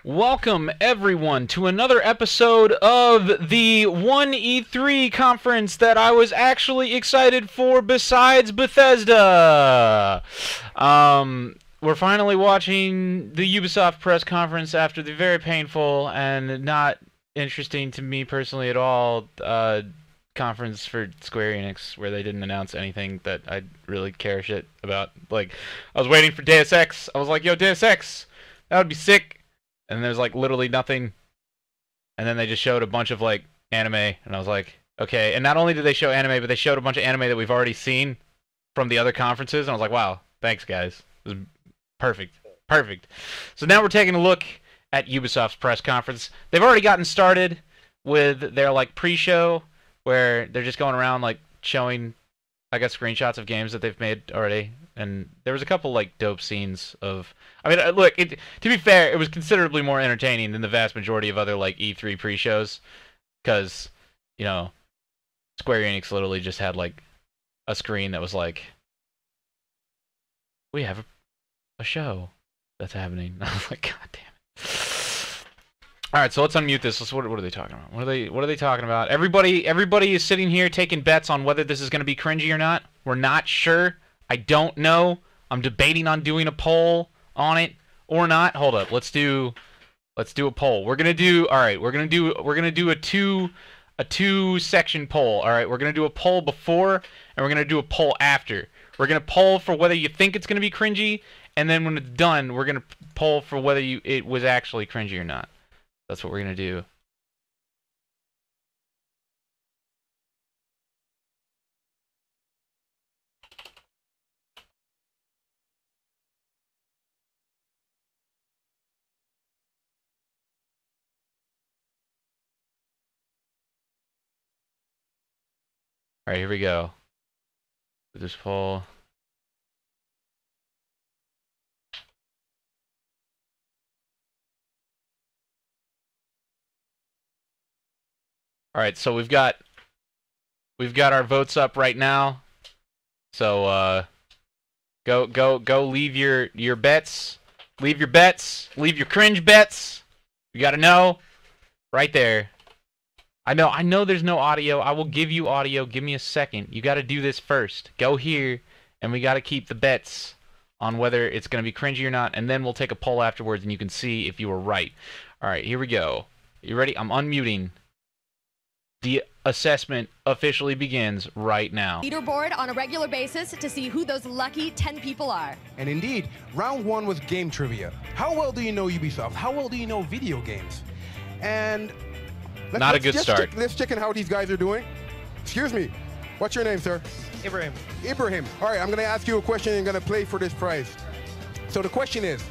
Welcome, everyone, to another episode of the one E3 conference that I was actually excited for besides Bethesda. We're finally watching the Ubisoft press conference after the very painful and not interesting to me personally at all conference for Square Enix, where they didn't announce anything that I really care shit about. Like, I was waiting for Deus Ex. I was like, yo, Deus Ex, that would be sick. And there's like literally nothing. And then they just showed a bunch of like anime, and I was like, okay. And not only did they show anime, but they showed a bunch of anime that we've already seen from the other conferences, and I was like, wow, thanks guys. This is perfect. Perfect. So now we're taking a look at Ubisoft's press conference. They've already gotten started with their like pre-show, where they're just going around like showing, I guess, screenshots of games that they've made already. And there was a couple like dope scenes of, I mean, look, to be fair, it was considerably more entertaining than the vast majority of other like E3 pre-shows, because, you know, Square Enix literally just had like a screen that was like, we have a show that's happening. I was like, god damn it. All right, so let's unmute this. What are they talking about? What are they talking about? Everybody is sitting here taking bets on whether this is going to be cringy or not. We're not sure. I don't know. I'm debating on doing a poll on it or not. Hold up. Let's do a poll. We're gonna do a two section poll. All right, we're gonna do a poll before and we're gonna do a poll after. We're gonna poll for whether you think it's gonna be cringy, and then when it's done, we're gonna poll for whether it was actually cringy or not. That's what we're gonna do. All right, here we go. This poll. All right, so we've got our votes up right now. So go leave your bets. Leave your bets. Leave your cringe bets. You got to know right there. I know there's no audio. I will give you audio. Give me a second. You got to do this first. Go here, and we got to keep the bets on whether it's going to be cringy or not, and then we'll take a poll afterwards, and you can see if you were right. All right, here we go. You ready? I'm unmuting. The assessment officially begins right now. Leaderboard on a regular basis to see who those lucky 10 people are. And indeed, round one was game trivia. How well do you know Ubisoft? How well do you know video games? And not a good start. Let's check in how these guys are doing. Excuse me. What's your name, sir? Ibrahim. Ibrahim. All right, I'm going to ask you a question and I'm going to play for this prize. So the question is,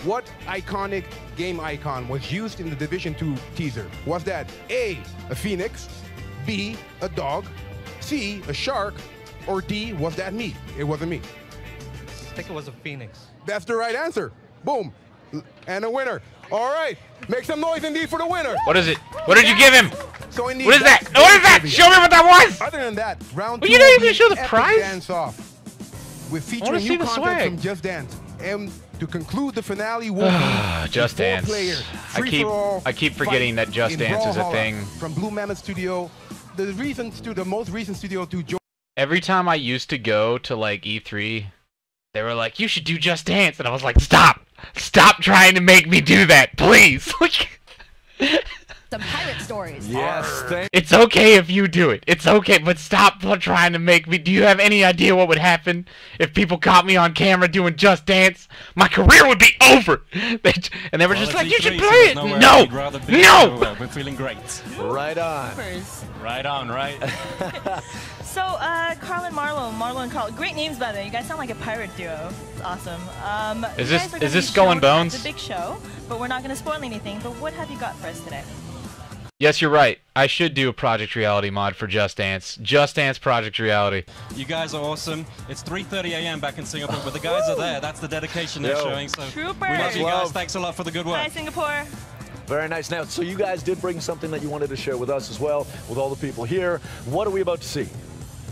what iconic game icon was used in the Division 2 teaser? Was that A, a phoenix, B, a dog, C, a shark, or D, was that me? It wasn't me. I think it was a phoenix. That's the right answer. Boom. And a winner. All right. Make some noise indeed for the winner. What is it? What did you give him? So indeed, what is that? What is that? Show me what that was. Other than that, round well, two. You didn't even show the Epic prize. Dance off with featuring new content swag from Just Dance, and to conclude the finale, will be Just Dance. I keep forgetting that Just Dance is a thing. From Blue Mammoth Studio, the most recent studio to join. Every time I used to go to like E3, they were like, "You should do Just Dance," and I was like, "Stop! Stop trying to make me do that, please!" Some pirate stories. Yes, it's okay if you do it. It's okay, but stop trying to make me. Do you have any idea what would happen if people caught me on camera doing Just Dance? My career would be over. And they were just like, "You should play it." No, no. We're feeling great. Right on. Right on, right? So, Carl and Marlo and Carl, great names by the way. You guys sound like a pirate duo. It's awesome. Is this Skull and Bones? It's a big show, but we're not going to spoil anything. But what have you got for us today? Yes, you're right. I should do a Project Reality mod for Just Dance. Just Dance Project Reality. You guys are awesome. It's 3:30 a.m. back in Singapore, but the guys are there. That's the dedication they're showing. So Troopers. We love you guys. Thanks a lot for the good work. Hi, Singapore. Very nice. Now, so you guys did bring something that you wanted to share with us as well, with all the people here. What are we about to see?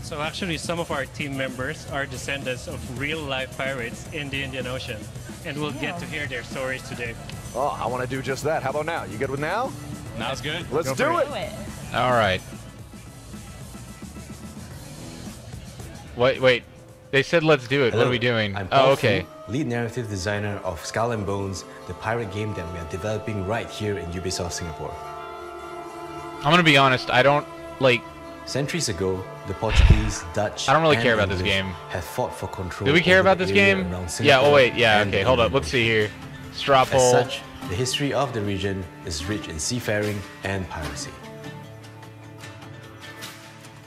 So actually, some of our team members are descendants of real-life pirates in the Indian Ocean, and we'll get to hear their stories today. Oh, I want to do just that. How about now? You good with now? Now's good. Let's do it. All right. Wait. They said let's do it. Hello, what are we doing? I'm Oh, Paul okay. Fu, lead narrative designer of Skull and Bones, the pirate game that we are developing right here in Ubisoft Singapore. I'm gonna be honest. I don't like. Centuries ago, the Portuguese, Dutch, I don't really and care about this English game. have fought for control. Do we care over about the this area game? around Yeah. Singapore Oh wait. Yeah. and Okay. the Hold up. Indian Let's see here. Ocean. As Stropole. such, the history of the region is rich in seafaring and piracy.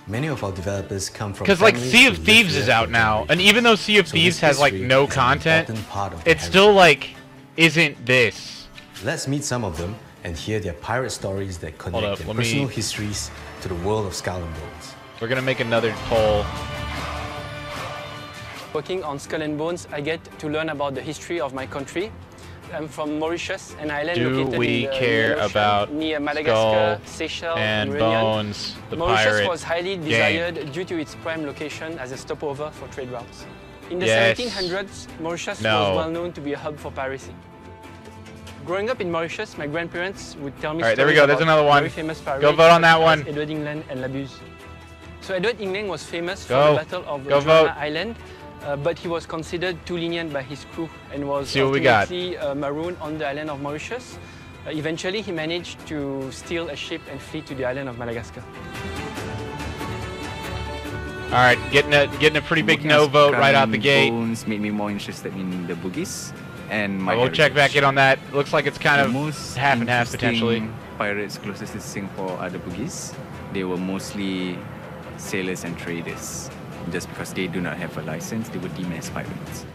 Many of our developers come from Because like families Sea who of live Thieves here is for out now, generations. and even though Sea of So Thieves this has like history no is an content, important part of the it still like isn't this. Let's meet some of them and hear their pirate stories that up, connect their let me- personal histories to the world of Skull and Bones. We're gonna make another poll. Working on Skull and Bones, I get to learn about the history of my country. I'm from Mauritius, an island Do located we in the care Indian Ocean, about near Madagascar, Skull Seychelles, and Réunion. Bones, the Mauritius pirate was highly game? desired due to its prime location as a stopover for trade routes. In the Yes. 1700s, Mauritius No. was well known to be a hub for piracy. Growing up in Mauritius, my grandparents would tell me All right, there we stories go. There's about another one. very famous pirates Go vote on that such one. as Edward England and Labuse. So Edward England was famous Go. for the Battle of Go Joanna vote. Island, but he was considered too lenient by his crew and was See what we got. ultimately marooned on the island of Mauritius. Eventually, he managed to steal a ship and flee to the island of Madagascar. All right, getting a pretty big no vote right out the gate. Bones made me more interested in the boogies and my We'll check back in on that. Looks like it's kind The of most half and half potentially. interesting Pirates closest to Singapore are the boogies. They were mostly sailors and traders. Just because they do not have a license, they were deemed as pirates.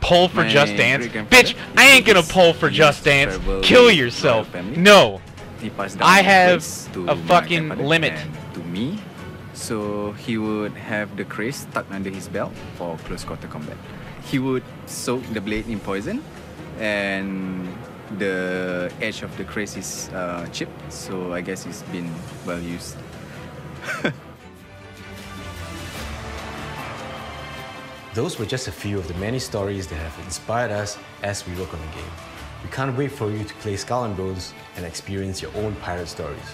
Poll for My Just Dance? great-grandfather Bitch, I ain't gonna is poll for Bugis. Just Dance. Travel Kill with yourself. royal family. No. He passed down I the have craze to a my fucking grandfather limit. and to me. So he would have the craze tucked under his belt for close quarter combat. He would soak the blade in poison, and the edge of the craze is chipped. So I guess it's been well used. Those were just a few of the many stories that have inspired us as we work on the game. We can't wait for you to play Skull and Bones and experience your own pirate stories.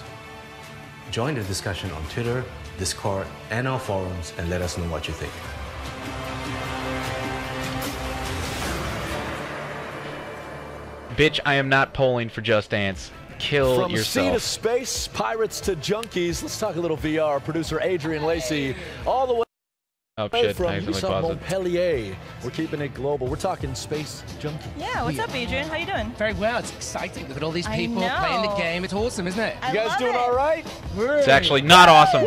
Join the discussion on Twitter, Discord, and our forums and let us know what you think. Bitch, I am not polling for Just Dance. Kill From sea to yourself. space, pirates to junkies. Let's talk a little VR. Producer Adrian Lacey, all the way Oh shit, from I accidentally Ubisoft paused it. Montpellier. We're keeping it global. We're talking space junkies. Yeah, what's up, Adrian? How you doing? Very well. It's exciting. Look at all these I people playing the know. game. It's awesome, isn't it? I You guys love doing it. all right? It's actually not awesome.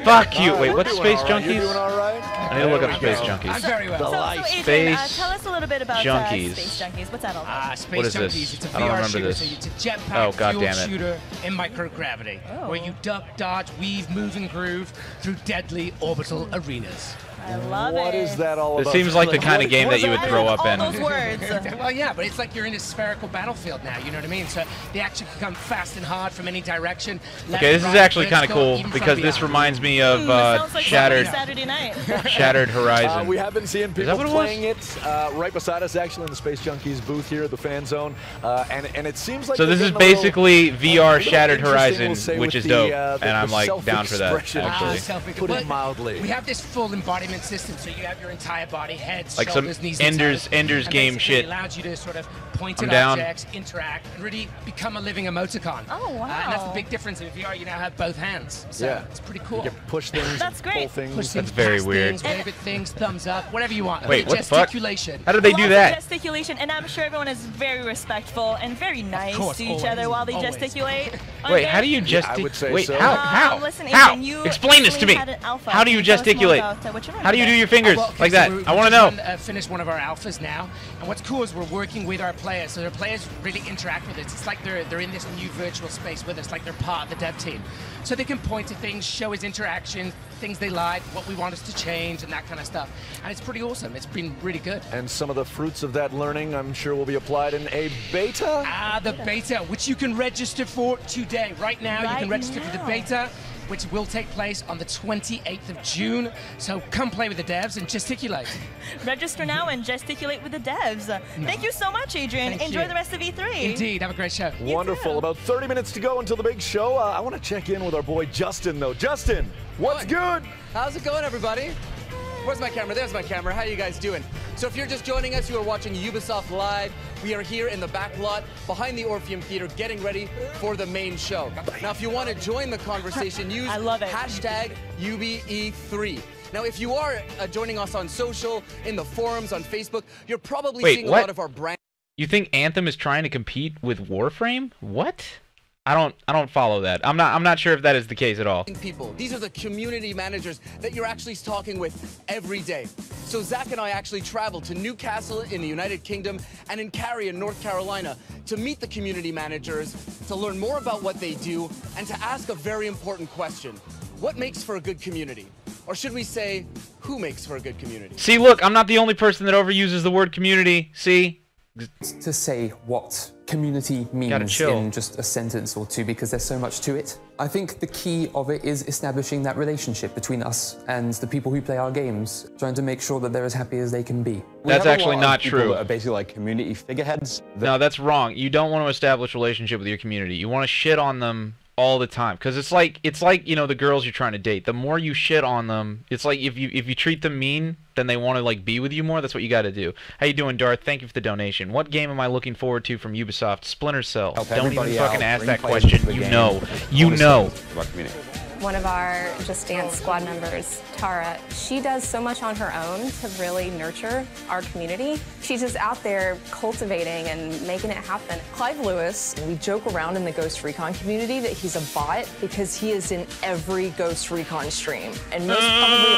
Fuck you. Wait, what's Space You Junkies? doing all right? I need to look up There we Space go. I'm Junkies. very well. So Space Adrian, tell us a little bit about Junkies. Space Junkies. What's that all about? Space What is Junkies. this? It's a I don't VR remember shooter. this. So it's a jetpack Oh, God fueled damn it. shooter in microgravity, where you duck, dodge, weave, move, and groove through deadly orbital arenas. I love What it. is that all This about? seems like the kind of game What that you does would throw up All in. those words. Well, yeah, but it's like you're in a spherical battlefield now. You know what I mean? So the action can come fast and hard from any direction. Left, Okay, this is right, actually kind of vertical, cool even from because this beyond. reminds me of Sounds like Shattered Saturday night. Shattered Horizon. We have been seeing that people what it was? playing it right beside us, actually, in the Space Junkies booth here at the fan zone, and it seems like So this they're is getting a little- basically VR a little Shattered interesting, Horizon, we'll say, which with is dope, the and I'm like down for that self-expression. actually. Put it mildly. We have this full embodiment system, so you have your entire body, heads, Like some shoulders, knees, and Ender's toes. And Game basically shit. It allows you to sort of point I'm at down. objects, interact, and really become a living emoticon. Oh, wow. And that's the big difference in VR. You now have both hands, so Yeah. it's pretty cool. You can push things, That's pull great. things. Push things, That's very pass weird. Things, wave at things, thumbs up, whatever you want. Wait, what the fuck? Gesticulation. How did they Lots do of that? Gesticulation, and I'm sure everyone is very respectful and very nice course, to each always, other while they always. gesticulate. Wait, how do you Yeah, I would gesticulate? say Wait, so. how? Listen, How? Adrian, you Explain this to me. recently had an alpha. How do you Can tell us more gesticulate? about, what you're How do you do learning your fingers Well, okay, like so that? we I want to know. just finished one of our alphas now, and what's cool is we're working with our players, so their players really interact with us. It's like they're in this new virtual space with us, like they're part of the dev team. So they can point to things, show us interactions, things they like, what we want us to change, and that kind of stuff. And it's pretty awesome. It's been really good. And some of the fruits of that learning, I'm sure, will be applied in a beta. The beta, which you can register for today. Right now, you Right can register for the now. beta. which will take place on the 28th of June. So come play with the devs and gesticulate. Register now and gesticulate with the devs. Thank you so much, Adrian. Enjoy the rest of E3. Indeed, have a great show. Wonderful. About 30 minutes to go until the big show. I want to check in with our boy Justin, though. Justin, what's good? How's it going, everybody? Where's my camera? There's my camera. How are you guys doing? So if you're just joining us, you are watching Ubisoft Live. We are here in the back lot behind the Orpheum Theater getting ready for the main show. Now, if you want to join the conversation, use hashtag UBE3. Now, if you are joining us on social, in the forums, on Facebook, you're probably seeing a lot of our brand. You think Anthem is trying to compete with Warframe? What? I don't follow that. I'm not sure if that is the case at all. People. These are the community managers that you're actually talking with every day. So Zach and I actually traveled to Newcastle in the United Kingdom and in Cary in North Carolina to meet the community managers, to learn more about what they do, and to ask a very important question. What makes for a good community? Or should we say, who makes for a good community? See, look, I'm not the only person that overuses the word community. See? To say what community means in just a sentence or two, because there's so much to it. I think the key of it is establishing that relationship between us and the people who play our games, trying to make sure that they're as happy as they can be. That's actually not true. That are basically like community figureheads. No, that's wrong. You don't want to establish a relationship with your community. You want to shit on them all the time, because it's like you know, the girls you're trying to date. The more you shit on them, it's like if you treat them mean, then they want to like be with you more. That's what you got to do. How you doing, Darth? Thank you for the donation. What game am I looking forward to from Ubisoft? Splinter Cell. Don't even fucking ask that question. You know. You know. One of our Just Dance squad members, Tara, she does so much on her own to really nurture our community. She's just out there cultivating and making it happen. Clive Lewis, we joke around in the Ghost Recon community that he's a bot because he is in every Ghost Recon stream. And most probably...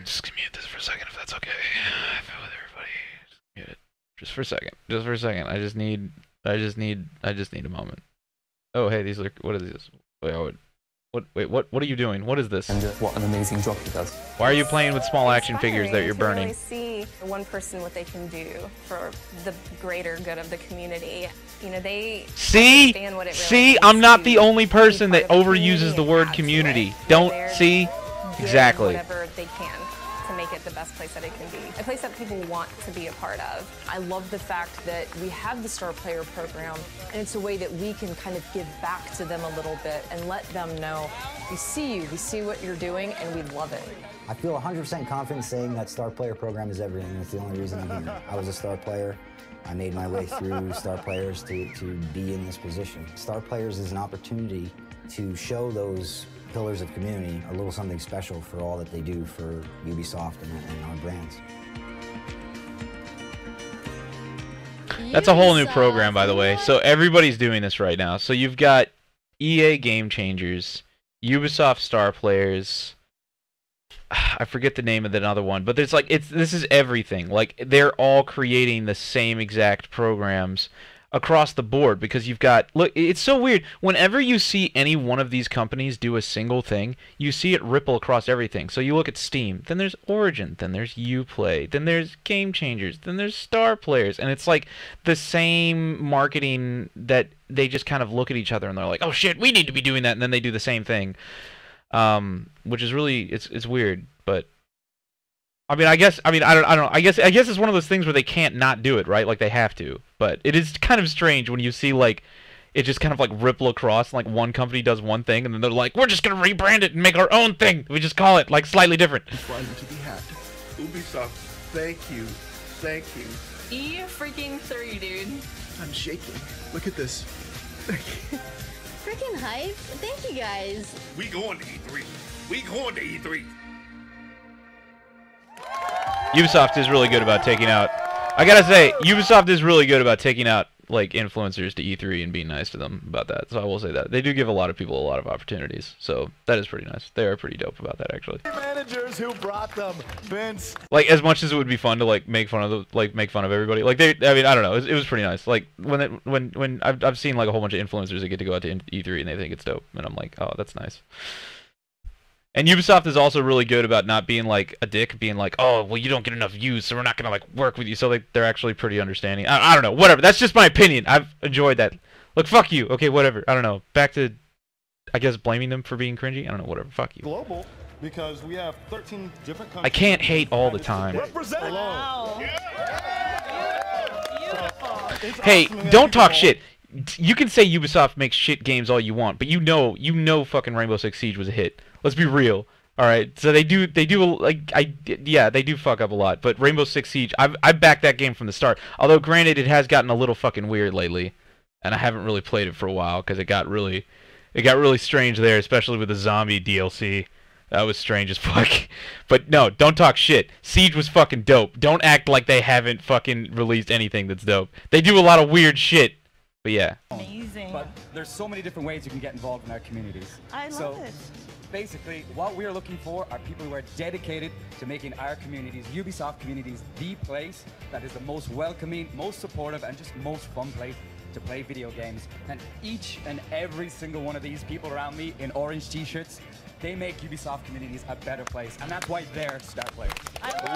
Just give me this for a second, if that's okay. I feel with everybody. Just get it. Just for a second. Just for a second. I just need a moment. Oh, hey, these are, what is this? Wait, what are you doing? What is this? And what an amazing job he does. Why are you playing with small action figures that you're burning? Really see one person what they can do for the greater good of the community. You know, they understand what it really see, I'm not the only person that overuses the word community. Don't see exactly. Whatever they can to make it the best place that it can be. A place that people want to be a part of. I love the fact that we have the Star Player program, and it's a way that we can kind of give back to them a little bit and let them know, we see you, we see what you're doing, and we love it. I feel 100% confident saying that Star Player program is everything. That's the only reason I'm here. I was a Star Player. I made my way through Star Players to be in this position. Star Players is an opportunity to show those pillars of community a little something special for all that they do for Ubisoft and our brands. That's a whole new program, by the way. So everybody's doing this right now. So you've got EA Game Changers, Ubisoft Star Players. I forget the name of the other one, but there's like this is everything. Like they're all creating the same exact programs across the board, because you've got, look, it's so weird. Whenever you see any one of these companies do a single thing, you see it ripple across everything. So you look at Steam, then there's Origin, then there's Uplay, then there's Game Changers, then there's Star Players, and it's like the same marketing that they just kind of look at each other and they're like, oh shit, we need to be doing that, and then they do the same thing, which is really, it's weird. But I mean, I don't know. I guess it's one of those things where they can't not do it, right? Like they have to. But it is kind of strange when you see like it just kind of like ripple across, and like one company does one thing, and then they're like, we're just gonna rebrand it and make our own thing. We just call it like slightly different. Fun to be had. Ubisoft, thank you, E3, dude. I'm shaking. Look at this. Freaking hype! Thank you guys. We going to E3. We going to E3. Ubisoft is really good about taking out. I gotta say, Ubisoft is really good about taking out like influencers to E3 and being nice to them about that. So I will say that they do give a lot of people a lot of opportunities. So that is pretty nice. They are pretty dope about that, actually. Managers who brought them, Vince. Like as much as it would be fun to like make fun of everybody. Like I mean, I don't know. It was pretty nice. Like when I've seen like a whole bunch of influencers that get to go out to E3 and they think it's dope, and I'm like, oh, that's nice. And Ubisoft is also really good about not being like a dick, being like, oh, well, you don't get enough views, so we're not gonna like work with you. So they're actually pretty understanding. I don't know, whatever. That's just my opinion. I've enjoyed that. Look, fuck you. Okay, whatever. I don't know. Back to I guess blaming them for being cringy. I don't know, whatever. Fuck you. Global, because we have 13 different countries. I can't hate all the time. Represent. Wow. Hey, don't talk shit. You can say Ubisoft makes shit games all you want, but you know fucking Rainbow Six Siege was a hit. Let's be real. All right, so they do like they do fuck up a lot, but Rainbow Six Siege, I backed that game from the start. Although granted, it has gotten a little fucking weird lately, and I haven't really played it for a while because it got really strange there, especially with the zombie DLC. That was strange as fuck. But no, don't talk shit. Siege was fucking dope. Don't act like they haven't fucking released anything that's dope. They do a lot of weird shit. But yeah. Amazing. But there's so many different ways you can get involved in our communities. I love it. Basically, what we're looking for are people who are dedicated to making our communities, Ubisoft communities, the place that is the most welcoming, most supportive, and just most fun place to play video games. And each and every single one of these people around me in orange t-shirts, they make Ubisoft communities a better place, and that's why they're star players.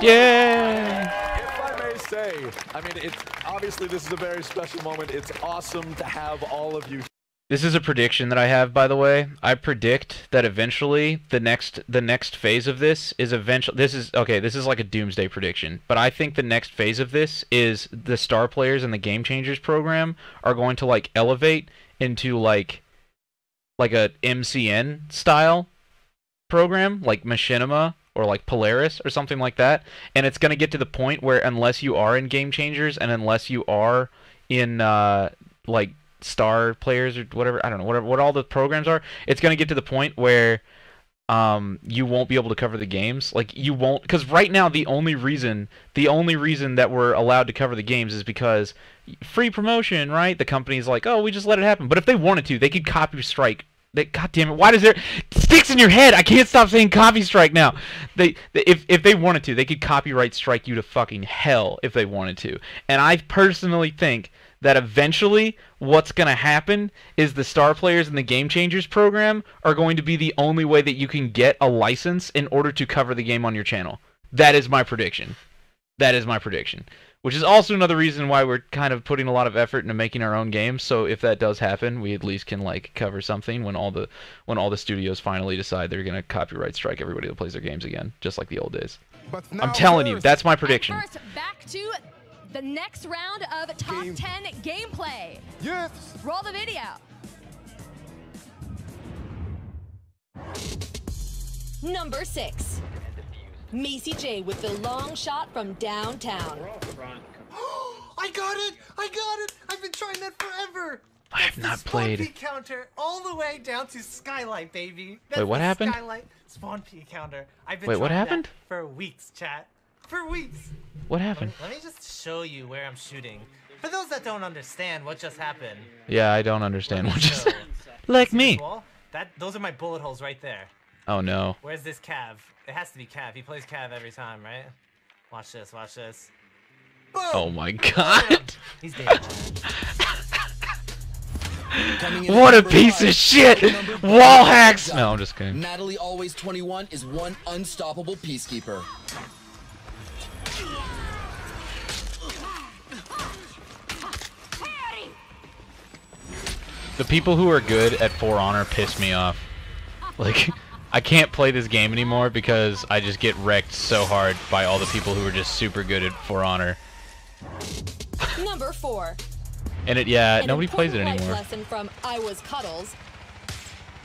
Yeah! If I may say, I mean, it's obviously this is a very special moment. It's awesome to have all of you. This is a prediction that I have, by the way. I predict that eventually the next phase of this is eventually. This is like a doomsday prediction, but I think the next phase of this is the star players and the Game Changers program are going to like elevate into like a MCN style program, like Machinima or like Polaris or something like that, and it's going to get to the point where unless you are in Game Changers and unless you are in like star players or whatever, I don't know, what all the programs are, it's going to get to the point where you won't be able to cover the games. Like you won't, because right now the only reason that we're allowed to cover the games is because free promotion, right? The company's like, oh, we just let it happen. But if they wanted to, they could copy strike. God damn it! Why does there sticks in your head? I can't stop saying copy strike now. If they wanted to, they could copyright strike you to fucking hell if they wanted to. And I personally think that eventually what's going to happen is the star players in the Game Changers program are going to be the only way that you can get a license in order to cover the game on your channel. That is my prediction. That is my prediction. Which is also another reason why we're kind of putting a lot of effort into making our own games, so if that does happen, we at least can like cover something when all the studios finally decide they're going to copyright strike everybody that plays their games again, just like the old days. I'm telling you, that's my prediction. First, back to the next round of top 10 gameplay. Yes. Roll the video. Number 6. Macy J with the long shot from downtown. I got it! I got it! I've been trying that forever! I have not played. Spawn peak counter all the way down to Skylight, baby. Wait, what happened? Skylight spawn peak counter. I've been Wait, what trying happened? That for weeks, chat. For weeks. What happened? Let me just show you where I'm shooting. For those that don't understand what just happened. Yeah, I don't understand what just like me. Those are my bullet holes right there. Oh no. Where's this Cav? It has to be Cav. He plays Cav every time, right? Watch this, watch this. Boom! Oh my god. He's dead. What a piece of shit! Wall hacks! No, I'm just kidding. Natalie Always 21 is one unstoppable peacekeeper. The people who are good at For Honor piss me off. Like, I can't play this game anymore because I just get wrecked so hard by all the people who are just super good at For Honor. Number 4. And nobody plays it An important anymore. life lesson from I Was Cuddles.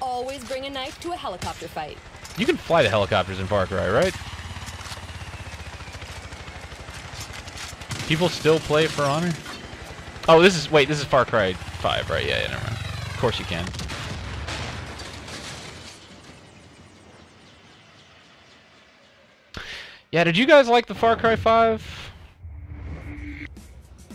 Always bring a knife to a helicopter fight. You can fly the helicopters in Far Cry, right? People still play For Honor? Oh, this is Far Cry 5, right? Yeah, never mind. Of course you can. Yeah, did you guys like the Far Cry 5?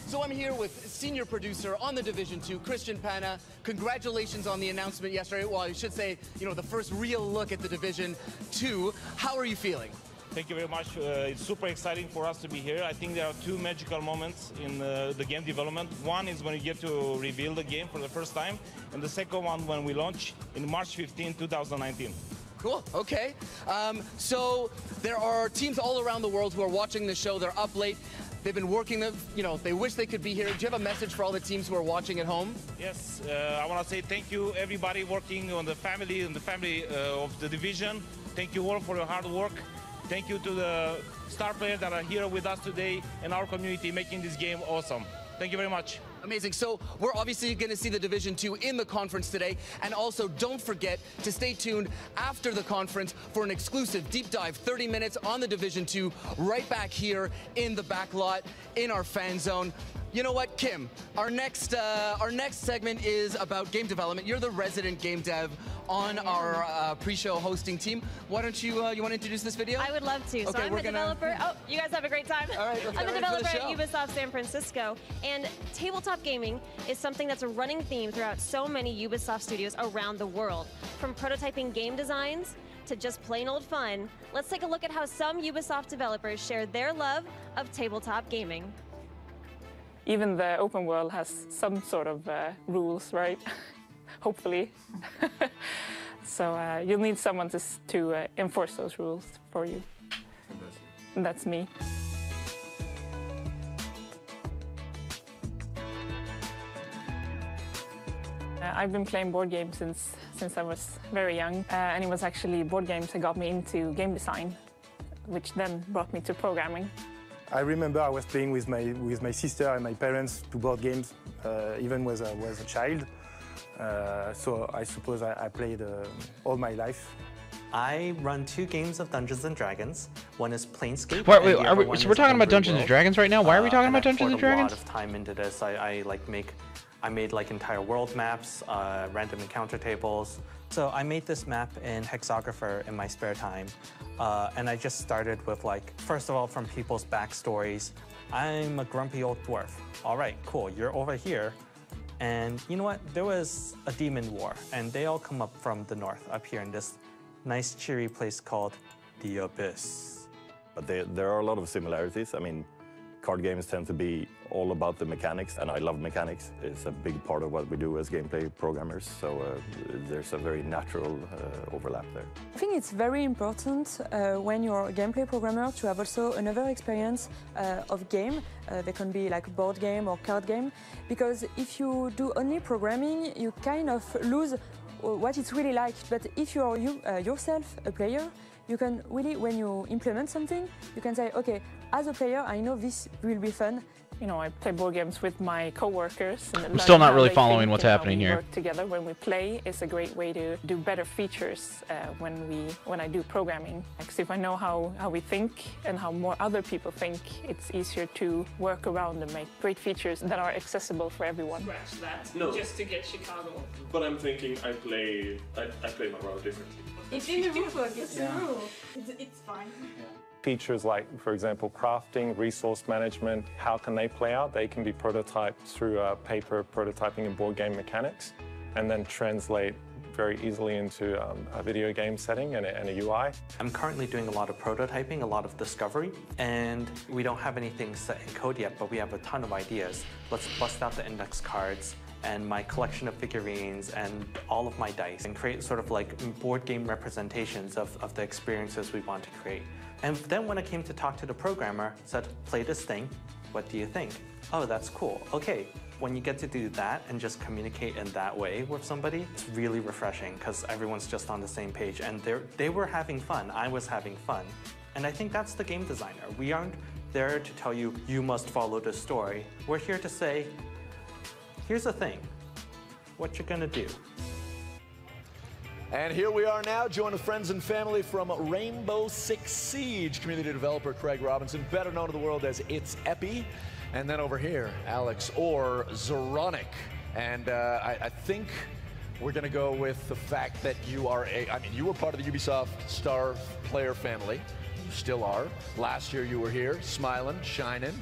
So I'm here with senior producer on The Division 2, Christian Pana. Congratulations on the announcement yesterday. Well, I should say, the first real look at The Division 2. How are you feeling? Thank you very much. It's super exciting for us to be here. I think there are two magical moments in the game development. One is when you get to reveal the game for the first time, and the second one when we launch in March 15, 2019. Cool, okay. So there are teams all around the world who are watching the show. They're up late. They've been working them, you know, they wish they could be here. Do you have a message for all the teams who are watching at home? Yes, I want to say thank you everybody working on the family of the division. Thank you all for your hard work. Thank you to the star players that are here with us today and our community making this game awesome. Thank you very much. Amazing. So we're obviously going to see the Division 2 in the conference today. And also don't forget to stay tuned after the conference for an exclusive deep dive, 30 minutes on the Division 2, right back here in the back lot, in our fan zone. You know what, Kim, our next segment is about game development. You're the resident game dev on our pre-show hosting team. Why don't you want to introduce this video? I would love to. Okay, So I'm the developer. Oh, you guys have a great time. All right, let's I'm get the ready for the developer at show. Ubisoft San Francisco, and tabletop gaming is something that's a running theme throughout so many Ubisoft studios around the world. From prototyping game designs to just plain old fun, let's take a look at how some Ubisoft developers share their love of tabletop gaming. Even the open world has some sort of rules, right? Hopefully. So you'll need someone to enforce those rules for you. And that's me. I've been playing board games since I was very young, and it was actually board games that got me into game design, which then brought me to programming. I remember I was playing with my sister and my parents to board games, even when I was a child. So I suppose I played all my life. I run 2 games of Dungeons & Dragons. One is Planescape. Wait, so we're talking about Dungeons & Dragons right now? Why are we talking about Dungeons & Dragons? I poured a lot of time into this. I made like entire world maps, random encounter tables. So I made this map in Hexographer in my spare time. And I just started with like, first of all, from people's backstories. I'm a grumpy old dwarf. All right, cool, you're over here. And you know what? There was a demon war, and they all come up from the north, up here in this nice, cheery place called the Abyss. But there are a lot of similarities. I mean, card games tend to be all about the mechanics, and I love mechanics. It's a big part of what we do as gameplay programmers, so there's a very natural overlap there. I think it's very important when you're a gameplay programmer to have also another experience of game. They can be like a board game or card game, because if you do only programming, you kind of lose what it's really like. But if you're yourself a player, you can really, when you implement something, you can say, okay, as a player, I know this will be fun. You know, I play board games with my coworkers. I'm still not really following what's happening here. Work together when we play is a great way to do better features when I do programming. Because if I know how we think and how more other people think, it's easier to work around and make great features that are accessible for everyone. Scratch that, No. just to get Chicago. But I'm thinking I play my role differently. It's in the rulebook, it's in the rule. It's fine. Features like, for example, crafting, resource management, how can they play out? They can be prototyped through paper prototyping and board game mechanics, and then translate very easily into a video game setting and a UI. I'm currently doing a lot of prototyping, a lot of discovery, and we don't have anything set in code yet, but we have a ton of ideas. Let's bust out the index cards and my collection of figurines and all of my dice and create sort of like board game representations of the experiences we want to create. And then when I came to talk to the programmer, said, play this thing, what do you think? Oh, that's cool, okay. When you get to do that and just communicate in that way with somebody, it's really refreshing because everyone's just on the same page and they were having fun, I was having fun. And I think that's the game designer. We aren't there to tell you, you must follow the story. We're here to say, here's the thing, what you're gonna do. And here we are now, joined with friends and family from Rainbow Six Siege, community developer Craig Robinson, better known to the world as It's Epi. And then over here, Alex or Zoronic. And I think we're gonna go with the fact that you are you were part of the Ubisoft star player family. You still are. Last year you were here, smiling, shining.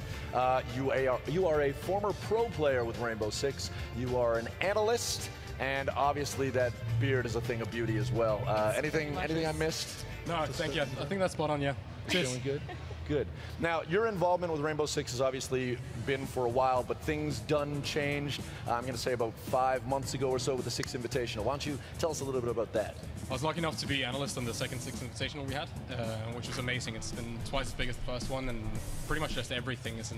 You are a former pro player with Rainbow Six. You are an analyst. And obviously that beard is a thing of beauty as well. Anything I missed? No, thank you. I think that's spot on, yeah. Cheers. Feeling good? good. Now, your involvement with Rainbow Six has obviously been for a while, but things done changed, I'm going to say about 5 months ago or so with the Six Invitational. Why don't you tell us a little bit about that? I was lucky enough to be analyst on the second Six Invitational we had, which was amazing. It's been twice as big as the first one, and pretty much just everything is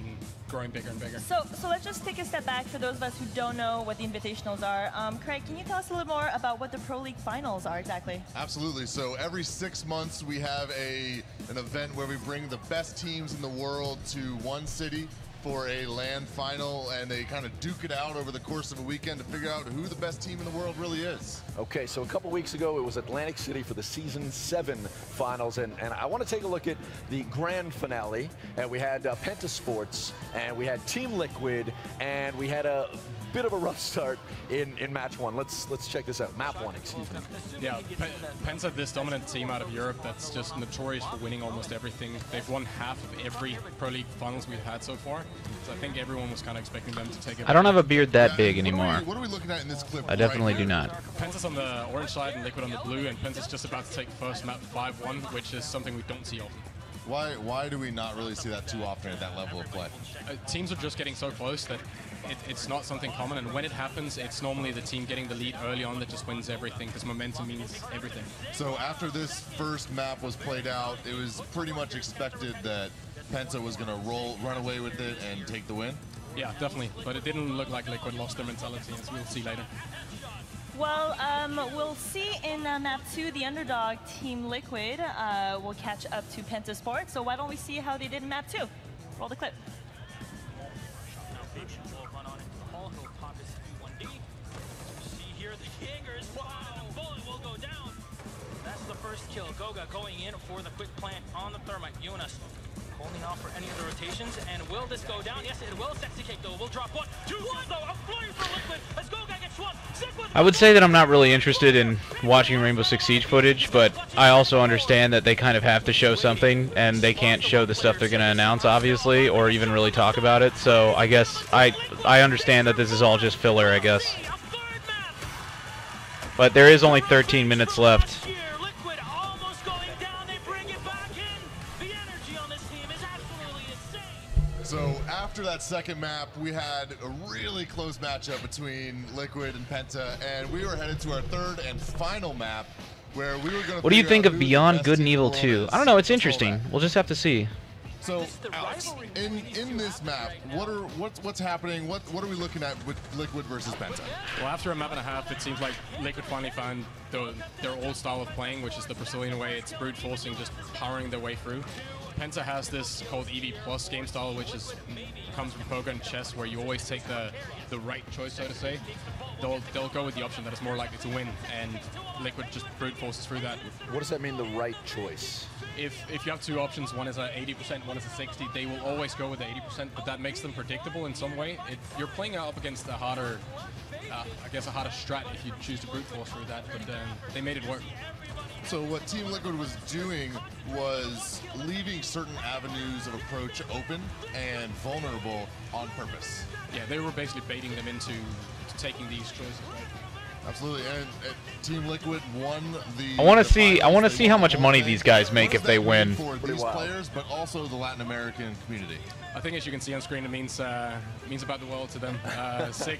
growing bigger and bigger. So let's just take a step back for those of us who don't know what the Invitationals are. Craig, can you tell us a little more about what the Pro League Finals are exactly? Absolutely. So every 6 months we have an event where we bring the best teams in the world to one city for a LAN final, and they kind of duke it out over the course of a weekend to figure out who the best team in the world really is. Okay, so a couple weeks ago it was Atlantic City for the Season 7 finals, and I want to take a look at the grand finale. And we had Penta Sports, and we had Team Liquid, and we had a bit of a rough start in match 1. Let's check this out. Map 1, excuse me. Yeah, Penta, this dominant team out of Europe that's just notorious for winning almost everything. They've won half of every Pro League finals we've had so far. So I think everyone was kind of expecting them to take it. I don't have a beard that big anymore. What are we looking at in this clip? I definitely do not. Penta's on the orange side and Liquid on the blue, and Penta's just about to take first map 5-1, which is something we don't see often. Why do we not really see that too often at that level of play? Teams are just getting so close that it's not something common, and when it happens, it's normally the team getting the lead early on that just wins everything, because momentum means everything. So after this first map was played out, it was pretty much expected that Penta was going to run away with it and take the win? Yeah, definitely, but it didn't look like Liquid lost their mentality, as we'll see later. Well, we'll see in map 2, the underdog Team Liquid will catch up to Penta Sports. So why don't we see how they did in map 2? Roll the clip. First kill, Goga going in for the quick plant on the thermite. Jonas holding off for any of the rotations, and will this go down? Yes, it will. Sexy Cake though will drop 1, 2, 1 though. A flurry for Liquid as Goga gets 1. I would say that I'm not really interested in watching Rainbow Six Siege footage, but I also understand that they kind of have to show something, and they can't show the stuff they're going to announce, obviously, or even really talk about it. So I guess I understand that this is all just filler, I guess. But there is only 13 minutes left. So after that second map, we had a really close matchup between Liquid and Penta, and we were headed to our third and final map, where we were going to. What do you think of Beyond Good and Evil 2? I don't know. It's interesting. We'll just have to see. So, Alex, in this map, what's happening? What are we looking at with Liquid versus Penta? Well, after a map and a half, it seems like Liquid finally found their old style of playing, which is the Brazilian way. It's brute forcing, just powering their way through. Penta has this called EV Plus game style, which comes from poker and chess, where you always take the right choice, so to say. They'll go with the option that is more likely to win, and Liquid just brute forces through that. What does that mean, the right choice? If you have two options, one is a 80%, one is a 60%, they will always go with the 80%, but that makes them predictable in some way. You're playing up against a harder, I guess a harder strat if you choose to brute force through that, but they made it work. So what Team Liquid was doing was leaving certain avenues of approach open and vulnerable on purpose. Yeah, they were basically baiting them into taking these choices. Right? Absolutely, and Team Liquid won the. I want to see how much money these guys make if they win. For these players, but also the Latin American community. I think, as you can see on screen, it means about the world to them. Sick,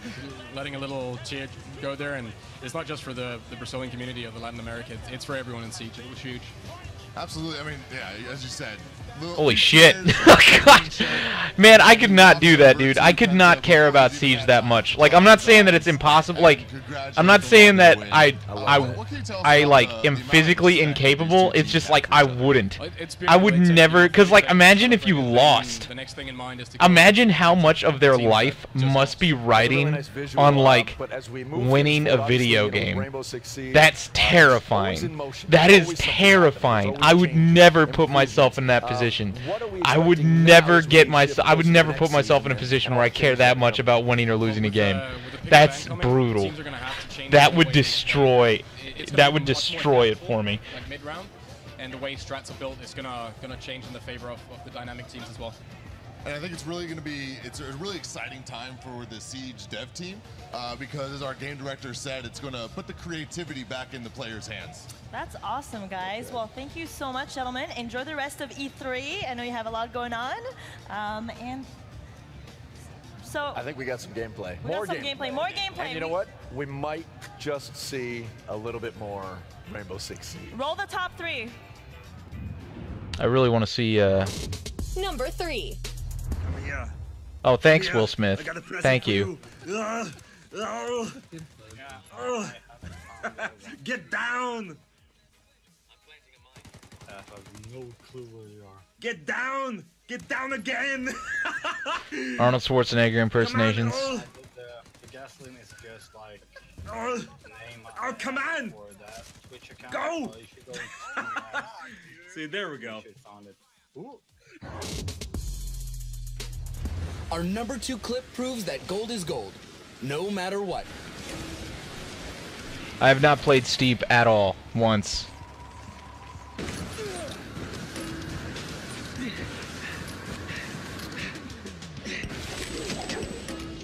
letting a little cheer go there, and it's not just for the Brazilian community or the Latin America. It's for everyone in Siege. It was huge. Absolutely. I mean, yeah, as you said. Holy shit. God. Man, I could not do that, dude. I could not care about Siege that much. Like, I'm not saying that it's impossible. Like, I'm not saying that I like am physically incapable. It's just like I wouldn't. I would never, because like imagine if you lost. Imagine how much of their life must be riding on like winning a video game. That's terrifying. That is terrifying. I would never put myself in that position. I would never put myself in a position where I care that much about winning or losing a game. That's brutal. That would destroy. That would destroy it for me. Like mid-round, and the way strats are built is gonna change in the favor of the dynamic teams as well. And I think it's really going to be, it's a really exciting time for the Siege dev team because, as our game director said, it's going to put the creativity back in the players' hands. That's awesome, guys. Well, thank you so much, gentlemen. Enjoy the rest of E3. I know you have a lot going on. And so I think we got some gameplay. More gameplay. And you know what? We might just see a little bit more Rainbow Six Siege. Roll the top 3. I really want to see. Number 3. Oh, thanks, Will Smith. Thank you. Get down! I have no clue where you are. Get down! Get down again! Arnold Schwarzenegger impersonations. The gasoline is just like the name come on! For that Twitch account. Go! So you should go See, there we go. Our number 2 clip proves that gold is gold, no matter what. I have not played Steep at all, once.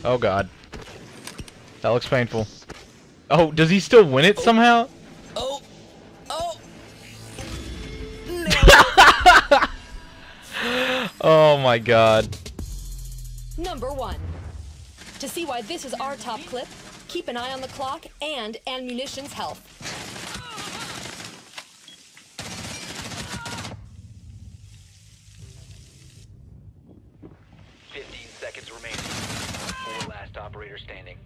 Oh god. That looks painful. Oh, does he still win it somehow? Oh! Oh! Oh my god. Number 1. To see why this is our top clip, keep an eye on the clock and ammunition's health. 15 seconds remaining. 4 last operator standing.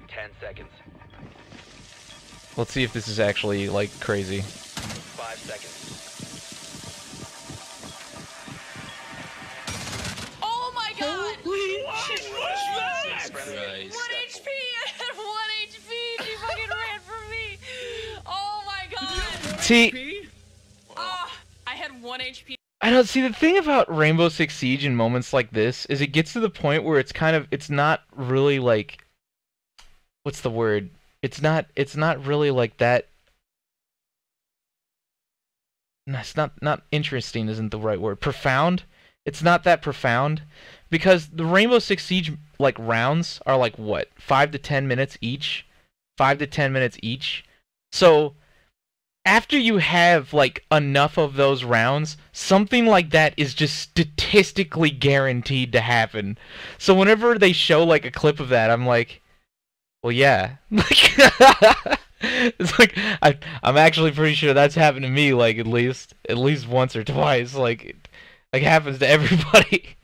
10 seconds. Let's see if this is actually, like, crazy. 5 seconds. Oh my god! Holy shit! 1 HP! I had 1 HP! She fucking ran from me! Oh my god! See, I had 1 HP. I don't see the thing about Rainbow Six Siege in moments like this is it gets to the point where it's kind of, it's not really like, what's the word? It's not really like that. No, it's not interesting isn't the right word. Profound? It's not that profound because the Rainbow Six Siege like rounds are like what? 5 to 10 minutes each. 5 to 10 minutes each. So after you have like enough of those rounds, something like that is just statistically guaranteed to happen. So whenever they show like a clip of that, I'm like, well, yeah. It's like I'm actually pretty sure that's happened to me, like at least once or twice. Like it happens to everybody.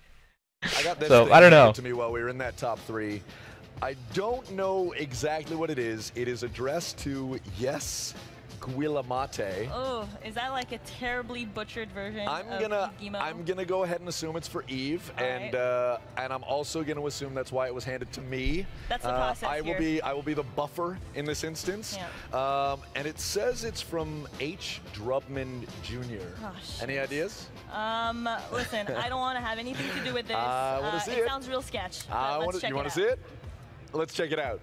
I got this so thing I don't know. to me while we were in that top 3. I don't know exactly what it is. It is addressed to Yes Guillemate. Oh, is that like a terribly butchered version I'm of Gimo? gonna go ahead and assume it's for Eve, and I'm also gonna assume that's why it was handed to me. That's the process I will here. be the buffer in this instance. Yeah. And it says it's from H. Drubman Jr. Oh, shit. Any ideas? Listen, I don't want to have anything to do with this. I wanna see it. Sounds real sketch. You want to see it? Let's check it out.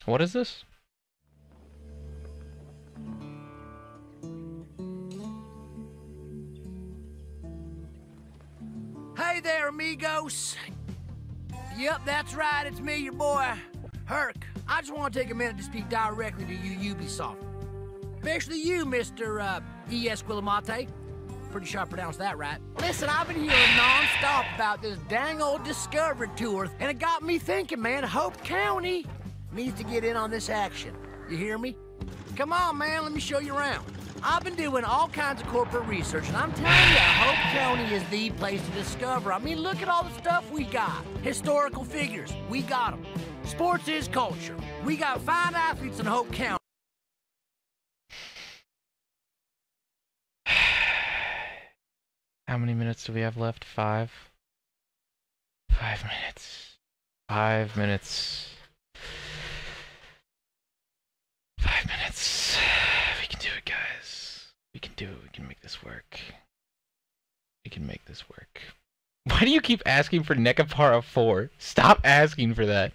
What is this? Hey there, amigos. Yep, that's right. It's me, your boy, Herc. I just want to take a minute to speak directly to you, Ubisoft. Especially you, Mr. E.S. Guillemate. Pretty sure I pronounced that right. Listen, I've been hearing non-stop about this dang old Discovery tour, and it got me thinking, man, Hope County needs to get in on this action. You hear me? Come on, man, let me show you around. I've been doing all kinds of corporate research, and I'm telling you, Hope County is the place to discover. I mean, look at all the stuff we got. Historical figures, we got them. Sports is culture. We got fine athletes in Hope County. How many minutes do we have left? 5? 5 minutes. 5 minutes. 5 minutes. We can do it, guys. We can do it. We can make this work. We can make this work. Why do you keep asking for Nekapara 4? Stop asking for that.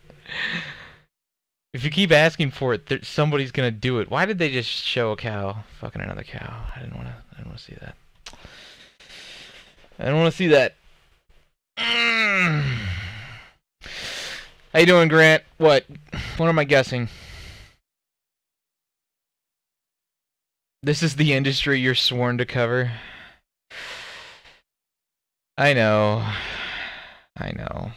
If you keep asking for it, somebody's gonna do it. Why did they just show a cow fucking another cow? I didn't want to see that. I don't want to see that. How you doing, Grant? What am I guessing? This is the industry you're sworn to cover. I know. I know.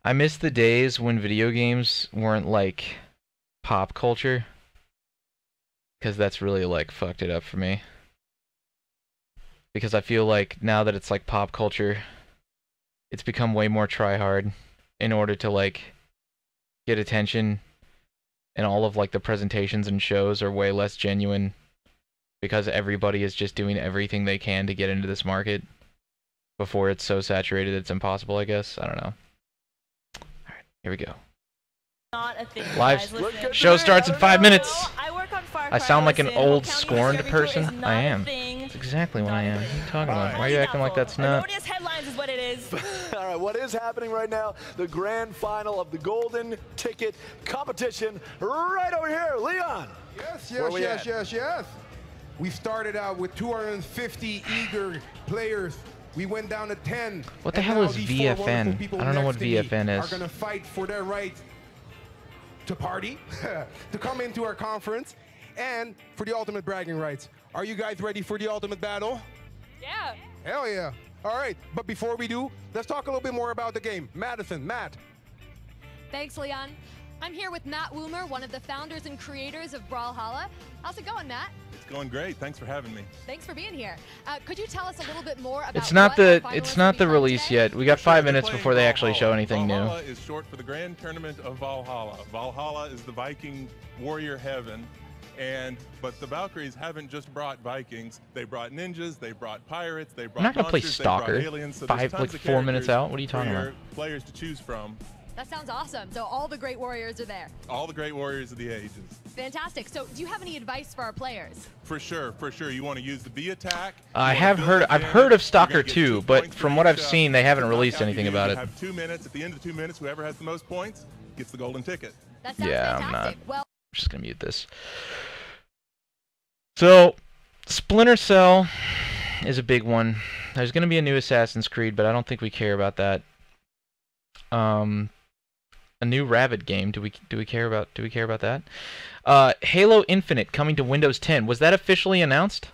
I miss the days when video games weren't like pop culture. Because that's really like fucked it up for me. Because I feel like now that it's like pop culture, it's become way more try-hard in order to like get attention, and all of like the presentations and shows are way less genuine because everybody is just doing everything they can to get into this market before it's so saturated it's impossible, I guess. I don't know. Alright, here we go. Not a thing, Live guys, listen. show starts in 5 minutes. I work on Far I Cry, sound like an listen. old, County scorned distributor person. is not I a am. thing. That's exactly what I am. What are you talking about? Why are you acting like that's not? Erroneous headlines is what it is. All right, what is happening right now? The grand final of the Golden Ticket competition right over here. Leon. Yes. We started out with 250 eager players. We went down to 10. What the hell is VFN? I don't know what VFN is. Are going to fight for their right to party, to come into our conference, and for the ultimate bragging rights. Are you guys ready for the ultimate battle? Yeah. Hell yeah. All right, but before we do, let's talk a little bit more about the game. Madison, Matt. Thanks, Leon. I'm here with Matt Woomer, one of the founders and creators of Brawlhalla. How's it going, Matt? It's going great. Thanks for having me. Thanks for being here. Could you tell us a little bit more about It's not what the release yet. We got 5 minutes before they actually show anything new. Valhalla is short for the Grand Tournament of Valhalla. Valhalla is the Viking warrior heaven. But the Valkyries haven't just brought Vikings. They brought ninjas, they brought pirates, they brought I'm not gonna play monsters, they brought Stalker. aliens. So there's tons of 4 minutes characters out. What are you talking for about? your players to choose from. That sounds awesome. So all the great warriors are there. All the great warriors of the ages. Fantastic. So do you have any advice for our players? For sure. You want to use the B attack. I've heard of Stalker 2, but from what I've seen, they haven't released anything about it. Have 2 minutes. At the end of 2 minutes, whoever has the most points gets the golden ticket. That sounds Yeah, fantastic. I'm just gonna mute this. So, Splinter Cell is a big one. There's gonna be a new Assassin's Creed, but I don't think we care about that. A new Rabbit game. Do we care about that? Halo Infinite coming to Windows 10. Was that officially announced?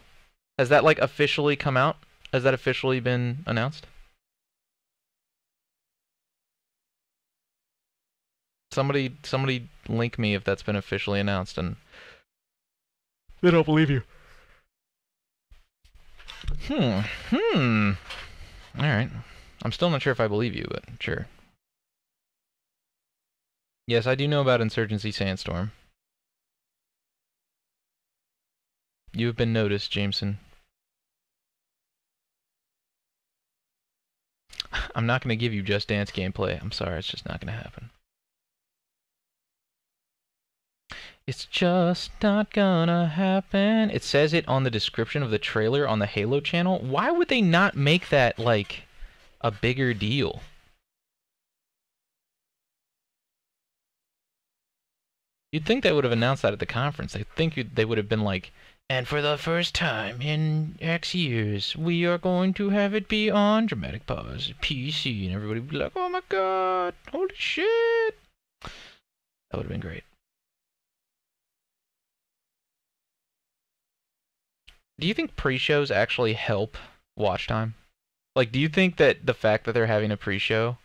Has that like officially come out? Has that officially been announced? Somebody link me if that's been officially announced, and they don't believe you. All right. I'm still not sure if I believe you, but sure. Yes, I do know about Insurgency Sandstorm. You have been noticed, Jameson. I'm not going to give you Just Dance gameplay. I'm sorry, it's just not going to happen. It's just not gonna happen. It says it on the description of the trailer on the Halo channel. Why would they not make that, like, a bigger deal? You'd think they would have announced that at the conference. I think they would have been like, and for the first time in X years, we are going to have it be on dramatic pause, PC, and everybody would be like, oh my god, holy shit. That would have been great. Do you think pre-shows actually help watch time? Like, do you think that the fact that they're having a pre-show,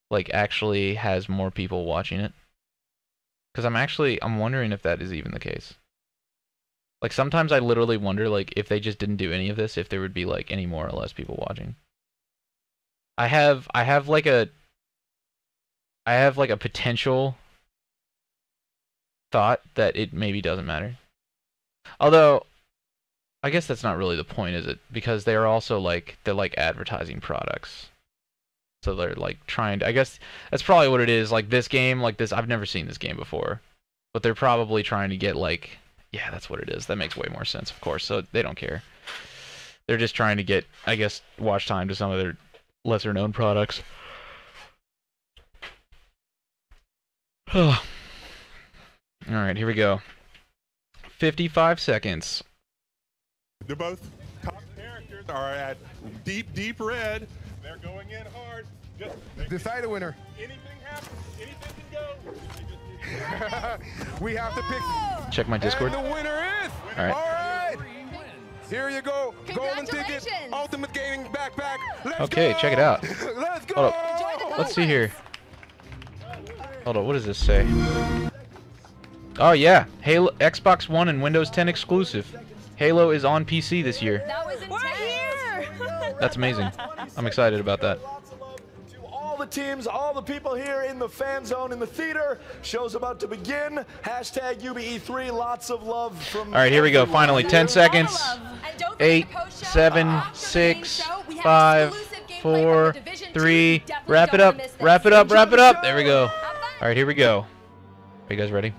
like, actually has more people watching it? Because I'm wondering if that is even the case. Like, sometimes I literally wonder, like, if they just didn't do any of this, if there would be, like, any more or less people watching. I have like a potential thought that it maybe doesn't matter. Although, I guess that's not really the point, is it? Because they're also, like, they're, like, advertising products. So they're, like, trying to... I guess that's probably what it is. Like, this game, like this... I've never seen this game before. But they're probably trying to get, like... Yeah, that's what it is. That makes way more sense, of course. So they don't care. They're just trying to get, I guess, watch time to some of their lesser-known products. Alright, here we go. 55 seconds. They're both top characters. are at deep, deep red. They're going in hard. Just decide a winner. Anything happens. Anything can go. We have to pick. Check my Discord. And the winner is. All right. All right. Here you go. Golden ticket. Ultimate Gaming backpack. Let's Okay, go. check it out. Let's go. Hold up. Let's see here. Hold on. What does this say? Oh yeah, Halo, Xbox One and Windows 10 exclusive. Halo is on PC this year. We're here! That's amazing. I'm excited about that. All the teams, all the people here in the fan zone, in the theater. Show's about to begin. Hashtag UBE3. Lots of love from. All right, here we go. Finally, 10 seconds. 8, 7, 6, 5, 4, 3. Wrap it up. Wrap it up. Wrap it up. There we go. All right, here we go. Are you guys ready?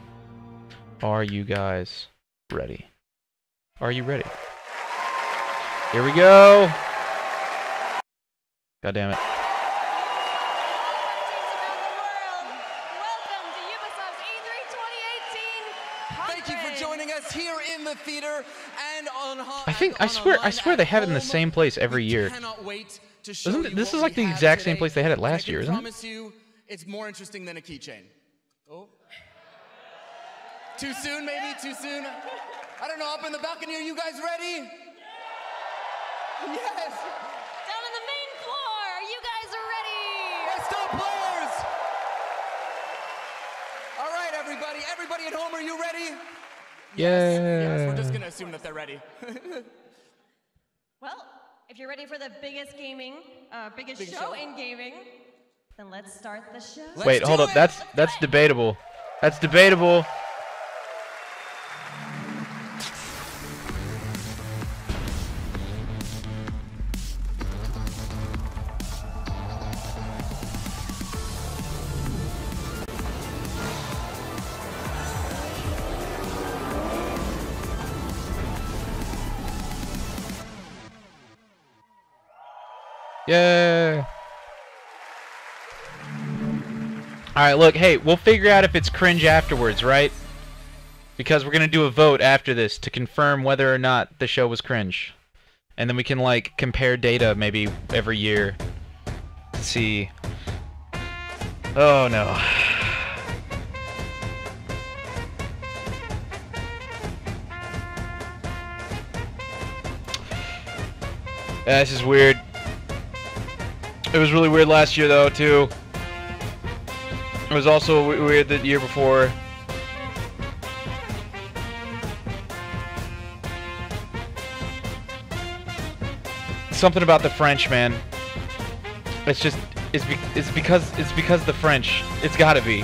Are you guys ready? Are you ready? Here we go. God damn it. Thank you for joining us here in the theater and on. I swear they have it in the same place every year. Cannot wait to show Isn't you it, this what is like we the have exact same today. place they had it And I last can year, isn't it? promise you, it's more interesting than a keychain. Oh. Too soon, maybe? Too soon? I don't know. Up in the balcony, are you guys ready? Yes. Down on the main floor, you guys are ready. Let's go, players. All right, everybody. Everybody at home, are you ready? Yes, we're just going to assume that they're ready. Well, if you're ready for the biggest biggest Biggest show show. in gaming, then let's start the show. Wait, hold up. That's debatable. That's debatable. Yeah. Alright, look, hey, we'll figure out if it's cringe afterwards, right? Because we're gonna do a vote after this to confirm whether or not the show was cringe. And then we can, like, compare data maybe every year to see. Oh, no. This is weird. It was really weird last year, though, too. It was also weird the year before. Something about the French, man. It's just, it's because the French. It's gotta be.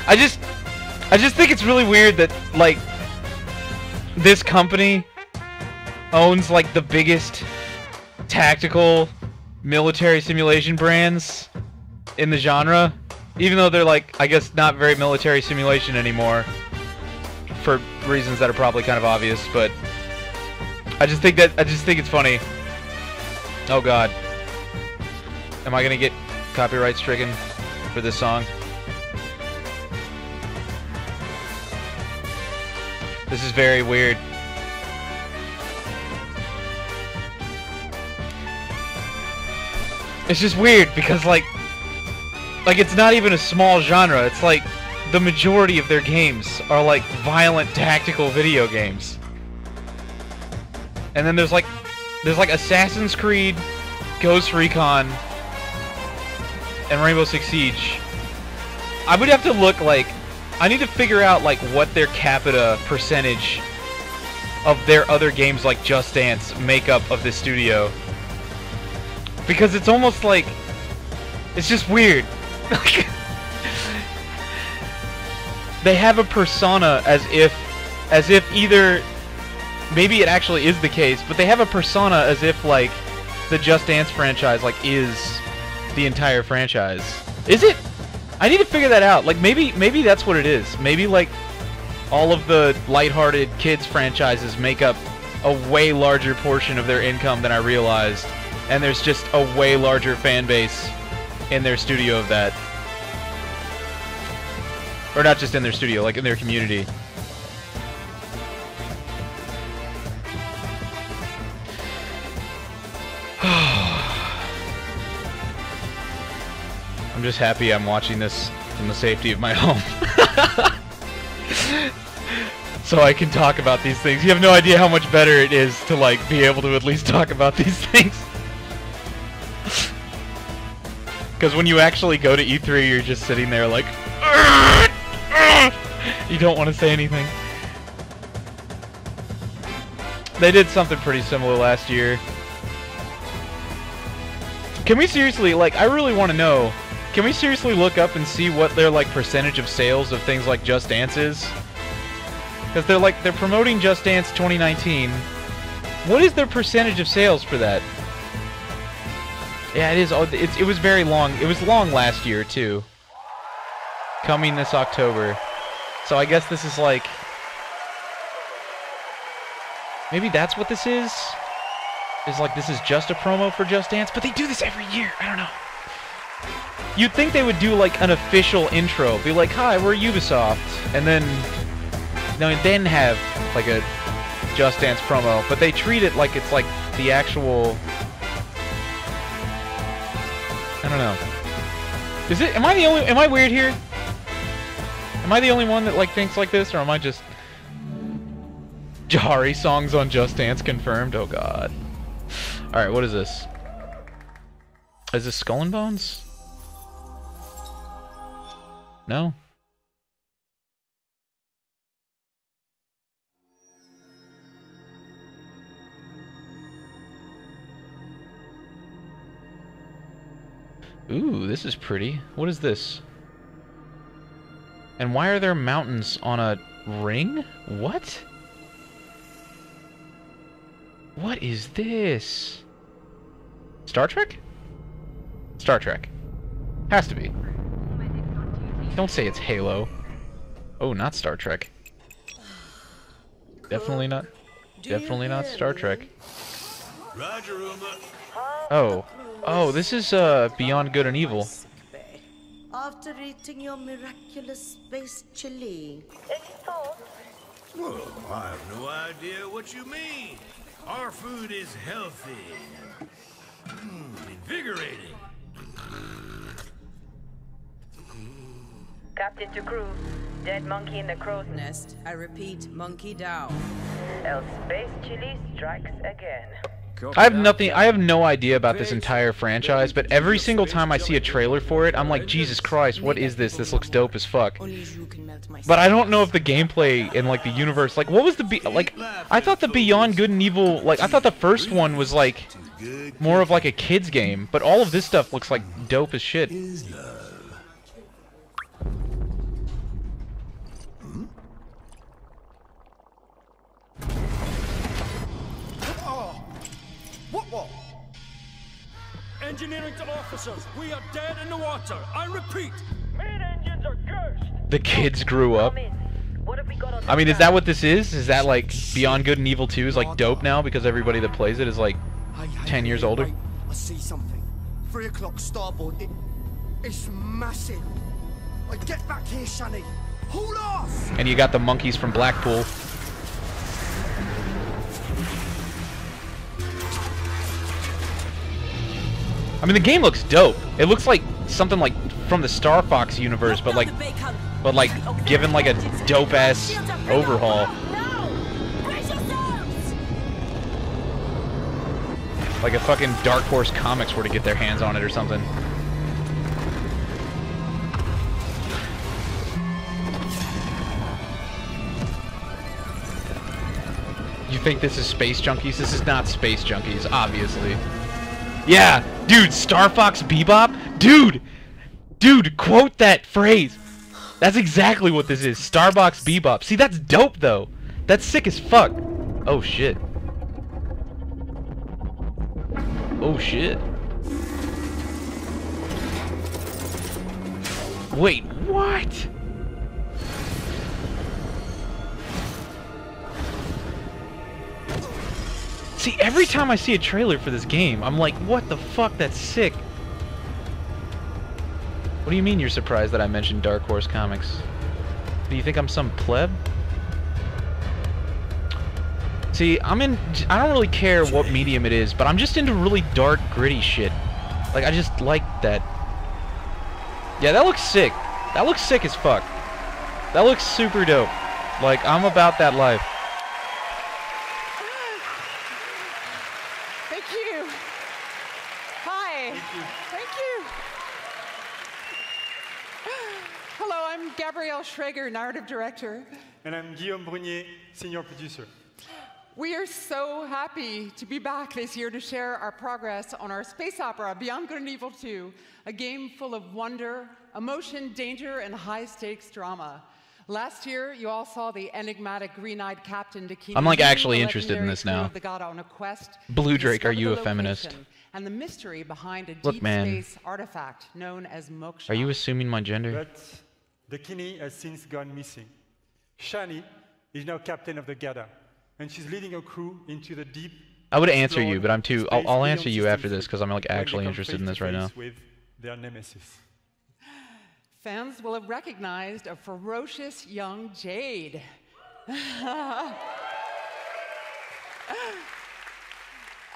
I just think it's really weird that, like, this company owns, like, the biggest tactical military simulation brands in the genre, even though they're, like, I guess not very military simulation anymore for reasons that are probably kind of obvious, but I just think it's funny. Oh god. Am I gonna get copyright stricken for this song? This is very weird. It's just weird because like it's not even a small genre. It's like the majority of their games are like violent tactical video games. And then there's like Assassin's Creed, Ghost Recon, and Rainbow Six Siege. I would have to look like I need to figure out like what their capita percentage of their other games like Just Dance make up of this studio. Because it's almost like it's just weird. They have a persona as if either maybe it actually is the case, but they have a persona as if like the Just Dance franchise like is the entire franchise. Is it? I need to figure that out. Like maybe that's what it is. Maybe like all of the lighthearted kids franchises make up a way larger portion of their income than I realized, and there's just a way larger fan base in their studio of that. Or not just in their studio, like in their community. I'm just happy I'm watching this from the safety of my home. So I can talk about these things. You have no idea how much better it is to like be able to at least talk about these things. Because when you actually go to E3, you're just sitting there like, you don't want to say anything. They did something pretty similar last year. Can we seriously, like, I really want to know, can we seriously look up and see what their, like, percentage of sales of things like Just Dance is? Because they're promoting Just Dance 2019. What is their percentage of sales for that? Yeah, it is. It was very long. It was long last year too. Coming this October. So I guess this is like, maybe that's what this is. Is like this is just a promo for Just Dance, but they do this every year. I don't know. You'd think they would do like an official intro, be like, "Hi, we're Ubisoft," and then have like a Just Dance promo, but they treat it like it's like the actual. I don't know. Is it? Am I the only? Am I weird here? Am I the only one that like thinks like this, or am I just? Jahari songs on Just Dance confirmed. Oh God. All right, what is this? Is this Skull and Bones? No. Ooh, this is pretty. What is this? And why are there mountains on a ring? What? What is this? Star Trek? Star Trek. Has to be. Don't say it's Halo. Oh, not Star Trek. Definitely not. Definitely not Star Trek. Oh. Oh, this is Beyond Good and Evil. After eating your miraculous space chili. Well, I have no idea what you mean. Our food is healthy and invigorating. Captain to crew, dead monkey in the crow's nest. I repeat, monkey down. El Space Chili strikes again. I have nothing. I have no idea about this entire franchise, but every single time I see a trailer for it, I'm like, Jesus Christ, what is this? This looks dope as fuck. But I don't know if the gameplay and like the universe, like what was the I thought the Beyond Good and Evil, like I thought the first one was like more of like a kids game, but all of this stuff looks like dope as shit. Engineering to officers, we are dead in the water. I repeat, main engines are cursed. The kids grew up. I mean, is that what this is? Is that like Beyond Good and Evil 2 is like dope now because everybody that plays it is like 10 years older? I see something. 3 o'clock starboard. It's massive. Get back here, Shani. Hold off! And you got the monkeys from Blackpool. I mean, the game looks dope. It looks like something like from the Star Fox universe, but like given like a dope-ass overhaul. Like a fucking Dark Horse Comics were to get their hands on it or something. You think this is Space Junkies? This is not Space Junkies, obviously. Yeah, dude, Star Fox Bebop? Dude, quote that phrase. That's exactly what this is, Star Fox Bebop. See, that's dope, though. That's sick as fuck. Oh, shit. Oh, shit. Wait, what? See, every time I see a trailer for this game, I'm like, what the fuck? That's sick. What do you mean you're surprised that I mentioned Dark Horse Comics? Do you think I'm some pleb? See, I don't really care what medium it is, but I'm just into really dark, gritty shit. Like, I just like that. Yeah, that looks sick. That looks sick as fuck. That looks super dope. Like, I'm about that life. Thank you. Hi. Thank you. Hello, I'm Gabrielle Schrager, narrative director. And I'm Guillaume Brunier, senior producer. We are so happy to be back this year to share our progress on our space opera, Beyond Good and Evil 2, a game full of wonder, emotion, danger, and high-stakes drama. Last year, you all saw the enigmatic green-eyed Captain Dakini. I'm like actually interested in this now. On a quest Blue Drake, are you a feminist? And the mystery behind a Look, deep man. space artifact known as Moksha. Are you assuming my gender? But Dakini has since gone missing. Shani is now captain of the Gada, and she's leading a crew into the deep. I would answer you, but I'm too. I'll answer you after this because I'm like actually interested in this right now. With their nemesis. Fans will have recognized a ferocious young Jade.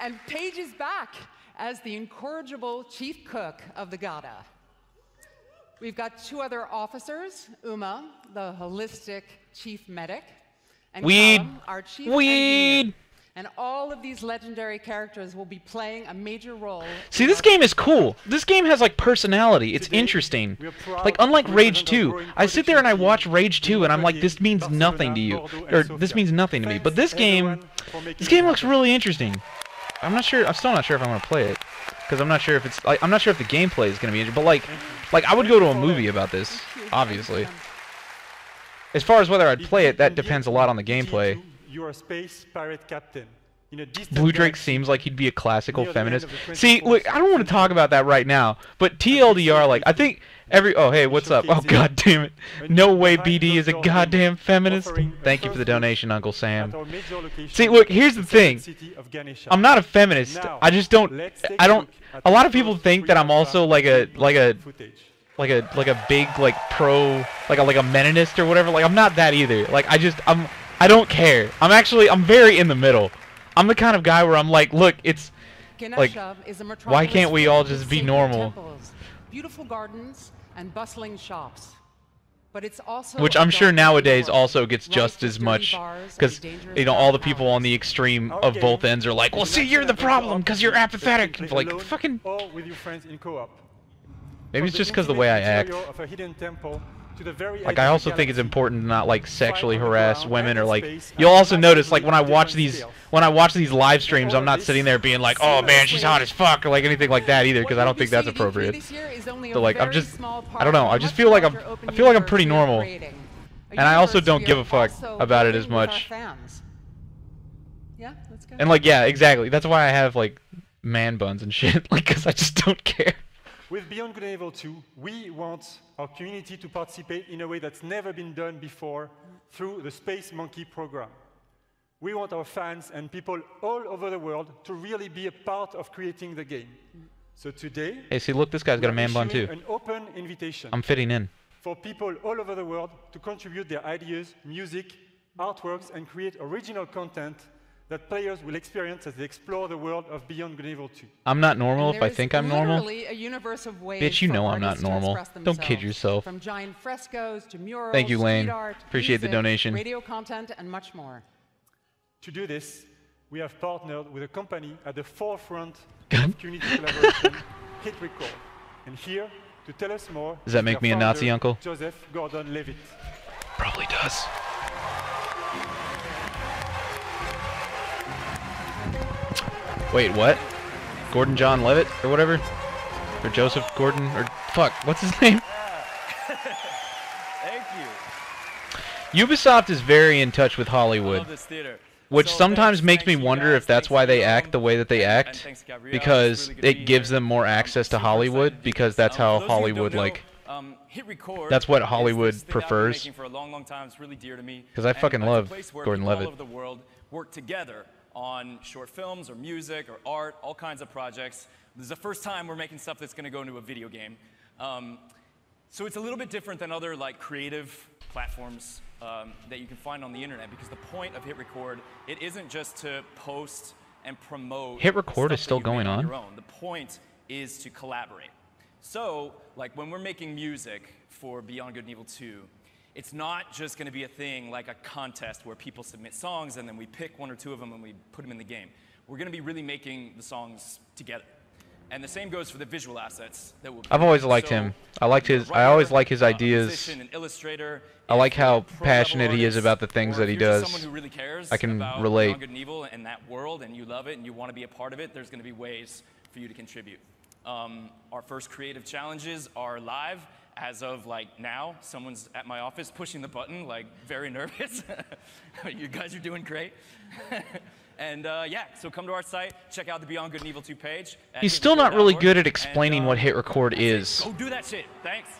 And Paige is back as the incorrigible chief cook of the Gada. We've got two other officers, Uma, the holistic chief medic, and Callum, our chief engineer. And all of these legendary characters will be playing a major role. See, this game is cool. This game has like personality. It's interesting. Like unlike Rage 2, I sit there and I watch Rage 2 and I'm like, this means nothing to you, or this means nothing to me. But this game looks really interesting. I'm still not sure if I'm gonna play it, because I'm not sure if it's like, I'm not sure if the gameplay is gonna be interesting. But like I would go to a movie about this, obviously. As far as whether I'd play it, that depends a lot on the gameplay. You're a space pirate captain. Blue Drake seems like he'd be a classical feminist. See, look, I don't want to talk about that right now, but TLDR, like, I think oh, hey, what's up? Oh, god damn it. No way BD is a goddamn feminist. Thank you for the donation, Uncle Sam. See, look, here's the thing. I'm not a feminist. I just don't, a lot of people think that I'm also like a big, like, pro, like a Meninist or whatever. Like, I'm not that either. Like, I don't care. I'm very in the middle. I'm the kind of guy where I'm like, look, it's like, why can't we all just be normal? Beautiful gardens and bustling shops. But it's also which I'm sure nowadays also gets just as much, because all the people on the extreme of both ends are like, well, see, you're the problem because you're apathetic. Like, fucking. Maybe it's just because of the way I act. Like, I also think it's important to not, like, sexually harass women, or, like, you'll also notice, like, when I watch these live streams, I'm not sitting there being like, oh man, she's hot as fuck, or like anything like that either, because I don't think that's appropriate. So, like, I don't know, I just feel like I'm pretty normal, and I also don't give a fuck about it as much. And, like, yeah, exactly, that's why I have, like, man buns and shit, like, because I just don't care. With Beyond Good and Evil 2, we want our community to participate in a way that's never been done before through the Space Monkey program. We want our fans and people all over the world to really be a part of creating the game. So today, hey, see, look, this guy's got a man bun too. An open invitation. I'm fitting in. For people all over the world to contribute their ideas, music, artworks, and create original content that players will experience as they explore the world of Beyond Good and Evil 2. I'm not normal if I think I'm normal. A universe of ways bitch, you know I'm not normal. Don't kid yourself. From giant frescoes to murals, thank you, Lane. Art, appreciate music, the donation. Radio content, and much more. To do this, we have partnered with a company at the forefront of community collaboration, Hit Record. And here, to tell us more, does that make me a Nazi uncle? Joseph Gordon-Levitt. Probably does. Wait, what? Gordon John Levitt or whatever? Or Joseph Gordon or fuck, what's his name? Thank you. Ubisoft is very in touch with Hollywood. I love this theater. Which sometimes makes me wonder if that's why they act the way that they act, because it gives them more access to Hollywood, because that's how Hollywood, like, that's what Hollywood prefers. Because I fucking love Gordon Levitt. All over the world work together on short films or music or art, all kinds of projects. This is the first time we're making stuff that's going to go into a video game. So it's a little bit different than other like creative platforms that you can find on the internet, because the point of Hit Record, it isn't just to post and promote. Hit Record is stuff that still you going make on? Your own. The point is to collaborate. So, like when we're making music for Beyond Good and Evil 2, it's not just going to be a thing like a contest where people submit songs and then we pick one or two of them and we put them in the game. We're going to be really making the songs together. And the same goes for the visual assets that we'll. I've always liked him. I always like his ideas. An illustrator. I like how passionate he is about the things that he does. Someone who really cares I can about relate. Beyond Good and Evil and that world, and you love it and you want to be a part of it, there's going to be ways for you to contribute. Our first creative challenges are live. As of like now, someone's at my office pushing the button, like very nervous. You guys are doing great. And yeah, so come to our site, check out the Beyond Good and Evil 2 page. He's still not really good at explaining what Hit Record is. Go do that shit. Thanks.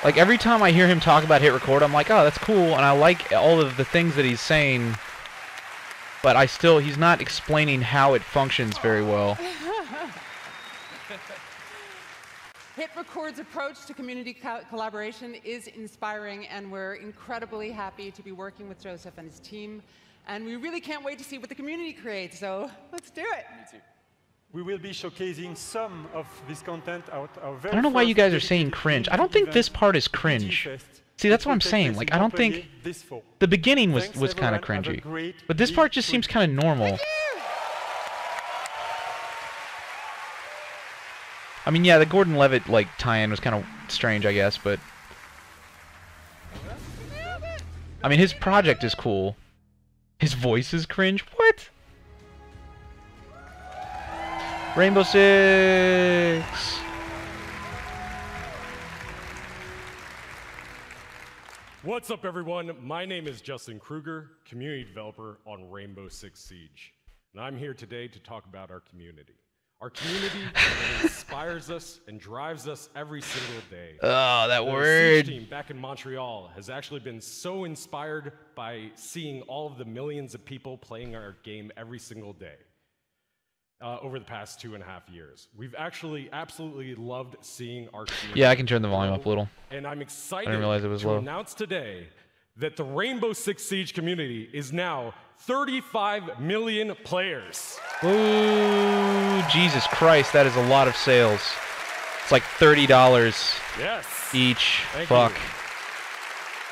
Like every time I hear him talk about Hit Record, I'm like, oh, that's cool, and I like all of the things that he's saying. But he's not explaining how it functions very well. Hit Record's approach to community collaboration is inspiring, and we're incredibly happy to be working with Joseph and his team. And we really can't wait to see what the community creates, so let's do it. Me too. We will be showcasing some of this content out our very I don't know why you guys are saying dedicated cringe. I community don't think event, this part is cringe. See, that's what I'm saying. Like, I don't think the beginning was kind of cringy, but this part just seems kind of normal. I mean, yeah, the Gordon Levitt like tie-in was kind of strange, I guess, but I mean, his project is cool. His voice is cringe. What? Rainbow Six. What's up, everyone? My name is Justin Kruger, community developer on Rainbow Six Siege, and I'm here today to talk about our community. Our community that inspires us and drives us every single day. Oh, that the word. Siege team back in Montreal has actually been so inspired by seeing all of the millions of people playing our game every single day over the past 2.5 years. We've actually absolutely loved seeing our community. Yeah, I can turn the volume up a little. And I'm excited I didn't realize it was to low. announce today that the Rainbow Six Siege community is now 35 million players. Ooh, Jesus Christ, that is a lot of sales. It's like $30 Yes. each. Thank Fuck. you.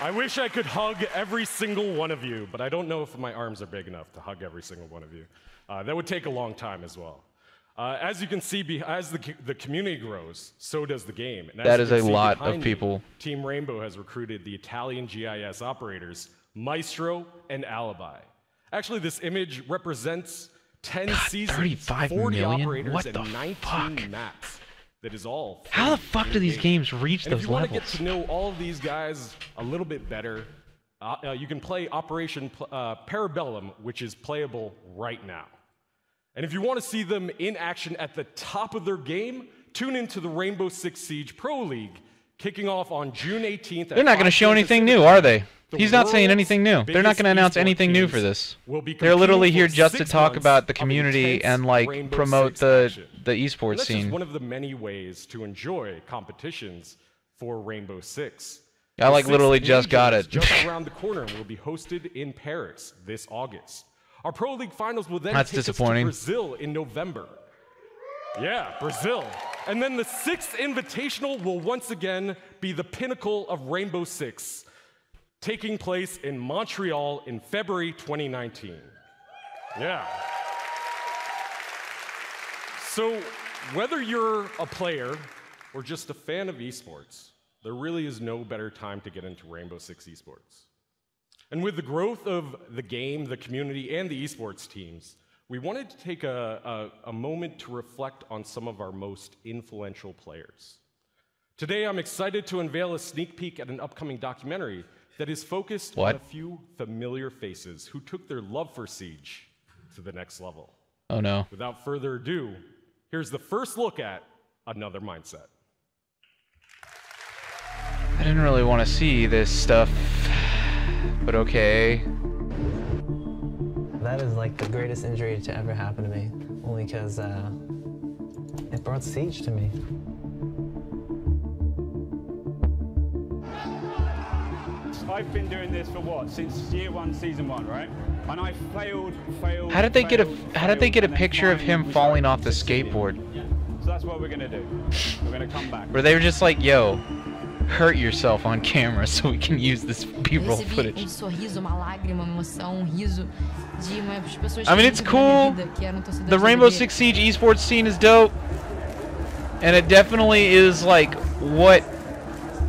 I wish I could hug every single one of you, but I don't know if my arms are big enough to hug every single one of you. That would take a long time as well. As you can see, as the community grows, so does the game. And as That you is can a see lot behind of me, people. Team Rainbow has recruited the Italian GIS operators, Maestro and Alibi. Actually, this image represents 10 seasons, 35 40 million? operators, What and the 19 fuck? maps. That is all. How the free fuck do in these game. games reach And those if you want levels? to get to know all of these guys a little bit better, you can play Operation Parabellum, which is playable right now. And if you want to see them in action at the top of their game, tune into the Rainbow Six Siege Pro League, kicking off on June 18th. They're not going to show anything new, are they? He's not saying anything new. They're not going to announce anything new for this. They're literally here just to talk about the community and like promote the esports That's scene. just one of the many ways to enjoy competitions for Rainbow Six. I like The literally sixth just got major is it. just around the corner and will be hosted in Paris this August. Our Pro League finals will then That's take us to disappointing. Brazil in November. Yeah, Brazil. And then the 6th Invitational will once again be the pinnacle of Rainbow Six, taking place in Montreal in February 2019. Yeah. So, whether you're a player or just a fan of esports, there really is no better time to get into Rainbow Six esports. And with the growth of the game, the community, and the esports teams, we wanted to take a moment to reflect on some of our most influential players. Today, I'm excited to unveil a sneak peek at an upcoming documentary that is focused on a few familiar faces who took their love for Siege to the next level. Oh no. Without further ado, here's the first look at Another Mindset. I didn't really want to see this stuff, but okay. That is like the greatest injury to ever happen to me, only because it brought Siege to me. I've been doing this for what? Since year 1, season 1, right? And I failed. How did they get a picture of him falling off the skateboard? So that's what we're gonna do. We're gonna come back. Where they were just like, yo, hurt yourself on camera so we can use this B-roll footage. Sorriso, uma lágrima, uma emoção, riso de umas pessoas. I mean, it's cool. The Rainbow Six Siege esports scene is dope, and it definitely is like what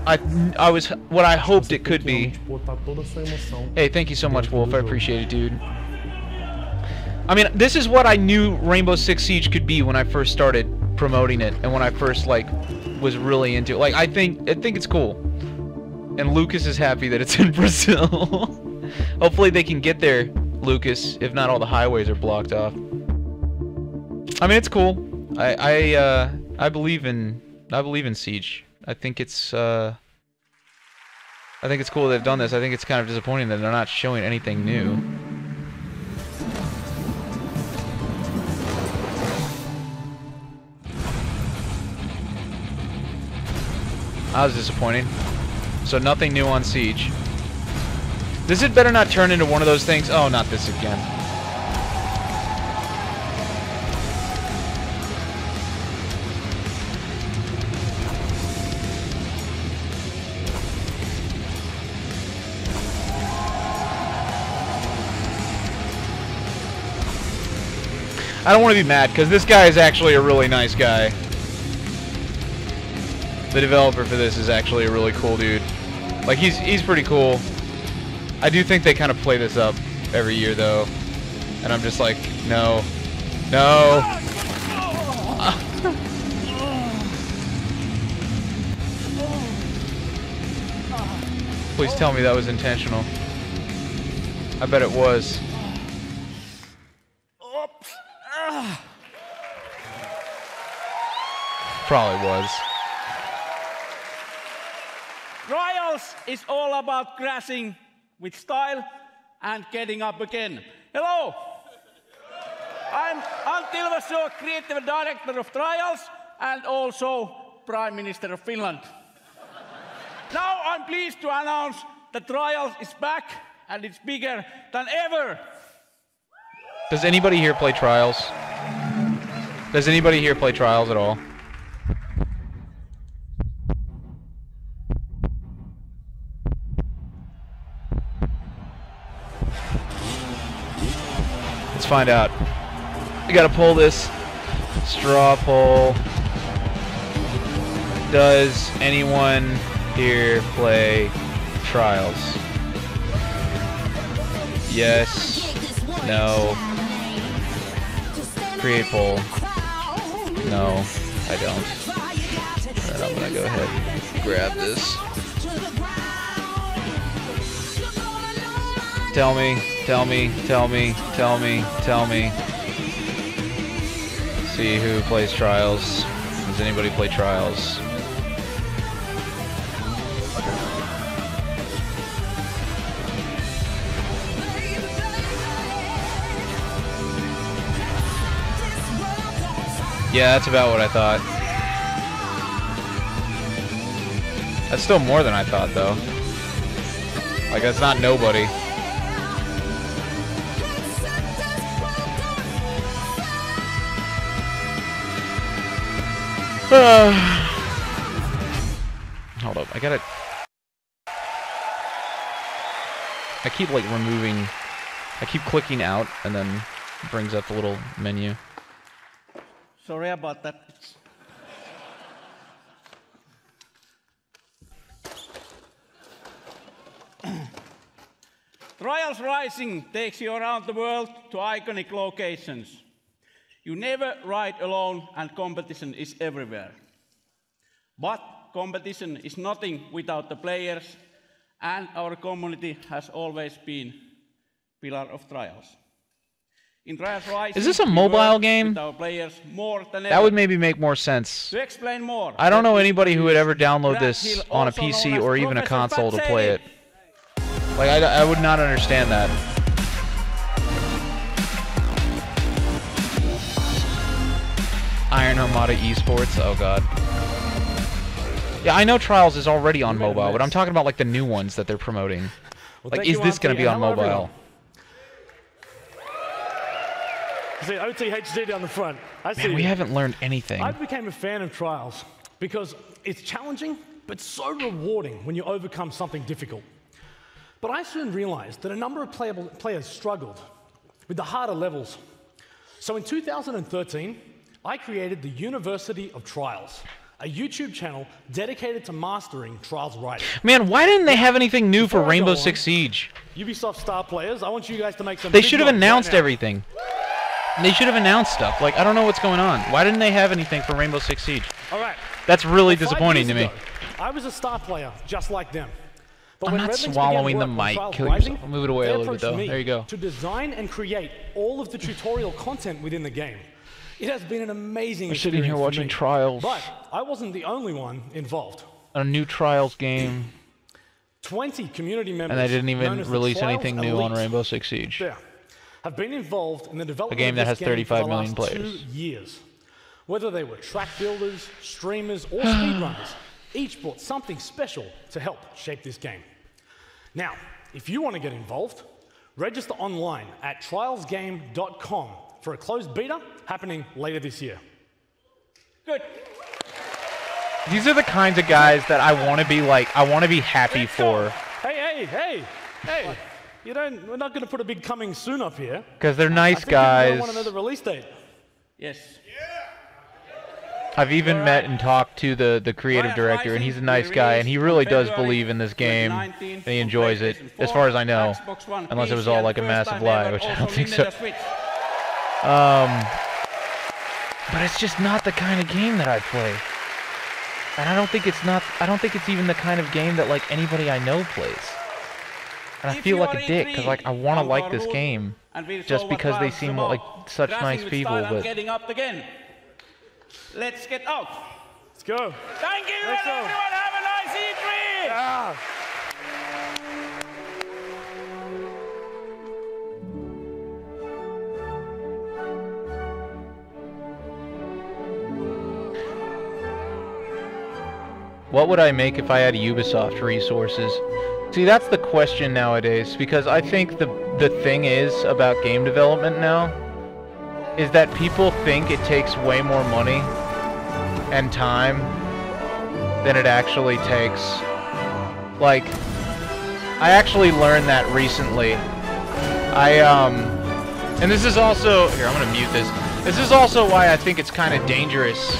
I hoped it could be. Hey, thank you so much, Wolf. I appreciate it, dude. I mean, this is what I knew Rainbow Six Siege could be when I first started promoting it, and when I first like was really into it. Like, I think it's cool, and Lucas is happy that it's in Brazil. Hopefully they can get there, Lucas. If not, all the highways are blocked off. I mean, it's cool. I believe in Siege. I think it's cool they've done this. I think it's kind of disappointing that they're not showing anything new. That was disappointing. So nothing new on Siege. This had better not turn into one of those things. Oh, not this again. I don't want to be mad, because this guy is actually a really nice guy. The developer for this is actually a really cool dude. Like, he's pretty cool. I do think they kind of play this up every year, though. And I'm just like, no. No! Please tell me that was intentional. I bet it was. Probably was. Trials is all about crashing with style and getting up again. Hello! I'm Antti Ilvassuo, Creative Director of Trials and also Prime Minister of Finland. Now I'm pleased to announce that Trials is back and it's bigger than ever. Does anybody here play Trials? Does anybody here play Trials at all? Let's find out. We gotta pull this straw poll. Does anyone here play Trials? Yes. No. Create poll. No, I don't. Alright, I'm gonna go ahead and grab this. Tell me. See who plays Trials. Does anybody play Trials? Yeah, that's about what I thought. That's still more than I thought, though. Like, that's not nobody. Hold up, I keep like removing, I keep clicking out and then it brings up the little menu. Sorry about that. Trials Rising takes you around the world to iconic locations. You never ride alone and competition is everywhere. But competition is nothing without the players, and our community has always been pillar of Trials. In Trials Rising, is this a mobile game? Our players more than That ever. would maybe make more sense. To explain more, I don't know anybody who would ever download this on a PC or even a console to play it. Like, I would not understand that. Iron Armada Esports, oh god. Yeah, I know Trials is already on mobile, but I'm talking about like the new ones that they're promoting. Like, is this going to be on mobile? See OTHD down the front. Man, we haven't learned anything. I became a fan of Trials because it's challenging, but so rewarding when you overcome something difficult. But I soon realized that a number of players struggled with the harder levels. So in 2013, I created the University of Trials, a YouTube channel dedicated to mastering Trials writing. Man, why didn't they have anything new for Rainbow Six Siege? Ubisoft star players, I want you guys to make some. They should have announced everything. They should have announced stuff. Like, I don't know what's going on. Why didn't they have anything for Rainbow Six Siege? All right. That's really disappointing to me. I was a star player, just like them. But I'm not swallowing the mic. Kill yourself. I'll move it away a little bit, though. There you go. To design and create all of the tutorial content within the game. It has been an amazing experience. We're sitting here watching Trials. But I wasn't the only one involved. A new Trials game. 20 community members. And they didn't even release anything new on Rainbow Six Siege. Have been involved in the development a game that has 35 million players. players. 2 years. Whether they were track builders, streamers, or speedrunners, each brought something special to help shape this game. Now, if you want to get involved, register online at trialsgame.com for a closed beta happening later this year. Good. These are the kinds of guys that I want to be like, I want to be happy for. Hey. We're not going to put a big coming soon up here. Because they're nice I think guys. I want to know the release date. Yes. I've even met and talked to the creative director, and he's a nice guy, and he really does believe in this game, and he enjoys it, as far as I know. Unless it was all like a massive lie, which I don't think so. But it's just not the kind of game that I play. And I don't think it's even the kind of game that like anybody I know plays. And I feel like a dick, because like I want to like this game, just because they seem like such nice people. But getting up again. Let's get out. Let's go. Thank you, and everyone. Have a nice E3. Yeah. what would I make if I had Ubisoft resources? See, that's the question nowadays, because I think the thing is about game development now is that people think it takes way more money and time than it actually takes. Like, I actually learned that recently. And this is also, here, I'm gonna mute this. This is also why I think it's kind of dangerous.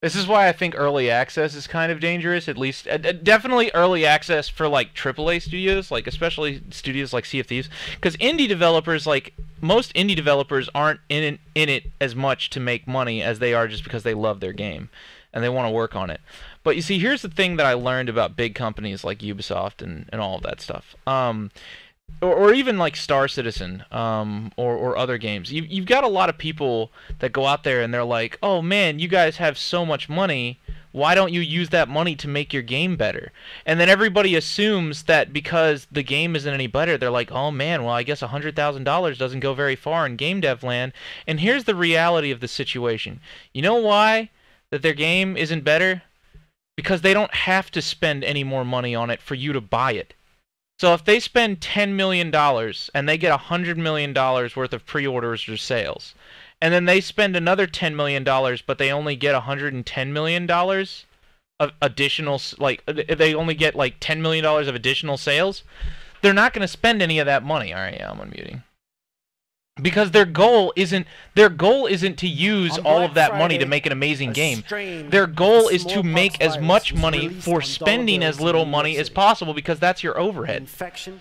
This is why I think early access is kind of dangerous, at least. Definitely early access for, like, AAA studios, like, especially studios like Sea of Thieves. Because indie developers, like, most indie developers aren't in it as much to make money as they are just because they love their game. And they want to work on it. But, you see, here's the thing that I learned about big companies like Ubisoft and all of that stuff. Or even like Star Citizen, or other games. You've got a lot of people that go out there and they're like, oh man, you guys have so much money, why don't you use that money to make your game better? And then everybody assumes that because the game isn't any better, they're like, oh man, well I guess $100,000 doesn't go very far in game dev land. And here's the reality of the situation. You know why that their game isn't better? Because they don't have to spend any more money on it for you to buy it. So if they spend $10 million and they get $100 million worth of pre-orders or sales, and then they spend another $10 million but they only get $110 million of additional, like, they only get like $10 million of additional sales, they're not going to spend any of that money. All right, yeah, I'm unmuting. Because their goal isn't to use all of that money to make an amazing game. Their goal is to make as much money for spending as little money as possible, because that's your overhead. Infection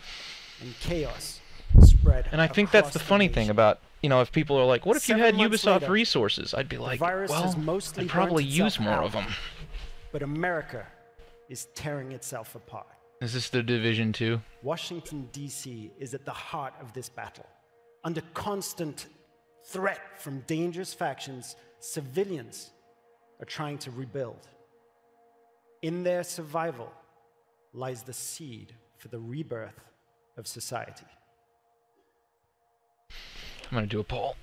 and chaos spread. And I think that's the funny thing about, you know, if people are like, what if you had Ubisoft resources? I'd be like, well, I'd probably use more of them. But America is tearing itself apart. Is this the Division 2? Washington, D.C. is at the heart of this battle. Under constant threat from dangerous factions, civilians are trying to rebuild. In their survival lies the seed for the rebirth of society. I'm going to do a poll.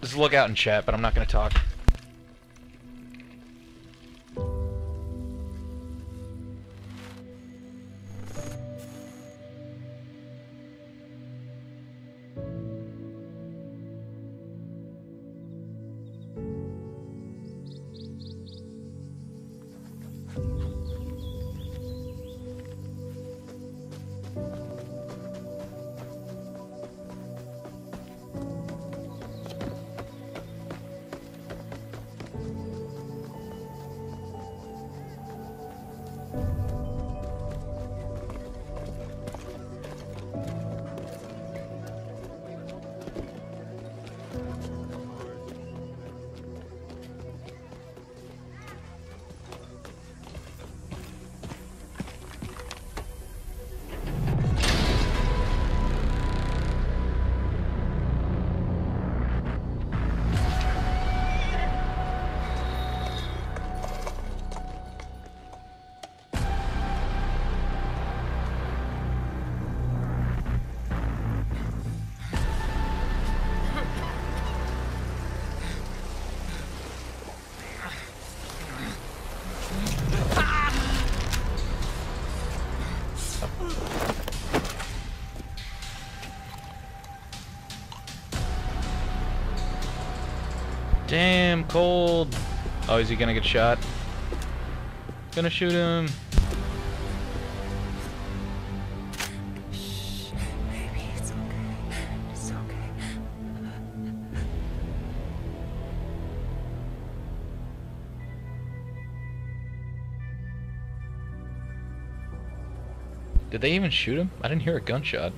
Just look out in chat, but I'm not going to talk. Damn, cold. Oh, is he gonna get shot? Gonna shoot him. Shh, baby, it's okay. It's okay. Did they even shoot him? I didn't hear a gunshot.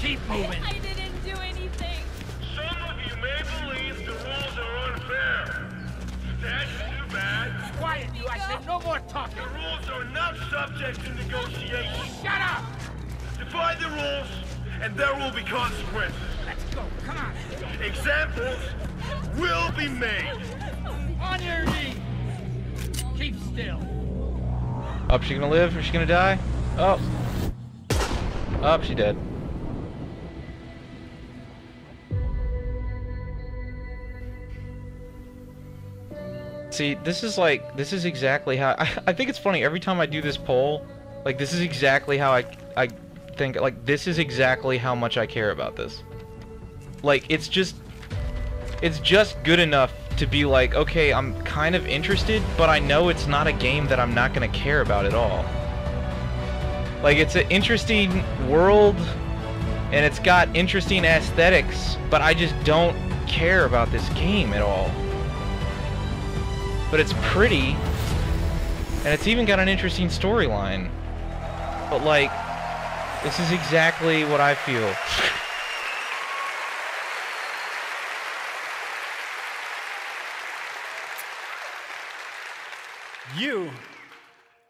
Keep moving. I didn't do anything. Some of you may believe the rules are unfair. That's too bad. Quiet, you! I said no more talking. The rules are not subject to negotiation. Shut up! Defy the rules, and there will be consequences. Let's go. Come on. Examples will be made. On your knees. Keep still. Oh, is she gonna live? Is she gonna die? Oh. Oh, she dead. See, this is exactly how I think it's funny every time I do this poll, like this is exactly how I think, like this is exactly how much I care about this. Like it's just good enough to be like, okay, I'm kind of interested, but I know it's not a game that I'm not gonna care about at all. Like it's an interesting world and it's got interesting aesthetics, but I just don't care about this game at all. But it's pretty, and it's even got an interesting storyline. But like, this is exactly what I feel. You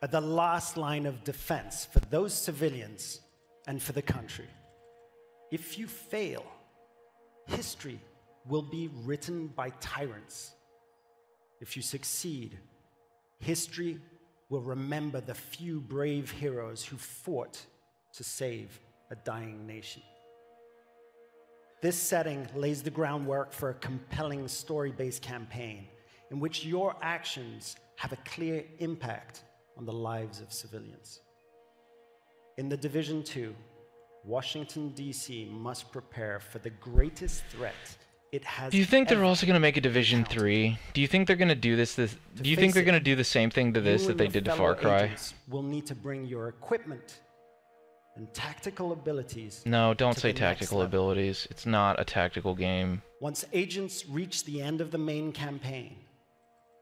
are the last line of defense for those civilians and for the country. If you fail, history will be written by tyrants. If you succeed, history will remember the few brave heroes who fought to save a dying nation. This setting lays the groundwork for a compelling story-based campaign in which your actions have a clear impact on the lives of civilians. In The Division 2, Washington, D.C. must prepare for the greatest threat it has. Do you think they're also going to make a Division 3? Do you think they're going to do this? Do you think they're going to do the same thing to this that they did to Far Cry? Will need to bring your equipment and tactical abilities. No, don't say tactical abilities. It's not a tactical game. Once agents reach the end of the main campaign,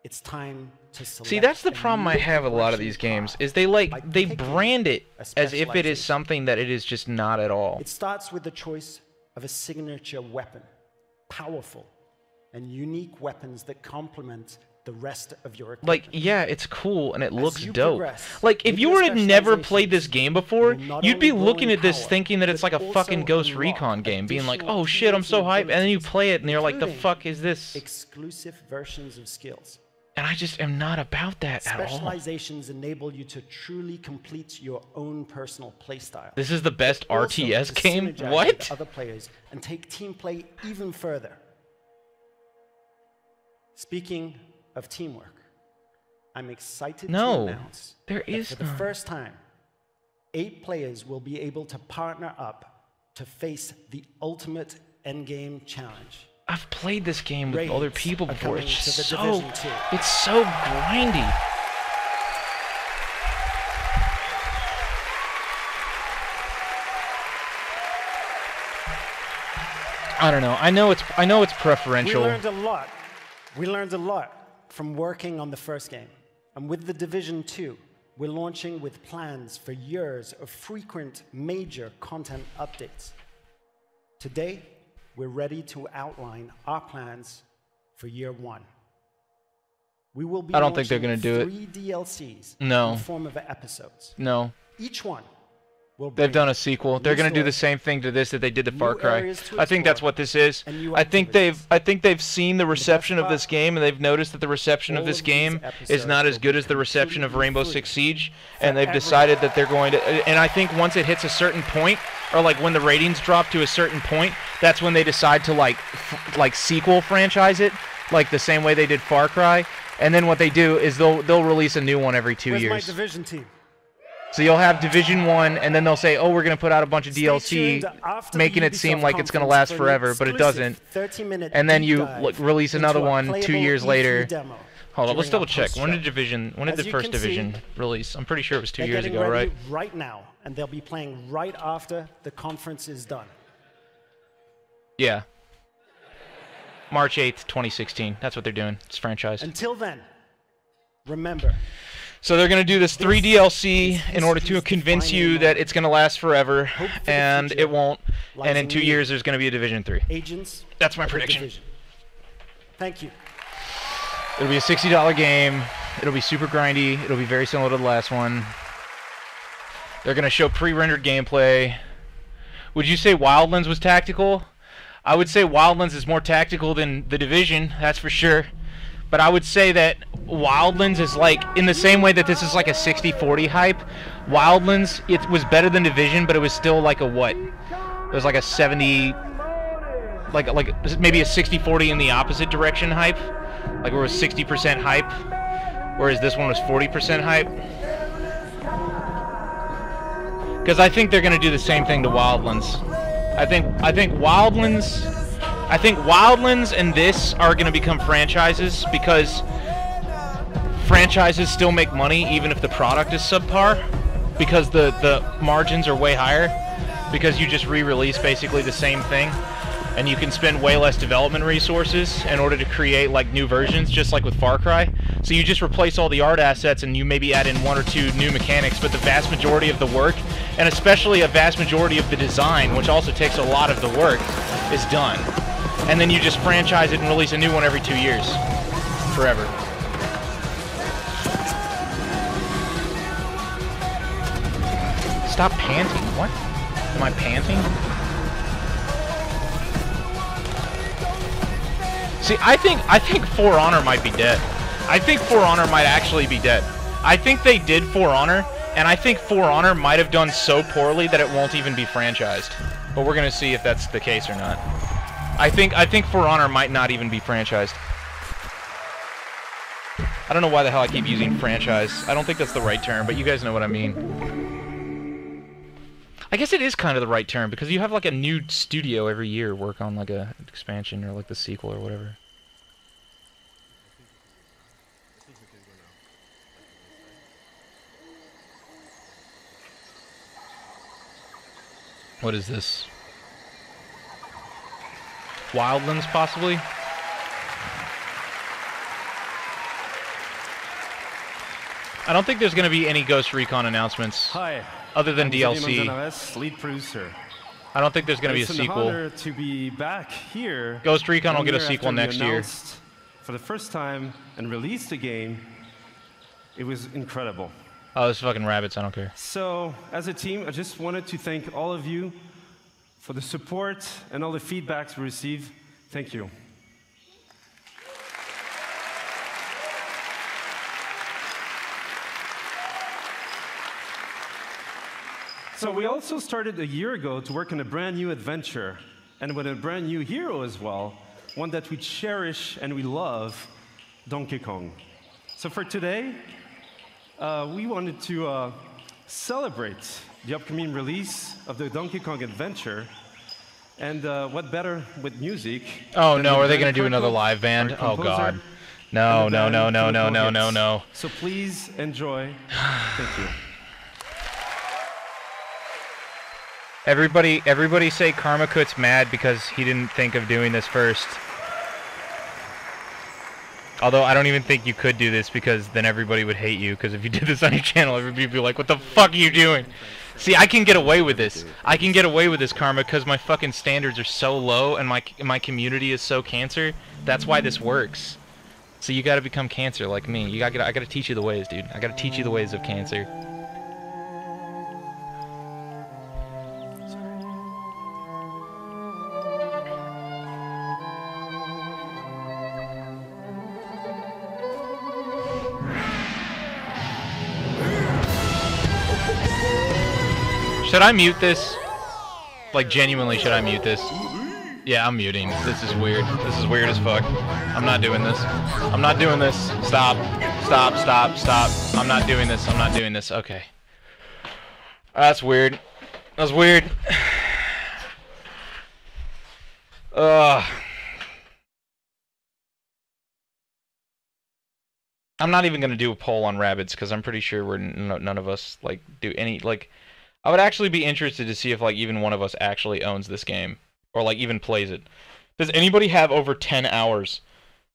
it's time to select. See, that's the problem I have with a lot of these games, is they brand it as if it is something that it is just not at all. It starts with the choice of a signature weapon, powerful and unique weapons that complement the rest of your equipment. Like, yeah, it's cool and it looks dope. Like, if you were to never played this game before, you'd be looking at this thinking that it's like a fucking Ghost Recon game, being like, oh shit, I'm so hyped, and then you play it and you're like, the fuck is this? Exclusive versions of skills. And I just am not about that at all. Specializations enable you to truly complete your own personal playstyle. This is the best RTS game? What? With other players and take team play even further. Speaking of teamwork, I'm excited to announce that for the first time, 8 players will be able to partner up to face the ultimate endgame challenge. I've played this game with other people before. It's so Division 2. It's so grindy. I don't know. I know it's preferential. We learned a lot. We learned a lot from working on the first game. And with The Division 2, we're launching with plans for years of frequent major content updates. Today, we're ready to outline our plans for year 1. We will be I don't think they're going to do it. 3 DLCs no. in the form of episodes. No. Each one They've done a sequel. They're going to do the same thing to this that they did to Far Cry. I think that's what this is. I think they've seen the reception of this game, and they've noticed that the reception of this game is not as good as the reception of Rainbow Six Siege, and they've decided that they're going to. And I think once it hits a certain point, or like when the ratings drop to a certain point, that's when they decide to like sequel franchise it, like the same way they did Far Cry. And then what they do is they'll release a new one every 2 years. Where's my Division team? So you'll have Division 1, and then they'll say, oh, we're going to put out a bunch of DLC, making it seem like it's going to last forever, but it doesn't. And then you release another one 2 years later. Hold on, let's double check. When did the first Division release? I'm pretty sure it was 2 years ago, right? Right now, and they'll be playing right after the conference is done. Yeah. March 8th, 2016. That's what they're doing. It's franchised. Until then, remember. So they're going to do this 3 DLC in order to convince you that it's going to last forever, and it won't. And in 2 years, there's going to be a Division 3. That's my prediction. Thank you. It'll be a $60 game. It'll be super grindy. It'll be very similar to the last one. They're going to show pre-rendered gameplay. Would you say Wildlands was tactical? I would say Wildlands is more tactical than The Division, that's for sure. But I would say that Wildlands is like, in the same way that this is like a 60-40 hype, Wildlands, it was better than Division, but it was still like a what? It was like a 70, like maybe a 60-40 in the opposite direction hype. Like where it was 60% hype, whereas this one was 40% hype. Because I think they're going to do the same thing to Wildlands. I think Wildlands and this are going to become franchises because franchises still make money even if the product is subpar, because the margins are way higher, because you just re-release basically the same thing and you can spend way less development resources in order to create like new versions, just like with Far Cry. So you just replace all the art assets and you maybe add in 1 or 2 new mechanics, but the vast majority of the work, and especially a vast majority of the design, which also takes a lot of the work, is done. And then you just franchise it and release a new one every 2 years. Forever. Stop panting. What? Am I panting? See, I think For Honor might be dead. I think For Honor might actually be dead. I think they did For Honor, and I think For Honor might have done so poorly that it won't even be franchised. But we're gonna see if that's the case or not. I think For Honor might not even be franchised. I don't know why the hell I keep using franchise. I don't think that's the right term, but you guys know what I mean. I guess it is kind of the right term, because you have like a new studio every year work on like a expansion or like the sequel or whatever. What is this? Wildlands, possibly? I don't think there's going to be any Ghost Recon announcements. Hi. Other than I'm DLC. Lead producer. I don't think there's going to be a It's an sequel. honor to be back here. Ghost Recon will get a year sequel after we next year. announced For the first time and released the game, it was incredible. Oh, those fucking rabbits, I don't care. So, as a team, I just wanted to thank all of you for the support and all the feedbacks we received. Thank you. So we also started a year ago to work on a brand new adventure, and with a brand new hero as well, one that we cherish and we love, Donkey Kong. So for today, we wanted to celebrate the upcoming release of the Donkey Kong adventure, and what better with music? Oh no, are they going to do another live band? Oh god. No, no, no, no, no, no, no, no. So please enjoy. Thank you. Everybody say Karmakut's mad because he didn't think of doing this first. Although I don't even think you could do this, because then everybody would hate you, because if you did this on your channel, everybody would be like, what the fuck are you doing? See, I can get away with this. I can get away with this, Karma, because my fucking standards are so low and my community is so cancer. That's why this works. So you gotta become cancer like me. I gotta teach you the ways, dude. I gotta teach you the ways of cancer. Should I mute this? Like, genuinely, should I mute this? Yeah, I'm muting. This is weird. This is weird as fuck. I'm not doing this. I'm not doing this. Stop. Stop, stop, stop. I'm not doing this. I'm not doing this. Okay. That's weird. That's weird. Ugh. I'm not even gonna do a poll on Rabbids because I'm pretty sure none of us like do any like. I would actually be interested to see if like even one of us actually owns this game or like even plays it. Does anybody have over 10 hours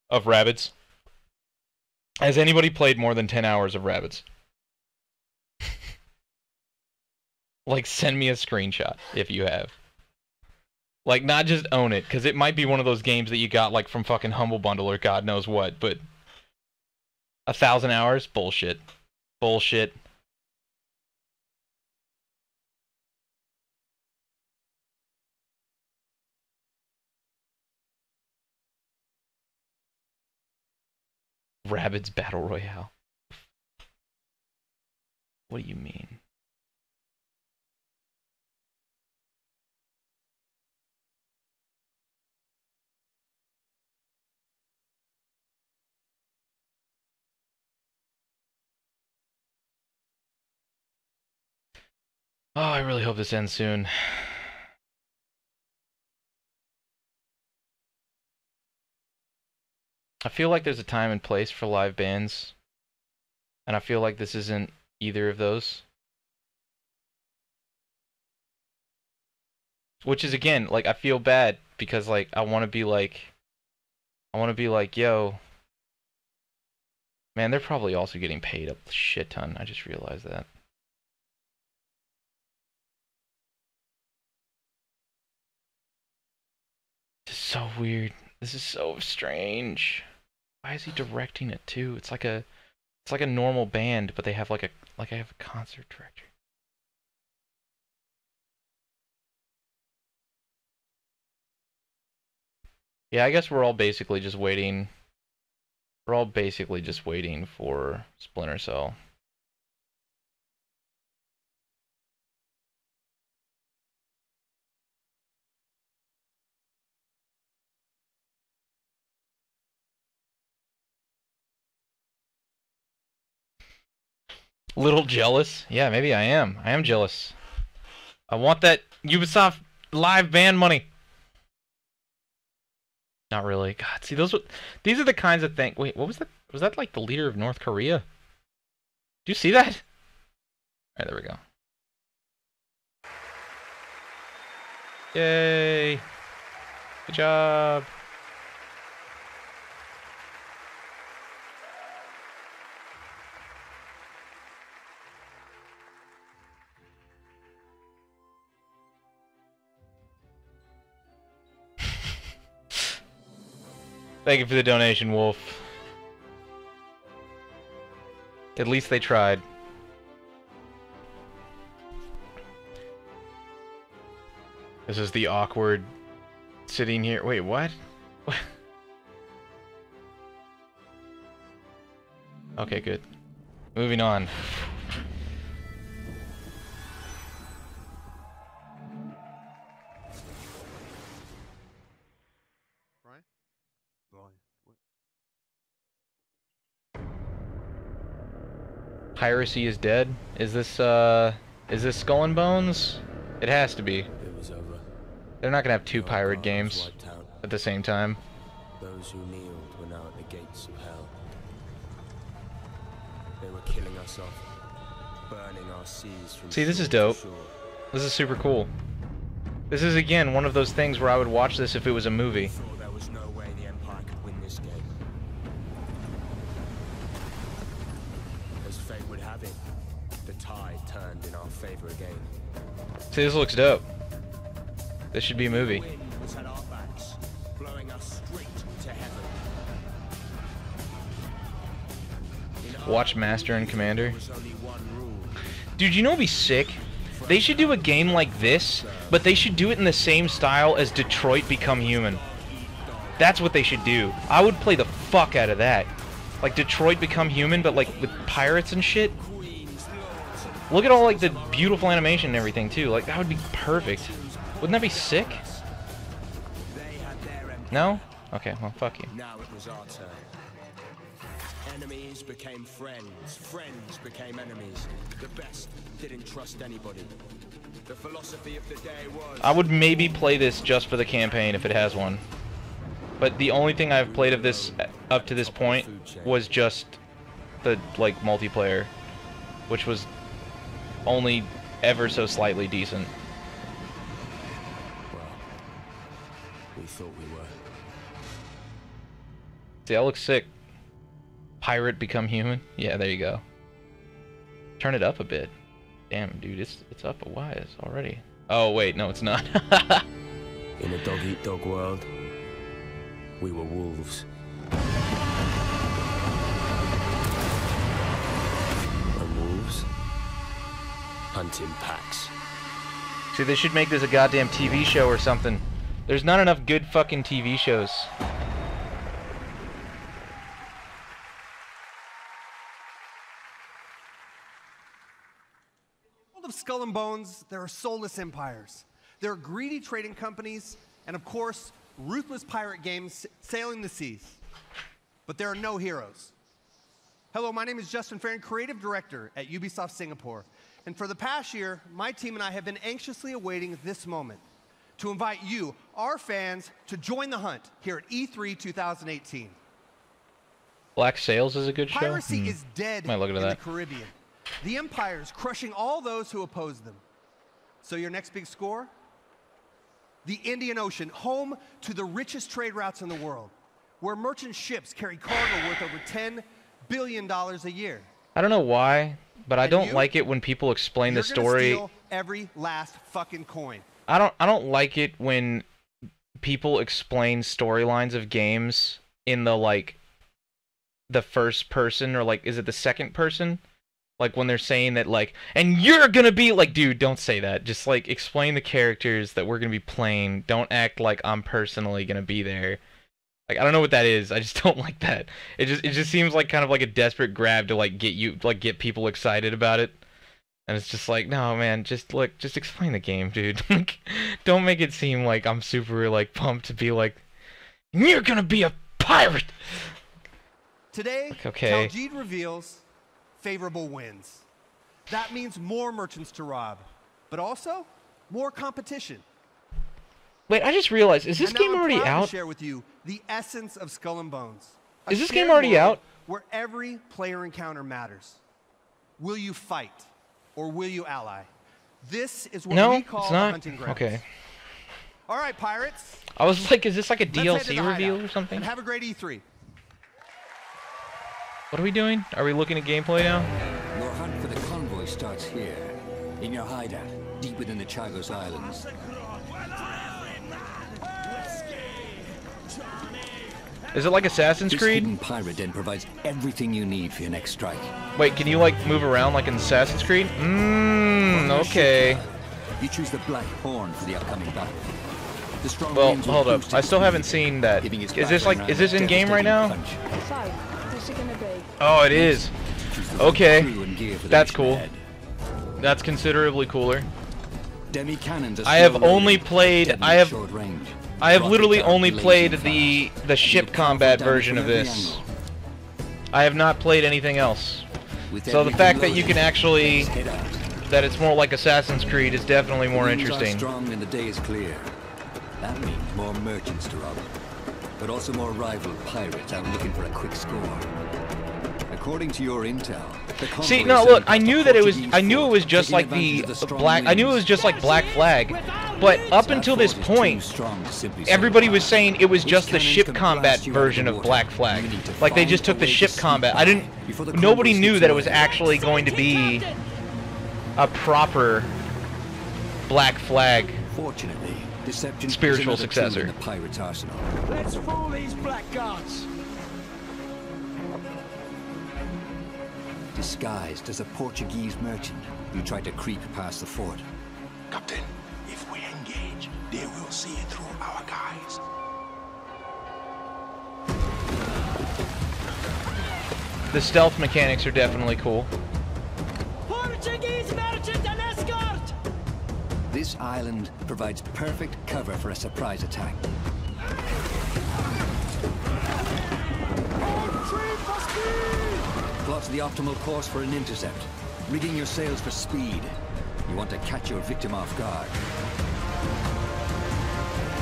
of Rabbids? Has anybody played more than 10 hours of Rabbids? Like, send me a screenshot if you have. Like, not just own it, because it might be one of those games that you got like from fucking Humble Bundle or God knows what, but 1,000 hours? Bullshit. Bullshit. Rabbids Battle Royale. What do you mean? Oh, I really hope this ends soon. I feel like there's a time and place for live bands, and I feel like this isn't either of those. Which is, again, like, I feel bad because, like, I want to be like, yo, man, they're probably also getting paid a shit ton. I just realized that. This is so weird. This is so strange. Why is he directing it too? It's like a normal band, but they have like I have a concert director. Yeah, I guess we're all basically just waiting. We're all basically just waiting for Splinter Cell. Little jealous? Yeah, maybe I am. I am jealous. I want that Ubisoft live band money. Not really. God, see these are the kinds of things. Wait, what was that? Was that like the leader of North Korea? Do you see that? Alright, there we go. Yay! Good job. Thank you for the donation, Wolf. At least they tried. This is the awkward sitting here. Wait, what? Okay, good. Moving on. Piracy is dead? Is this Skull and Bones? It has to be. It was over. They're not gonna have two pirate games at the same time. Those who kneeled were now at the gates of hell. They were killing us off, burning our seas from See, this is shore dope. to shore. This is super cool. This is, again, one of those things where I would watch this if it was a movie. Thought there was no way the Empire could win this game. As fate would have it, the tide turned in our favor again. See, this looks dope. This should be a movie. The wind was at our backs, blowing us straight to heaven. Watch Master and Commander. Dude, you know what'd be sick? They should do a game like this, but they should do it in the same style as Detroit Become Human. That's what they should do. I would play the fuck out of that. Like Detroit Become Human, but like with pirates and shit. Look at all like the beautiful animation and everything too. Like that would be perfect. Wouldn't that be sick? No? Okay, well fuck you. Now it was our turn. Enemies became friends. Friends became enemies. The best didn't trust anybody. The philosophy of the day was... I would maybe play this just for the campaign if it has one. But the only thing I've played of this up to this point was just the like multiplayer, which was only ever so slightly decent. Well, we thought we were. See, that looks sick. Pirate become human? Yeah, there you go. Turn it up a bit. Damn, dude, it's up a wise already. Oh, wait, no, it's not. In a dog-eat-dog world, we were wolves. And wolves hunt in packs. See, they should make this a goddamn TV show or something. There's not enough good fucking TV shows. Of Skull and Bones, there are soulless empires. There are greedy trading companies, and of course, ruthless pirate games sailing the seas. But there are no heroes. Hello, my name is Justin Farron, Creative Director at Ubisoft Singapore. And for the past year, my team and I have been anxiously awaiting this moment to invite you, our fans, to join the hunt here at E3 2018. Black Sails is a good show? Piracy is dead Might look into in that. the Caribbean. The empires crushing all those who oppose them. So your next big score? The Indian Ocean, home to the richest trade routes in the world, where merchant ships carry cargo worth over $10 billion a year. I don't know why, but I don't like it when people explain the story. Steal every last fucking coin. I don't like it when people explain storylines of games in the like the first person, or like, is it the second person? Like when they're saying that like, and you're gonna be like, dude, don't say that. Just like explain the characters that we're gonna be playing. Don't act like I'm personally gonna be there. Like I don't know what that is. I just don't like that. It just seems like kind of like a desperate grab to like get people excited about it. And it's just like, no man, just explain the game, dude. Like, don't make it seem like I'm super like pumped to be like, you're gonna be a pirate. Today, like, okay. Taljeed reveals favorable wins. That means more merchants to rob, but also more competition. Wait, I just realized, is this And game now I'm already proud to out? share with you the essence of Skull and Bones. A Is this game shared already world out? Where every player encounter matters. Will you fight or will you ally? This is what No, we call it's the not. hunting grounds. Okay. All right, pirates. I was like, is this like a Let's head to DLC the reveal hideout or something? And have a great E3. What are we doing? Are we looking at gameplay now? Your hunt for the convoy starts here, in your hideout, deep within the Chagos Islands. Is it like Assassin's Creed? This hidden pirate den provides everything you need for your next strike. Wait, can you like move around like in Assassin's Creed? Okay. You choose the Black Horn for the upcoming battle. The strong Well, winds will hold up. boost I its still speed, haven't seen that. giving its Is this battering like, ram is this a in game right now? devastating punch. Oh, it is. Okay. Crew and gear for the That's mission cool. ahead. That's considerably cooler. Demi cannons are I have slow-loaded, only played. deadly I have. short range. I have Rocket literally dart only lays played and the ship combat version of this. I have not played anything else. So the fact that you can actually, that it's more like Assassin's Creed is definitely more The winds are interesting. strong and the day is clear. That means more merchants to rob, but also more rival pirates out looking for a quick score. According to your intel, the convoy See, is no, sent look, I across knew the that it was. Portuguese I knew it was fort, just taking like the advantage of the strong black. I knew it winds. was just like Black Flag, but up until this point, everybody was saying it was just the ship combat version of Black Flag. Like they just took the ship combat. I didn't. Nobody knew that it was actually going to be a proper Black Flag Fortunately, deception is spiritual another tool in successor. the pirate's arsenal. Let's fool these blackguards. Disguised as a Portuguese merchant, you tried to creep past the fort. Captain, if we engage, they will see it through our guys. The stealth mechanics are definitely cool. Portuguese merchant and escort! This island provides perfect cover for a surprise attack. Plots the optimal course for an intercept. Rigging your sails for speed. You want to catch your victim off guard.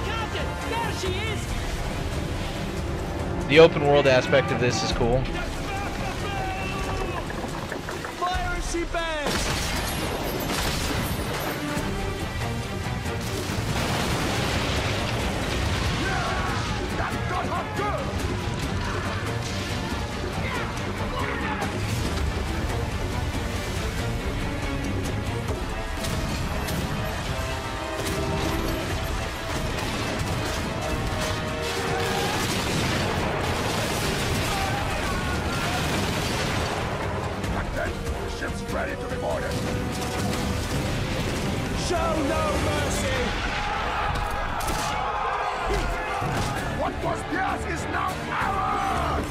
Captain, there she is! The open world aspect of this is cool. Fire as she bangs! That got her good! Ship's ready to be boarded. Show no mercy! What was theirs is now ours!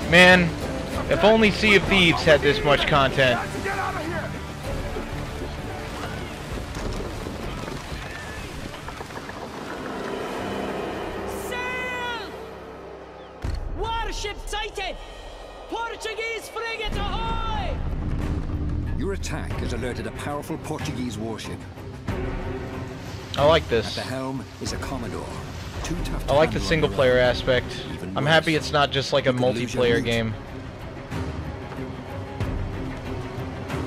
Man, if only Sea of Thieves had this much content. Let's get out of here! Sail! Warship sighted! Portuguese frigate ahoy! Your attack has alerted a powerful Portuguese warship. I like this. At the helm is a Commodore. Too tough to I like the handle on single your player own. aspect. I'm happy it's not just like a You can lose your multiplayer loot. game.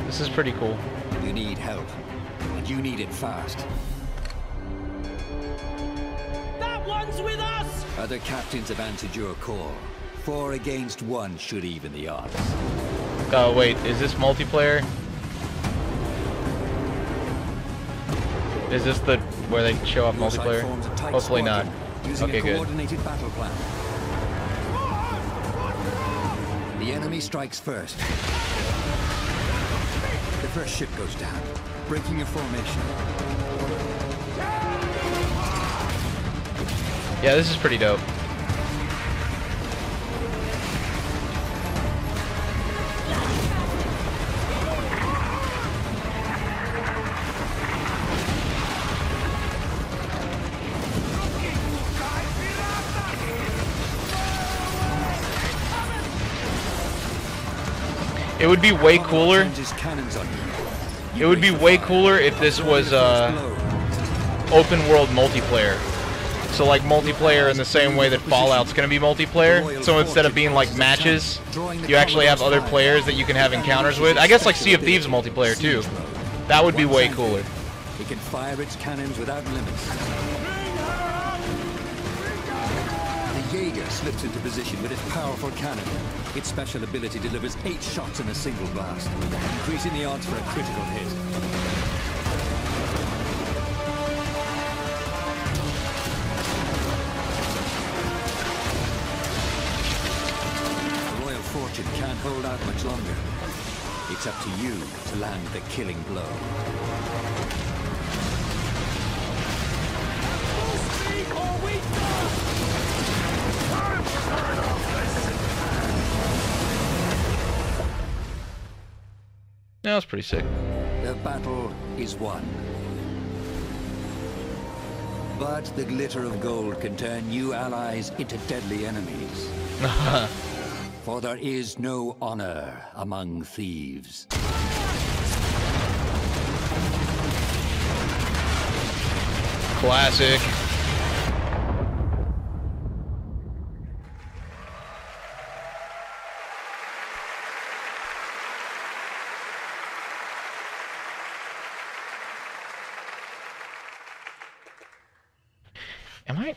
This is pretty cool. You need help, and you need it fast. That one's with us! Other captains have answered your call. 4 against 1 should even the odds. Oh wait, is this multiplayer? Is this the where they show off Your side multiplayer? forms a tight Hopefully not. squadron, using Okay, a good. coordinated battle plan. The enemy strikes first. The first ship goes down, breaking your formation. Yeah, this is pretty dope. It would be way cooler. Changes cannons on you. It would be way cooler if this was open world multiplayer. So like multiplayer in the same way that Fallout's gonna be multiplayer. So instead of being like matches, you actually have other players that you can have encounters with. I guess like Sea of Thieves multiplayer too. That would be way cooler. It can fire its cannons without limits. The Jaeger slips into position with its powerful cannon. Its special ability delivers 8 shots in a single blast, increasing the odds for a critical hit. The Royal Fortune can't hold out much longer. It's up to you to land the killing blow. Yeah, that's pretty sick. The battle is won. But the glitter of gold can turn new allies into deadly enemies. For there is no honor among thieves. Classic.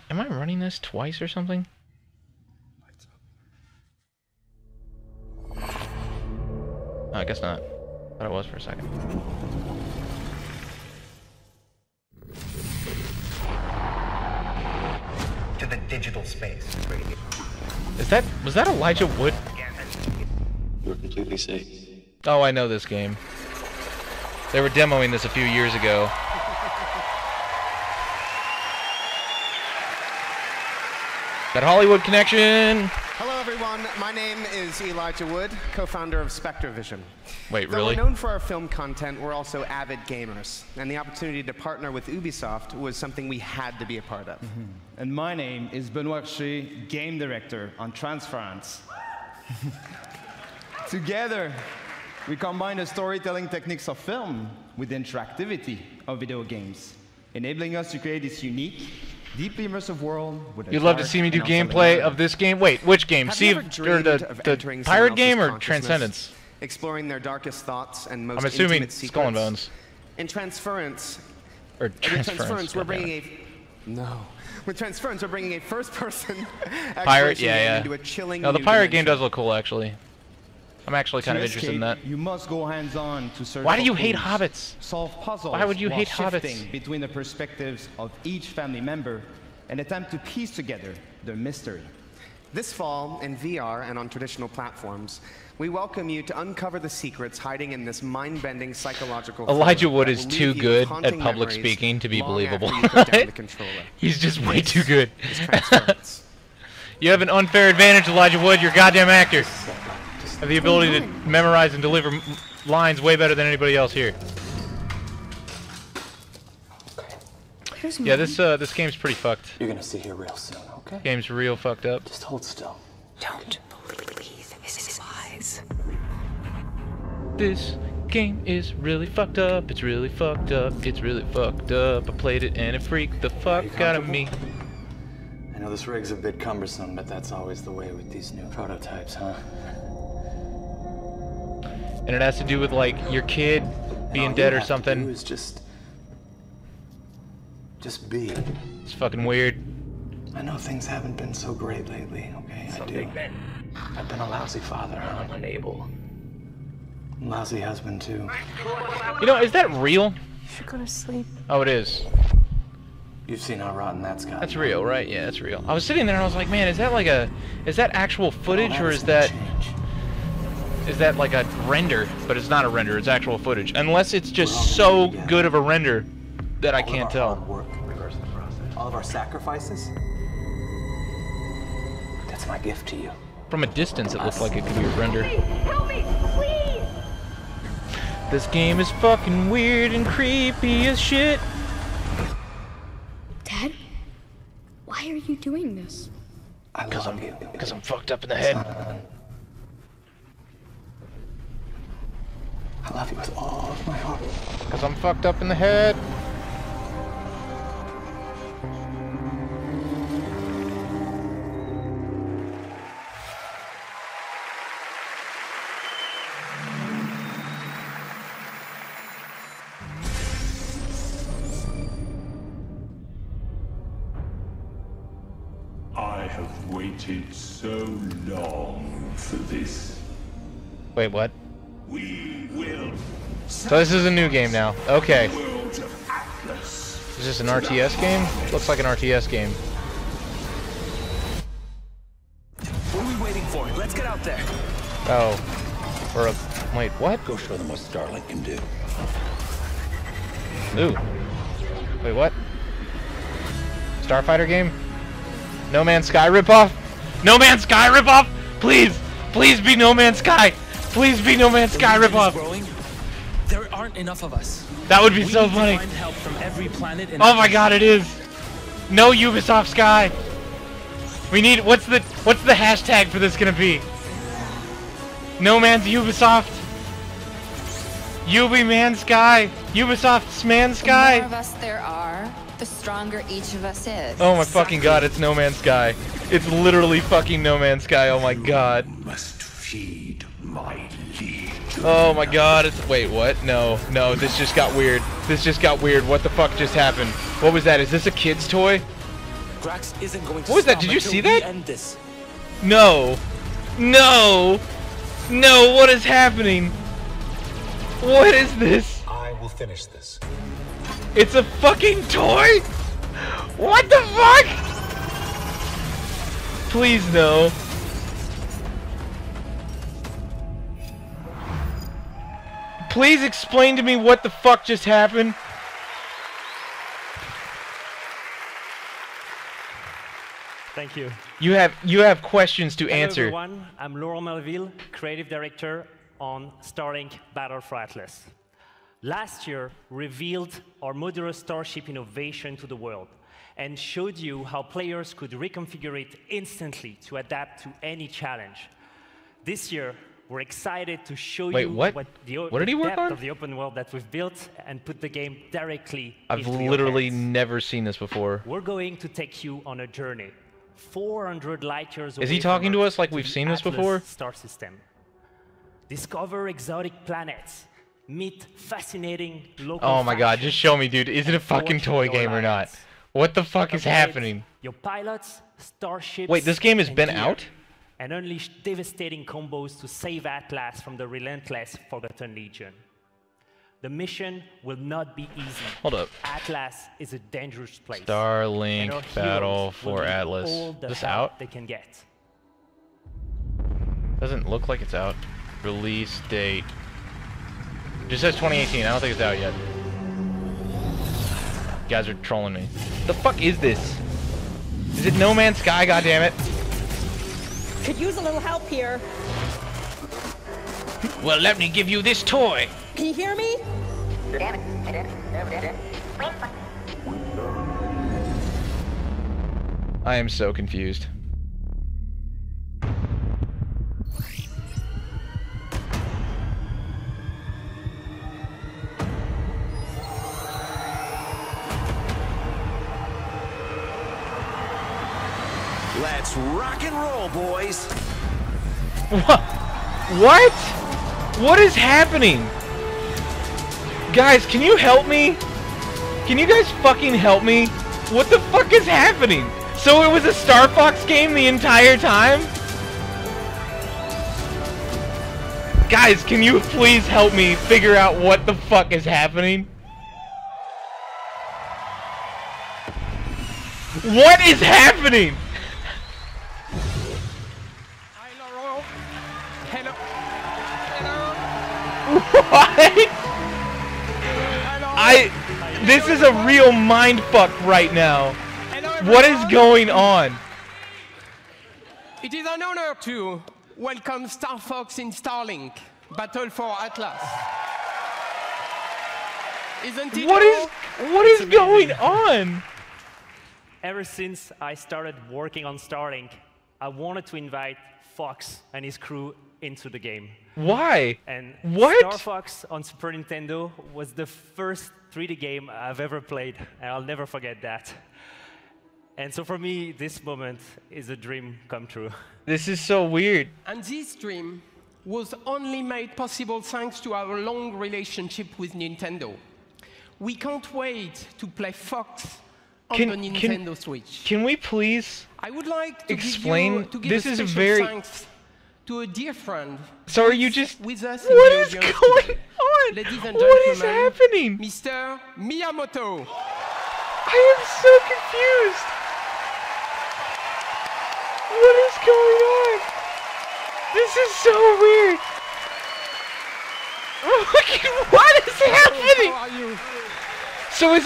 Am I running this twice or something? Oh, I guess not. Thought it was for a second. To the digital space. Was that Elijah Wood? You're completely safe. Oh, I know this game. They were demoing this a few years ago. That Hollywood connection. Hello, everyone. everyone. My name is Elijah Wood, co-founder of SpectreVision. Wait, Though really? we're known for our film content, we're also avid gamers. And the opportunity to partner with Ubisoft was something we had to be a part of. And my name is Benoit Richer, game director on Transference. Together, we combine the storytelling techniques of film with the interactivity of video games, enabling us to create this unique, deeply immersive world. You'd love to see me do gameplay of this game? Wait, which game? Have Sea you of, ever or dreamed the, of the entering pirate someone game else's or consciousness, Transcendence? exploring their darkest thoughts and most I'm assuming intimate secrets? Skull and Bones. In Transference, Or with Transference, Transference, we're goddammit. bringing a no. With Transference, we're bringing a first-person Pirate, exploration yeah, game yeah. into a chilling No, the new pirate game dimension. does look cool, actually. I'm actually kind of interested in that. You must go hands-on to search Why do for you hate clues, hobbits? solve puzzles. Why would you while hate shifting hobbits? between the perspectives of each family member and attempt to piece together the mystery. This fall, in VR and on traditional platforms, we welcome you to uncover the secrets hiding in this mind-bending psychological Elijah thriller Wood that is will too leave you good with at haunting public memories speaking to be long believable. after you put down the controller. He's just way This too good. is Transference. You have an unfair advantage, Elijah Wood. You're a goddamn actor. Have the ability to memorize and deliver lines way better than anybody else here. Yeah, this game's pretty fucked. You're gonna see here real soon, okay? Game's real fucked up. Just hold still. Don't believe his lies. This game is really fucked up. It's really fucked up. It's really fucked up. I played it and it freaked the fuck out of me. I know this rig's a bit cumbersome, but that's always the way with these new prototypes, huh? And it has to do with like your kid being all dead you or have to something. do is just be. It's fucking weird. I know things haven't been so great lately, okay? I do. I've been a lousy father, I'm unable. Lousy husband, too. You know, is that real? You should go to sleep. Oh, it is. You've seen how rotten that's got. That's real, right? Yeah, that's real. I was sitting there and I was like, man, is that like is that actual footage or is that like a render? But it's not a render, it's actual footage. Unless it's just so good of a render that I can't tell. All of our sacrifices? That's my gift to you. From a distance, it looks like it could be a render. Help me, please! This game is fucking weird and creepy as shit. Dad, why are you doing this? Because I'm fucked up in the head. I love you with all of my heart. Because I'm fucked up in the head. I have waited so long for this. Wait, what? We will. So this is a new game now. Okay. World of Atlas. Is this an RTS game? Looks like an RTS game. What are we waiting for? Let's get out there. Oh. Or a... Wait, what? Go show them what Starlink can do. Ooh. Wait, what? Starfighter game? No Man's Sky ripoff? No Man's Sky ripoff? Please! Please be No Man's Sky! Please be No Man's Sky ripoff! There aren't enough of us. That would be We so need to funny. find help from every planet in Oh my god, it is! No Ubisoft Sky! We need... What's the hashtag for this gonna be? No Man's Ubisoft? Ubi Man Sky? Ubisoft's Man Sky? The more of us there are, the stronger each of us is. Oh my fucking god, it's No Man's Sky. It's literally fucking No Man's Sky, oh my god. Must feed my lead. Oh my god, it's... Wait, what? No, this just got weird. This just got weird. What the fuck just happened? What was that? Is this a kid's toy? Grax isn't going to What was that? stop Did you until see we that? end this. No. No! No, what is happening? What is this? I will finish this. It's a fucking toy? What the fuck? Please no. Please explain to me what the fuck just happened. Thank you. You have questions to Hello answer. everyone, I'm Laurent Melville, Creative Director on Starlink Battle for Atlas. Last year, revealed our modular Starship innovation to the world and showed you how players could reconfigure it instantly to adapt to any challenge. This year, we're excited to show you what did he work depth on? of the open world that we've built and put the game directly I've into your literally hands. never seen this before. We're going to take you on a journey, 400 light years away Is he talking from to Earth us like to we've the seen this Atlas before? Star system. Discover exotic planets, meet fascinating local Oh my god, just show me, dude. Is it a fucking Forge toy your game or not? alliance. What the fuck is Upgrade happening? Your pilots, starships, Wait, this game has and been gear, out? and unleash devastating combos to save Atlas from the relentless Forgotten Legion. The mission will not be easy. Hold up. Atlas is a dangerous place. Starlink and our Battle heroes will for need Atlas. all the This help out? they can get. Doesn't look like it's out. Release date. Just says 2018. I don't think it's out yet. You guys are trolling me. The fuck is this? Is it No Man's Sky? Goddammit! Could use a little help here. Well, let me give you this toy. Can you hear me? I am so confused. Let's rock and roll, boys. What? What is happening? Guys, can you help me? Can you guys fucking help me? What the fuck is happening? So it was a Star Fox game the entire time? Guys, can you please help me figure out what the fuck is happening? What is happening? What? This is a real mindfuck right now. What is going on? It is an honor to welcome Star Fox in Starlink, Battle for Atlas. Isn't it? What is going on? Ever since I started working on Starlink, I wanted to invite Fox and his crew into the game. Why? And what? Star Fox on Super Nintendo was the first 3D game I've ever played, and I'll never forget that. And so for me, this moment is a dream come true. This is so weird. And this dream was only made possible thanks to our long relationship with Nintendo. We can't wait to play Fox on the Nintendo Switch. Can we please I would like to explain? give This a is special very. thanks to a dear friend. So are you just? With us What in the is audience going today. on? Ladies and What is gentlemen, happening? Mr. Miyamoto. I am so confused. What is going on? This is so weird. What is happening? How are you? So is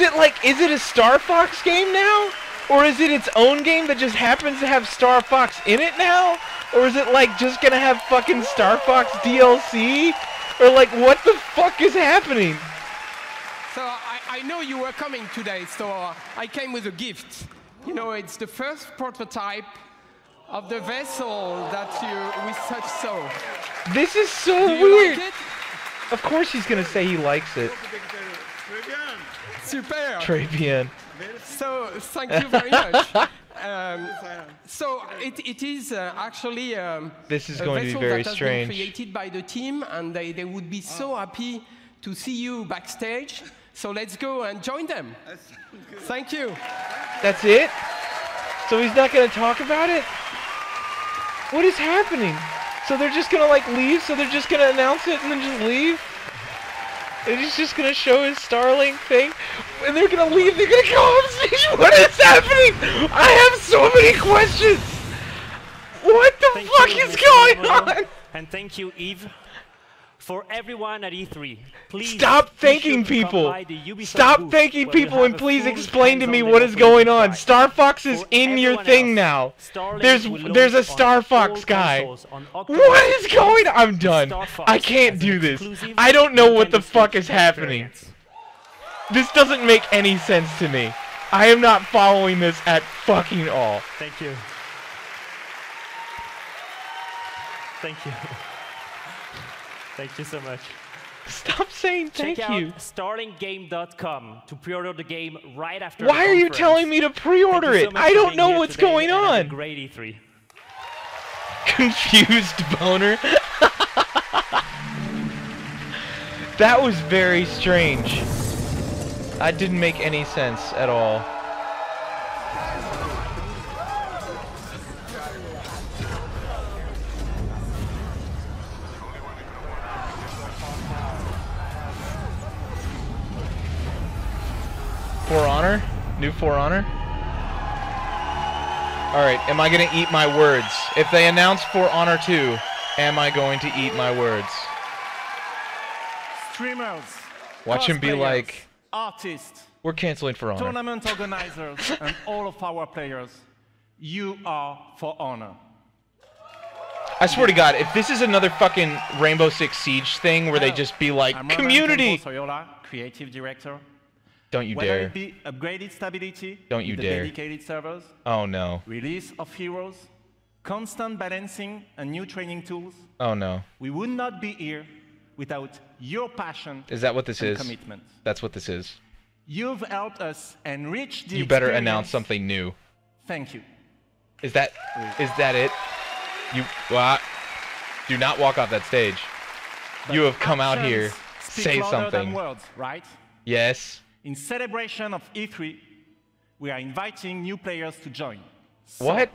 it a Star Fox game now? Or is it its own game that just happens to have Star Fox in it now? Or is it like just gonna have fucking Star Fox DLC? Or like what the fuck is happening? So I know you were coming today, so I came with a gift. You know, it's the first prototype of the vessel that we such saw. This is so Do you weird. like it? Of course he's gonna say he likes it. Super. Très bien. So thank you very much. So it is actually This is a going to be vessel very that has strange. been created by the team, and they would be so happy to see you backstage. So let's go and join them. Thank you. That's it? So he's not gonna talk about it? What is happening? So they're just gonna like leave? So they're just gonna announce it and then just leave? And he's just gonna show his Starlink thing, and they're gonna leave. They're gonna go off stage. What is happening? I have so many questions. What the fuck is going on? And thank you, Eve, For everyone at E3, please stop be thanking sure to come people. by the Ubisoft Stop booth, thanking where we'll people have and a please full explain to me hands-on what demo is for you going to on. try. Star Fox is For in your everyone thing else, now. Starlink will There's a launch Star on Fox all guy. consoles on October What is 16th, going on? I'm done. Star Fox I can't as do an this. exclusive I don't know what the Nintendo fuck Switch is happening. experience. This doesn't make any sense to me. I am not following this at fucking all. Thank you. Thank you. Thank you so much. Stop saying thank Check you. out starlinkgame.com to pre-order the game right after Why the are you conference. telling me to pre-order Thank you so it? much I for don't being know here what's today, going and have a on. great E3. Confused boner. That was very strange. That didn't make any sense at all. For Honor? New For Honor? Alright, am I gonna eat my words? If they announce For Honor 2, am I going to eat my words? Streamers. Watch him be cosplayers, like, artists, we're canceling For Honor. tournament organizers, and all of our players, you are For Honor. I swear to God, if this is another fucking Rainbow Six Siege thing where they just be like, I'm community! Soyola, creative director. Don't you Whether dare. it be upgraded stability, Don't you the dare. dedicated servers, Oh no. release of heroes, constant balancing, and new training tools, Oh no. we would not be here without your passion Is that what this and is? commitment. That's what this is. You've helped us enrich the You better experience. announce something new. Thank you. Is that it? You do not walk off that stage. But You have come out actions here. speak Say louder something. than words, right? Yes. In celebration of E3, we are inviting new players to join. So, What?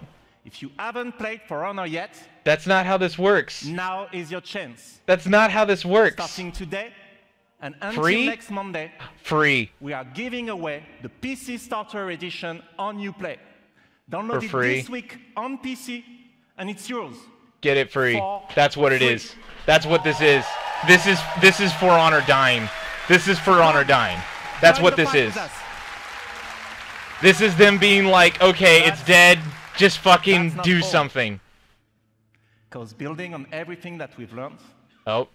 if you haven't played For Honor yet, That's not how this works. now is your chance. That's not how this works. Starting today and until Free? next Monday, Free. we are giving away the PC Starter Edition on Uplay. Download For it free? this week on PC, and it's yours. Get it free. For That's what it free. is. That's what this is. This is For Honor dying. This is For Honor dying. That's Join what the this fight is. with us. This is them being like, okay, it's dead. Just fucking That's not do all. something. Because building on everything that we've learned, Oh,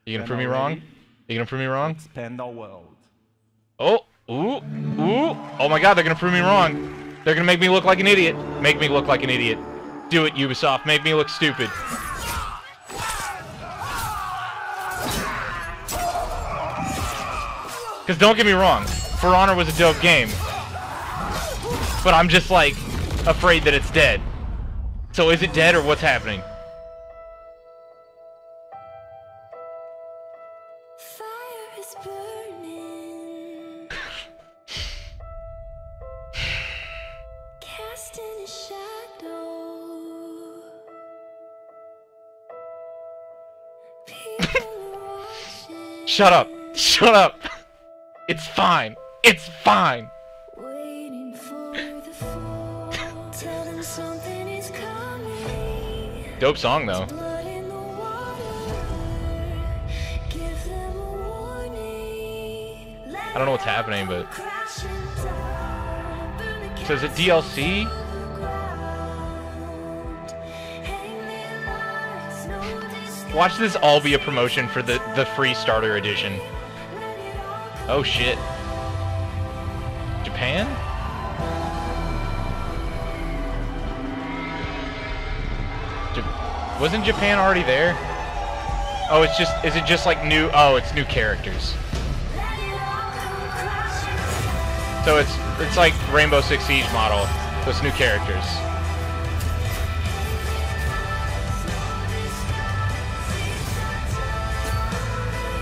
you gonna When prove me I'm wrong? ready. You gonna prove me wrong? expand our world. Oh, ooh, ooh. Oh my God, they're gonna prove me wrong. They're gonna make me look like an idiot. Make me look like an idiot. Do it, Ubisoft. Make me look stupid. Because don't get me wrong, For Honor was a dope game. But I'm just like, afraid that it's dead. So is it dead or what's happening? Fire is burning. Casting a shadow. People are watching. Shut up. Shut up. It's fine. It's fine. Waiting for the fall. Tell them something is coming. Dope song though. Blood in the water. Give them a warning. I don't know what's happening, but Crash and die. Burn the so is it DLC? Watch this all be a promotion for the free starter edition. Oh shit. Japan? Wasn't Japan already there? Oh, it's just, is it just like new, oh, it's new characters. So it's like Rainbow Six Siege model, so it's new characters.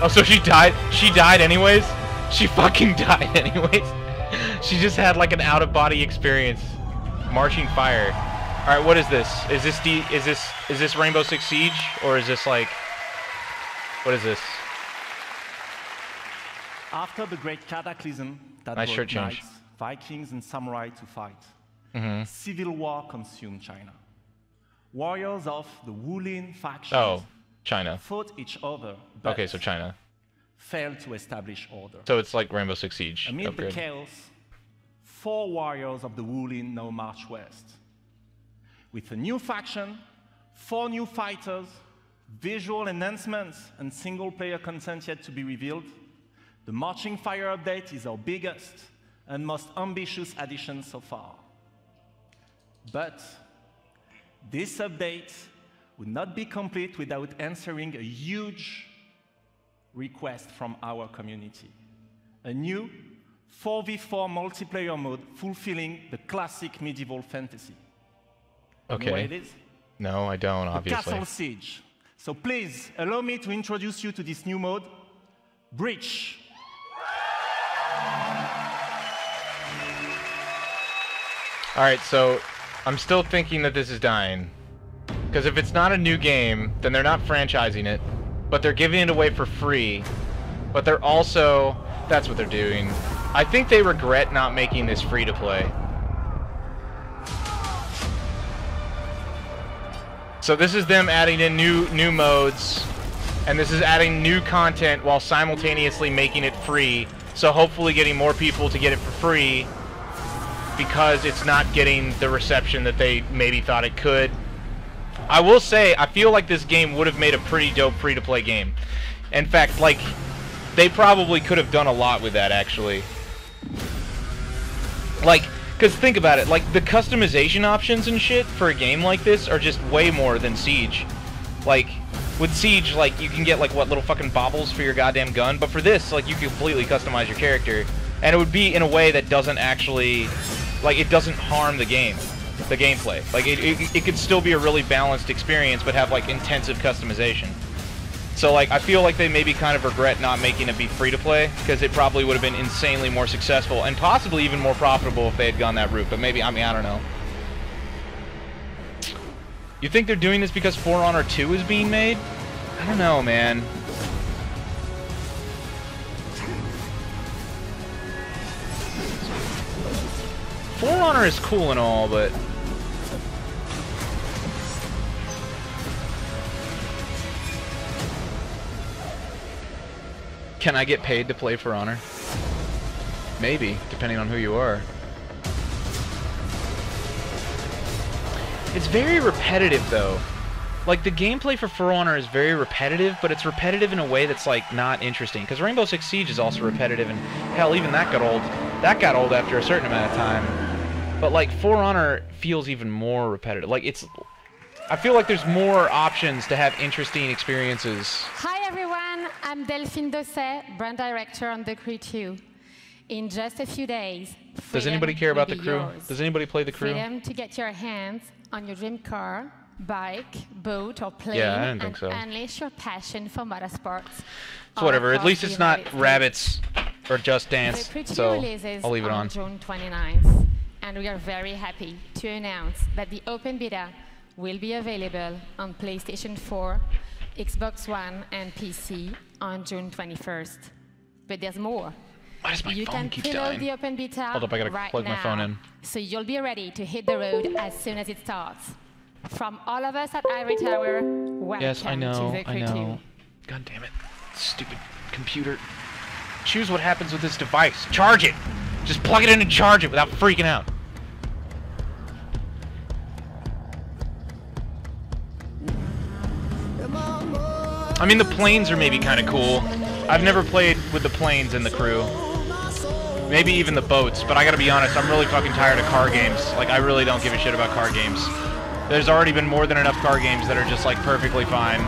Oh, so she died anyways? She fucking died anyways? She just had like an out-of-body experience. Marching Fire. Alright, what is this? Is this Rainbow Six Siege? Or is this like, what is this? After the great cataclysm that Nice brought shirt change. knights, Vikings, and samurai to fight, Mm-hmm. civil war consumed China. Warriors of the Wulin faction Oh. China. fought each other, but Okay, so China. failed to establish order. So it's like Rainbow Six Siege. Amid upgrade. the chaos, 4 warriors of the Wulin now march west. With a new faction, 4 new fighters, visual enhancements, and single-player content yet to be revealed, the Marching Fire update is our biggest and most ambitious addition so far. But this update would not be complete without answering a huge request from our community. A new 4v4 multiplayer mode fulfilling the classic medieval fantasy. Okay. You know what it is? No, I don't, The obviously. Castle Siege. So please, allow me to introduce you to this new mode, Breach. Alright, so I'm still thinking that this is dying. Because if it's not a new game, then they're not franchising it, but they're giving it away for free. But they're also... That's what they're doing. I think they regret not making this free to play. So this is them adding in new modes, and this is adding new content while simultaneously making it free. So hopefully getting more people to get it for free, because it's not getting the reception that they maybe thought it could. I will say, I feel like this game would have made a pretty dope free-to-play game. In fact, like, they probably could have done a lot with that, actually. Like, because think about it, like, the customization options and shit for a game like this are just way more than Siege. Like, with Siege, like, you can get, like, what, little fucking baubles for your goddamn gun, but for this, like, you can completely customize your character. And it would be in a way that doesn't actually, like, it doesn't harm the game, the gameplay. Like, it could still be a really balanced experience, but have, like, intensive customization. So, like, I feel like they maybe kind of regret not making it be free-to-play, because it probably would have been insanely more successful, and possibly even more profitable if they had gone that route, but maybe, I mean, I don't know. You think they're doing this because For Honor 2 is being made? I don't know, man. For Honor is cool and all, but... Can I get paid to play For Honor? Maybe, depending on who you are. It's very repetitive, though. Like, the gameplay for For Honor is very repetitive, but it's repetitive in a way that's, like, not interesting. Because Rainbow Six Siege is also repetitive, and hell, even that got old. That got old after a certain amount of time. But, like, For Honor feels even more repetitive. Like, it's... I feel like there's more options to have interesting experiences. Hi everyone, I'm Delphine Dosset, brand director on The Crew 2. In just a few days, Does anybody care about The Crew? Yours. Does anybody play The Crew? Freedom to get your hands on your dream car, bike, boat, or plane, Yeah, I didn't think so. and unleash your passion for motorsports. So whatever, at least it's not States. rabbits or Just Dance, The Crew 2 so releases I'll leave it on. June 29th, and we are very happy to announce that the open beta will be available on PlayStation 4, Xbox One, and PC on June 21st. But there's more. Why does my You phone can keep preload dying? the open beta Hold up, I gotta right plug my phone now, in. so you'll be ready to hit the road as soon as it starts. From all of us at Ivory Tower, welcome Yes, I know, to The Crew I know. 2. God damn it. Stupid computer. Choose what happens with this device. Charge it! Just plug it in and charge it without freaking out. I mean, the planes are maybe kind of cool. I've never played with the planes in The Crew. Maybe even the boats, but I gotta be honest, I'm really fucking tired of car games. Like, I really don't give a shit about car games. There's already been more than enough car games that are just, like, perfectly fine.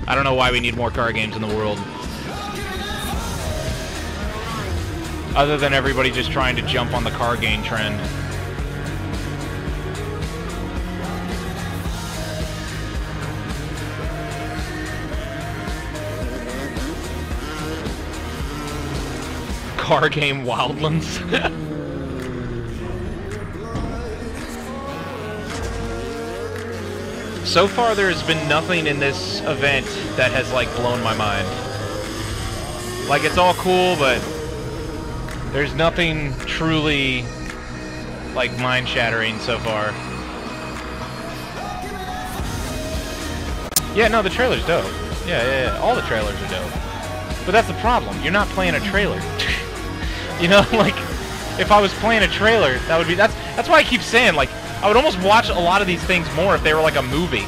I don't know why we need more car games in the world. Other than everybody just trying to jump on the car game trend. Car game Wildlands. So far, there has been nothing in this event that has, like, blown my mind. Like, it's all cool, but there's nothing truly, like, mind-shattering so far. Yeah, no, the trailer's dope. Yeah. All the trailers are dope. But that's the problem. You're not playing a trailer. You know, like, if I was playing a trailer, that would be... That's why I keep saying, like, I would almost watch a lot of these things more if they were like a movie.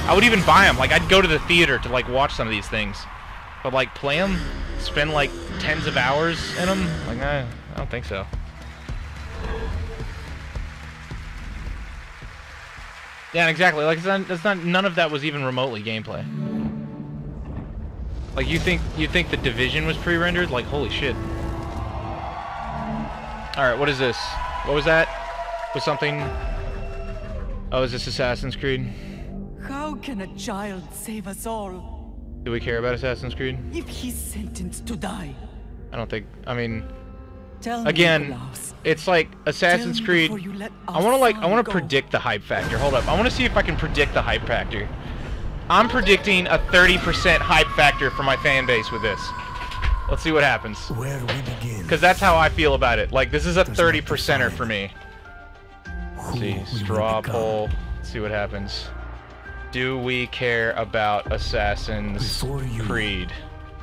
I would even buy them. Like, I'd go to the theater to, like, watch some of these things. But, like, play them? Spend, like, tens of hours in them? Like, I don't think so. Yeah, exactly. Like, it's not none of that was even remotely gameplay. Like, you think the Division was pre-rendered? Like, holy shit. Alright, what is this? What was that? Was something... Oh, is this Assassin's Creed? How can a child save us all? Do we care about Assassin's Creed? If he's sentenced to die. I don't think... I mean... Tell me, Again, Nikolaus. it's like Assassin's Creed... I want to predict the hype factor. Hold up. I want to see if I can predict the hype factor. I'm predicting a 30% hype factor for my fan base with this. Let's see what happens. Where we begin. Because that's how I feel about it. Like, this is a 30%er for me. Let's see. Straw poll. Let's see what happens. Do we care about Assassin's Creed?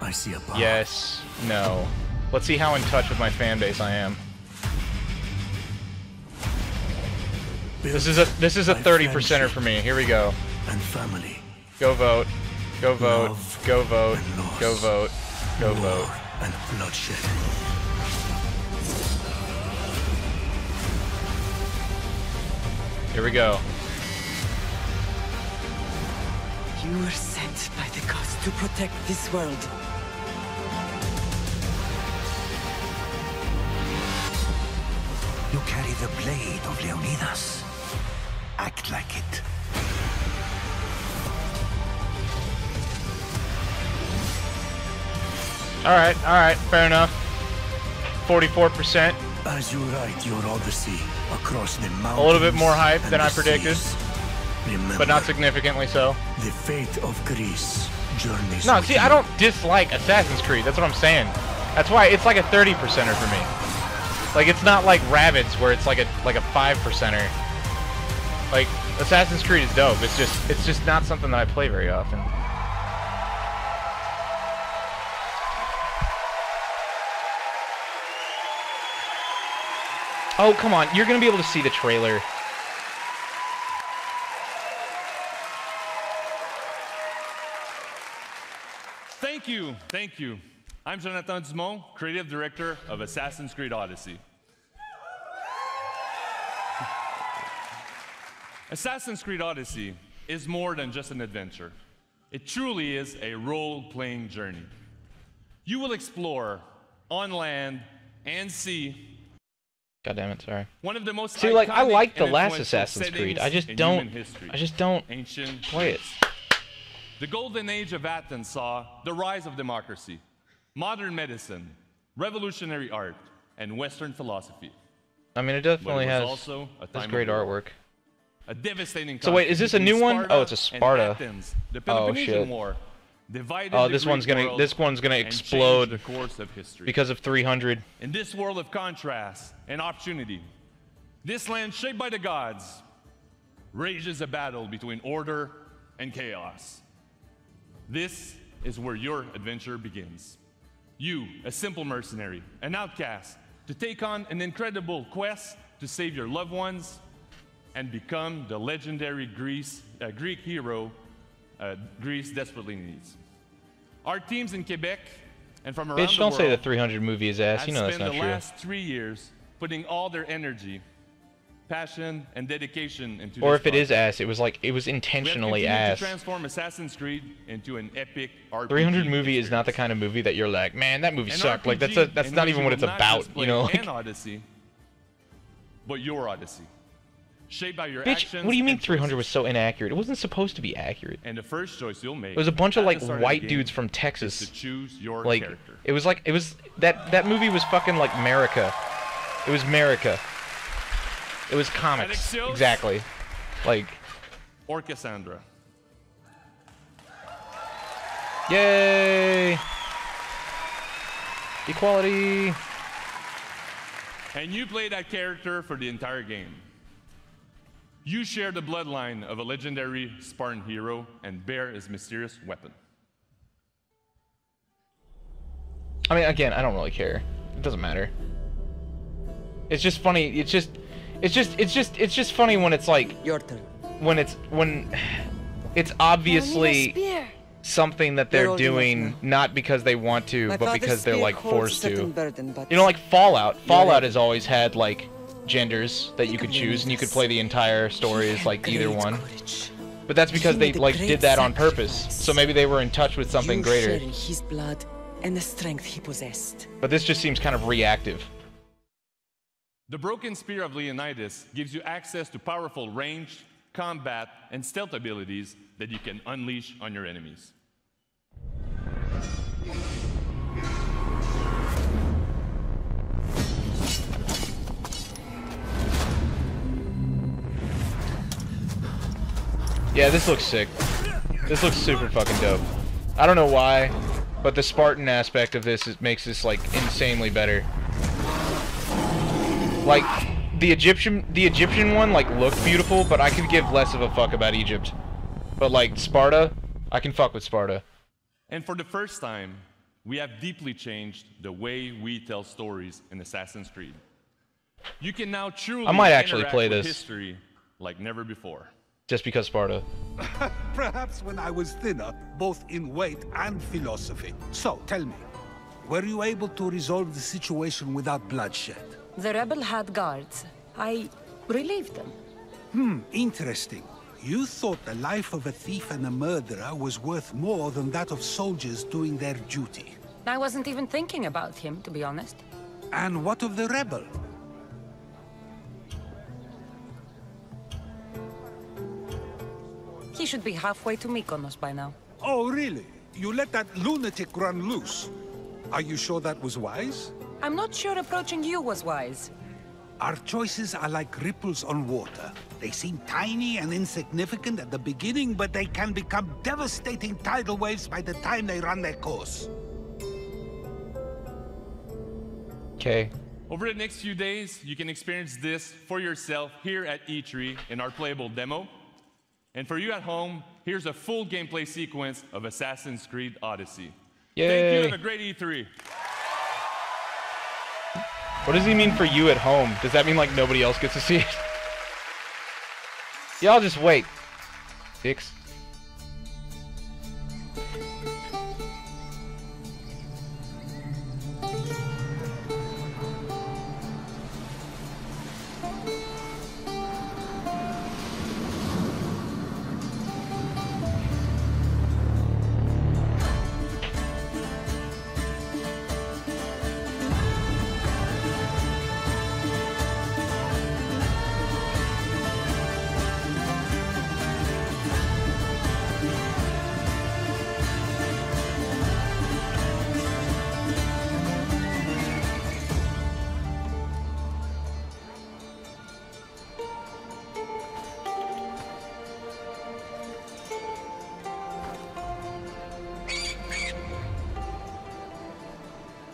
I see a path. Yes. No. Let's see how in touch with my fan base I am. This is a 30%er for me. Here we go. And family. Go vote. Go vote. Go vote. Go vote. Go vote. And bloodshed. Here we go. You were sent by the gods to protect this world. You carry the blade of Leonidas. Act like it. Alright, fair enough. 44%. As you write your odyssey across the mountains, a little bit more hype than I predicted, remember, but not significantly so. The fate of Greece journeys. No, see, I don't dislike Assassin's Creed. That's what I'm saying. That's why it's like a 30%er for me. Like, it's not like Rabbids where it's like a 5%er. Like, Assassin's Creed is dope. It's just not something that I play very often. Oh, come on. You're going to be able to see the trailer. Thank you. Thank you. I'm Jonathan Dumont, creative director of Assassin's Creed Odyssey. Assassin's Creed Odyssey is more than just an adventure. It truly is a role-playing journey. You will explore on land and sea. God damn it, sorry. One of the most See, like, I like the and last influential Assassin's Creed. I settings just in don't human history. Ancient play it. The golden age of Athens saw the rise of democracy, modern medicine, revolutionary art, and Western philosophy. I mean, it definitely But it has was also a time great of war. artwork. A devastating So wait, is this a conflict new between one? Sparta Oh, it's a and Sparta. Athens. The Oh Peloponnesian shit. War divided Oh, the this one's Greek gonna world and explode changed the course of history. because of 300. In this world of contrast and opportunity, this land shaped by the gods rages a battle between order and chaos. This is where your adventure begins. You, a simple mercenary, an outcast, to take on an incredible quest to save your loved ones and become the legendary Greek hero Greece desperately needs. Our teams in Quebec and from around Bitch, the don't world say the 300 movie is ass. have You know that's spent not the true. last 3 years putting all their energy, passion, and dedication into Or this if it is project. ass, it was intentionally We have continued ass. to transform Assassin's Creed into an epic RPG. 300 movie is not the kind of movie that you're like, man, that movie An sucked. Like that's RPG that's in not which even you what it's will not about. just You know, play like, an Odyssey, but your Odyssey, shaped by your bitch, actions. what do you mean and 300 was so inaccurate? It wasn't supposed to be accurate. And the first choice you'll make. It was a bunch of at like the start of white the game dudes from is Texas. to choose your Like character. it was that movie was fucking like America. It was America. It was comics. Alexios? Exactly. Like Or Cassandra. yay! Equality. And you play that character for the entire game. You share the bloodline of a legendary Spartan hero and bear his mysterious weapon. I mean, again, I don't really care. It doesn't matter. It's just funny. It's just funny when it's like your turn. When it's obviously something that they're doing not because they want to, but because they're like forced to. You know, like Fallout. Fallout has always had like genders that you could choose, and you could play the entire story as like either one. But that's because they like did that on purpose. So maybe they were in touch with something greater. His blood and the strength he possessed. But this just seems kind of reactive. The Broken Spear of Leonidas gives you access to powerful ranged, combat, and stealth abilities that you can unleash on your enemies. Yeah, this looks sick. This looks super fucking dope. I don't know why, but the Spartan aspect of this makes this like insanely better. Like the Egyptian one like looked beautiful, but I could give less of a fuck about Egypt. But like Sparta, I can fuck with Sparta. And for the first time, we have deeply changed the way we tell stories in Assassin's Creed. You can now truly I might actually interact play with this history like never before. Just because Sparta. Perhaps when I was thinner, both in weight and philosophy. So, tell me, were you able to resolve the situation without bloodshed? The rebel had guards. I relieved them. Interesting. You thought the life of a thief and a murderer was worth more than that of soldiers doing their duty. I wasn't even thinking about him, to be honest. And what of the rebel? He should be halfway to Mykonos by now. Oh, really? You let that lunatic run loose? Are you sure that was wise? I'm not sure approaching you was wise. Our choices are like ripples on water. They seem tiny and insignificant at the beginning, but they can become devastating tidal waves by the time they run their course. Okay. Over the next few days, you can experience this for yourself here at E3 in our playable demo. And for you at home, here's a full gameplay sequence of Assassin's Creed Odyssey. Yay. Thank you and a great E3. What does he mean for you at home? Does that mean like nobody else gets to see it? Yeah, I'll just wait. Dicks.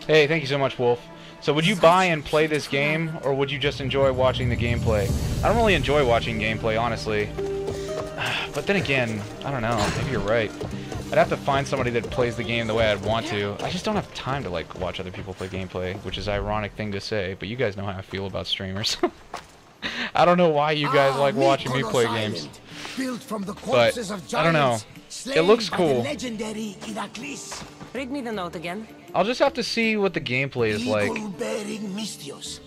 Hey, thank you so much, Wolf. So would you buy and play this game, or would you just enjoy watching the gameplay? I don't really enjoy watching gameplay, honestly. But then again, I don't know, maybe you're right. I'd have to find somebody that plays the game the way I'd want to. I just don't have time to, like, watch other people play gameplay, which is an ironic thing to say, but you guys know how I feel about streamers. I don't know why you guys like watching me play games. Built from the But, I don't know. It looks cool. Legendary Iraklis. Read me the note again. I'll just have to see what the gameplay is like.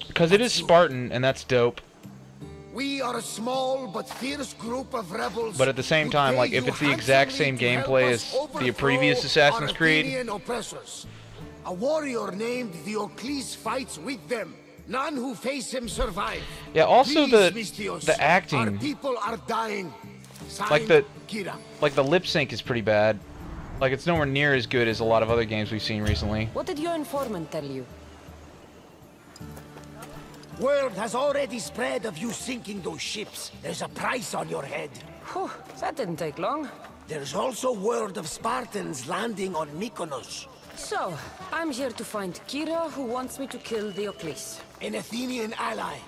Because it is Spartan, and that's dope. We are a small but fierce group of rebels. But at the same time, like, if it's the exact same gameplay as the previous Assassin's Creed, oppressors. A warrior named Diocles fights with them. None who face him survive. yeah. Also Please, the acting, our people are dying. like Signed, the lip sync is pretty bad. Like, it's nowhere near as good as a lot of other games we've seen recently. What did your informant tell you? Word has already spread of you sinking those ships. There's a price on your head. Whew, that didn't take long. There's also word of Spartans landing on Mykonos. So, I'm here to find Kira, who wants me to kill Diocles. An Athenian ally.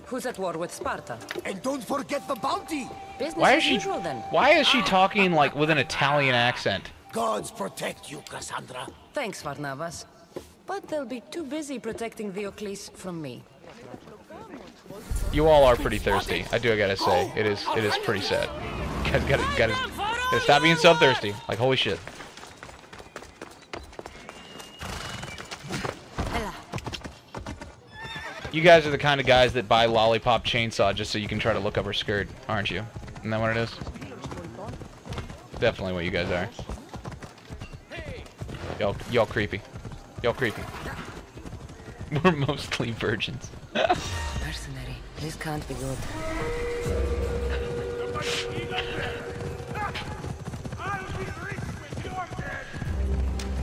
Who's at war with Sparta? And don't forget the bounty! Business Why is as she? usual, then. Why is she talking like with an Italian accent? Gods protect you, Cassandra. Thanks, Varnavas. But they'll be too busy protecting the Eoclise from me. You all are pretty thirsty. I gotta say, it is pretty sad. Gotta stop being so thirsty. Like holy shit. You guys are the kind of guys that buy Lollipop Chainsaw just so you can try to look up her skirt, aren't you? Isn't that what it is? Definitely what you guys are. Y'all creepy. Y'all creepy. We're mostly virgins. Mercenary, this can't be good.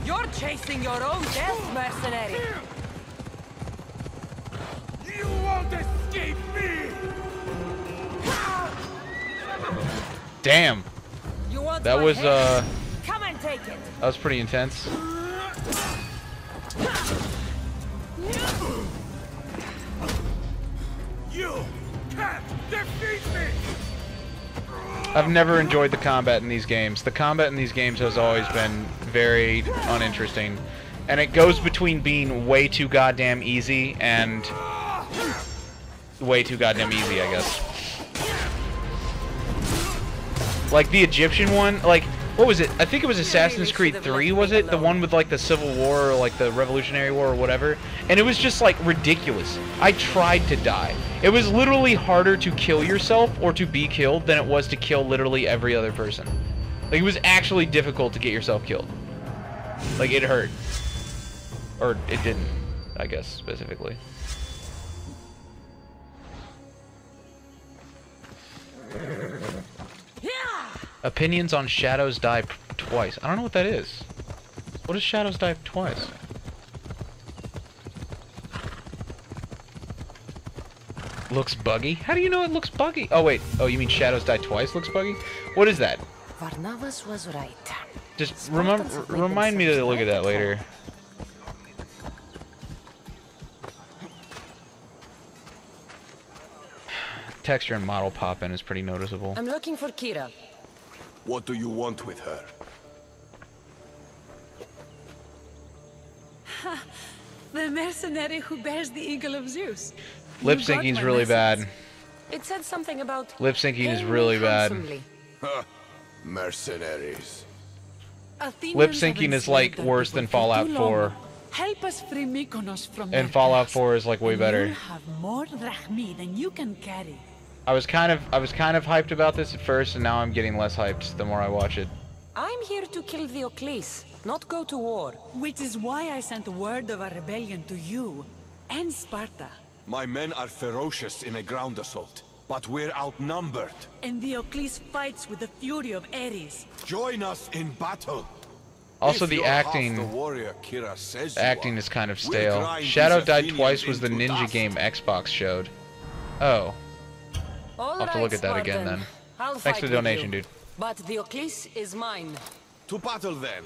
You're chasing your own death, mercenary. You won't escape me! Damn. You want That my was head? Come and take it. that was pretty intense. You can't defeat me! I've never enjoyed the combat in these games. The combat in these games has always been very uninteresting. And it goes between being way too goddamn easy and way too goddamn easy, I guess. Like the Egyptian one, like, what was it? I think it was Assassin's Creed 3, was it? The one with like the Civil War or like the Revolutionary War or whatever. And it was just like ridiculous. I tried to die. It was literally harder to kill yourself or to be killed than it was to kill literally every other person. Like it was actually difficult to get yourself killed. Like it hurt. Or it didn't, I guess, specifically. Opinions on Shadows Die Twice. I don't know what that is. What is Shadows Die Twice? Looks buggy? How do you know it looks buggy? Oh wait, oh you mean Shadows Die Twice looks buggy? What is that? Varnavas was right. Just remind me to look at that later. Texture and model pop-in is pretty noticeable. I'm looking for Kira. What do you want with her? Ha! The mercenary who bears the eagle of Zeus. Lip syncing's really bad. It said something about Lip syncing is really bad. Huh. Mercenaries. Lip syncing is like worse than Fallout 4. Help us free Mykonos from And Fallout 4 is like way better. You'll have more drachmi than you can carry. I was kind of hyped about this at first, and now I'm getting less hyped the more I watch it. I'm here to kill the Eoclise, not go to war. Which is why I sent word of a rebellion to you and Sparta. My men are ferocious in a ground assault, but we're outnumbered. And the Eoclise fights with the fury of Ares. Join us in battle. Also, If the you're half acting, the warrior Kira says you acting are, is kind of we'll stale. grind Shadow these Died Athenians Twice was the into ninja dust. game Xbox showed. Oh. All I'll have to look at that again then. Thanks for the donation, dude. But the Eoclise is mine. To battle then.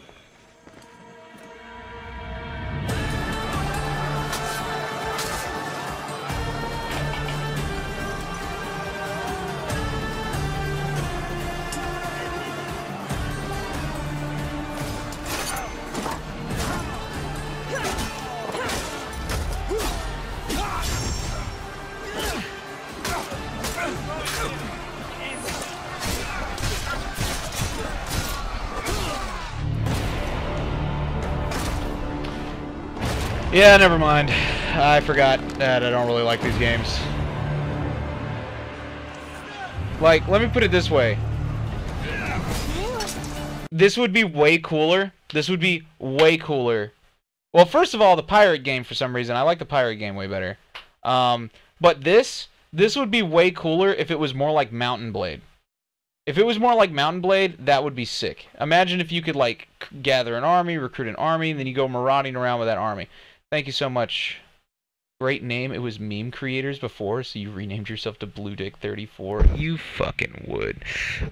Yeah, never mind. I forgot that I don't really like these games. Like, let me put it this way. This would be way cooler. This would be way cooler. Well, first of all, the pirate game, for some reason. I like the pirate game way better. But this would be way cooler if it was more like Mountain Blade. If it was more like Mountain Blade, that would be sick. Imagine if you could, like, gather an army, recruit an army, and then you go marauding around with that army. Thank you so much. Great name. It was meme creators before, so you renamed yourself to Blue Dick 34. You fucking would.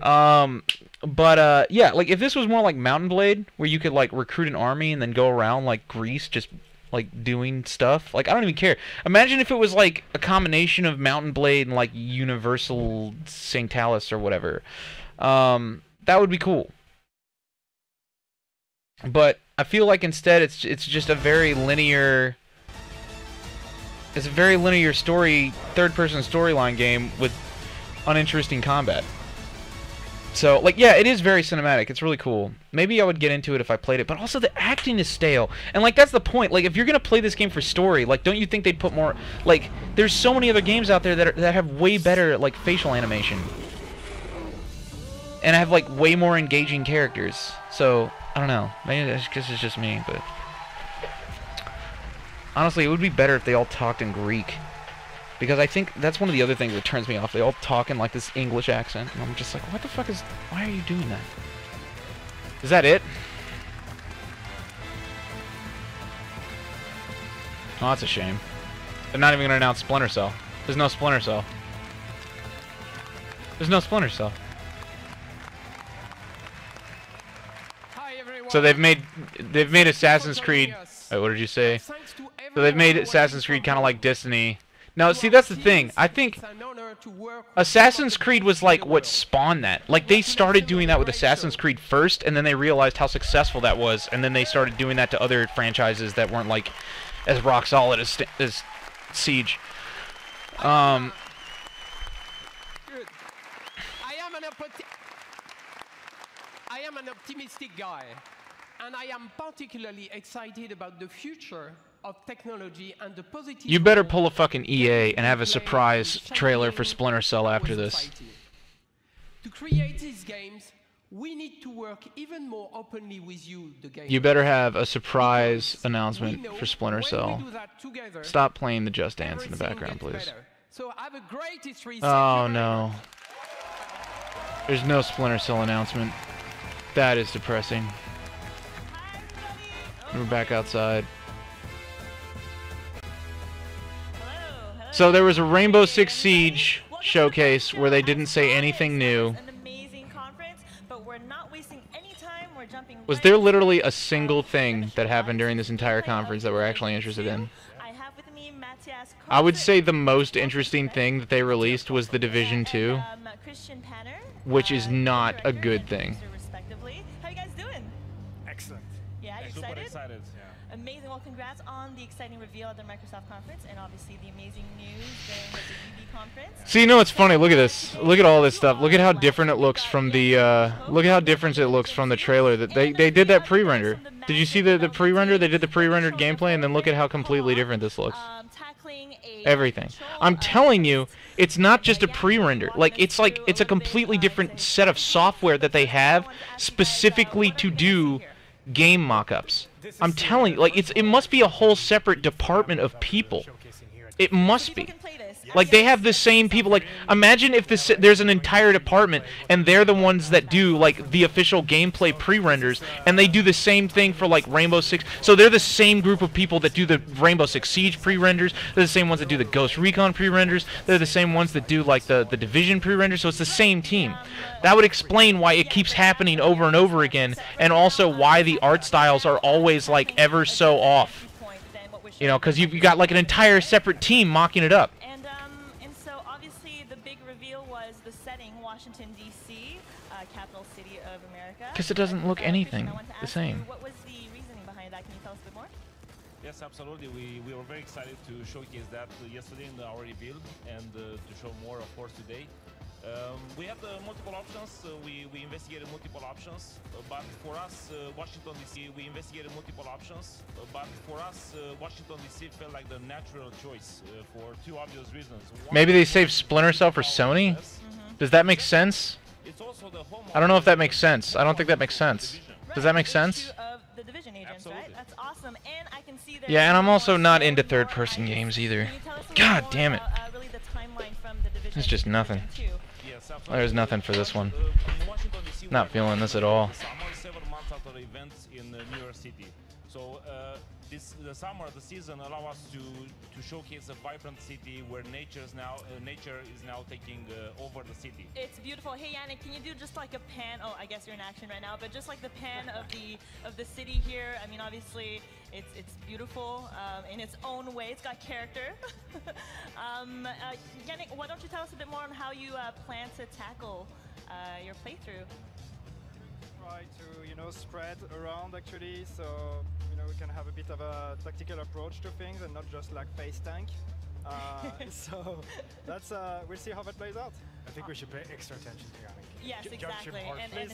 Yeah, like if this was more like Mountain Blade, where you could like recruit an army and then go around like Greece, just like doing stuff. Like I don't even care. Imagine if it was like a combination of Mountain Blade and like Universal Sanctalis or whatever. That would be cool. But I feel like instead it's just a very linear. It's a very linear story, third-person storyline game with uninteresting combat. So, like, yeah, it is very cinematic. It's really cool. Maybe I would get into it if I played it, but also the acting is stale. And, like, that's the point. Like, if you're going to play this game for story, like, don't you think they'd put more... Like, there's so many other games out there that have way better, like, facial animation. And have, like, way more engaging characters. So, I don't know. Maybe I guess it's just me, but... Honestly, it would be better if they all talked in Greek. Because I think that's one of the other things that turns me off. They all talk in like this English accent, and I'm just like, what the fuck is... Why are you doing that? Is that it? Oh, that's a shame. They're not even going to announce Splinter Cell. There's no Splinter Cell. There's no Splinter Cell. So they've made Assassin's Creed... Wait, what did you say? So they've made Assassin's Creed kind of like Destiny. Now, see, that's the thing. I think Assassin's Creed was like what spawned that. Like, they started doing that with Assassin's Creed first, and then they realized how successful that was, and then they started doing that to other franchises that weren't, like, as rock solid as Siege. Good. I am an optimistic guy, and I am particularly excited about the future of technology and the positive. You better pull a fucking EA and have a surprise trailer for Splinter Cell after this. To create these games, we need to work even more openly with you, the game. You better have a surprise announcement for Splinter Cell. Stop playing the Just Dance in the background, please. So have a great history. Oh no. There's no Splinter Cell announcement. That is depressing. We're back outside. So there was a Rainbow Six Siege showcase where they didn't say anything new. Was there literally a single thing that happened during this entire conference that we're actually interested in? I would say the most interesting thing that they released was The Division 2, which is not a good thing. How you guys doing? Excellent. Yeah, you super excited? excited. Yeah. Amazing. Well, congrats on the exciting reveal at the Microsoft conference, and obviously the amazing news during the UB conference. See, you know what's funny? Look at this. Look at all this stuff. Look at how different it looks from the. Look at how different it looks from the trailer. That they did that pre-render. Did you see the pre-render? They did the pre-rendered gameplay, and then look at how completely different this looks. Everything. I'm telling you, it's not just a pre-render. Like it's a completely different set of software that they have specifically to do game mock-ups. I'm telling you, like it must be a whole separate department of people. It must be. Like they have the same people. Like imagine if there's an entire department and they're the ones that do like the official gameplay pre-renders, and they do the same thing for like Rainbow Six. So they're the same group of people that do the Rainbow Six Siege pre-renders. They're the same ones that do the Ghost Recon pre-renders. They're the same ones that do like the Division pre-renders. So it's the same team. That would explain why it keeps happening over and over again, and also why the art styles are always like ever so off. You know, because you've got like an entire separate team mocking it up. And so obviously the big reveal was the setting, Washington, D.C., capital city of America. Because it doesn't look anything the same. What was the reasoning behind that? Can you tell us a bit more? Yes, absolutely. We were very excited to showcase that yesterday in our reveal, and to show more, of course, today. We have the multiple options. We investigated multiple options, but for us, Washington D.C. we investigated multiple options, but for us, Washington D.C. felt like the natural choice for two obvious reasons. Maybe they saved Splinter Cell for Sony? Does that make sense? I don't know if that makes sense. I don't think that makes sense. Does that make sense? The Division agents, right? That's awesome. And I can see Yeah, and I'm also not into third-person games either. God damn it. It's just nothing. There's nothing for this one. Not feeling this at all. Several months after the events in New York City. So the summer, the season allow us to showcase a vibrant city where nature is now taking over the city. It's beautiful. Hey Yannick, can you do just like a pan? Oh, I guess you're in action right now, but just like the pan of the city here. I mean, obviously It's beautiful in its own way. It's got character. Yannick, why don't you tell us a bit more on how you plan to tackle your playthrough? Try to spread around actually, so we can have a bit of a tactical approach to things and not just like face tank. So that's we'll see how that plays out. I think we should pay extra attention to Yannick. Yes, exactly,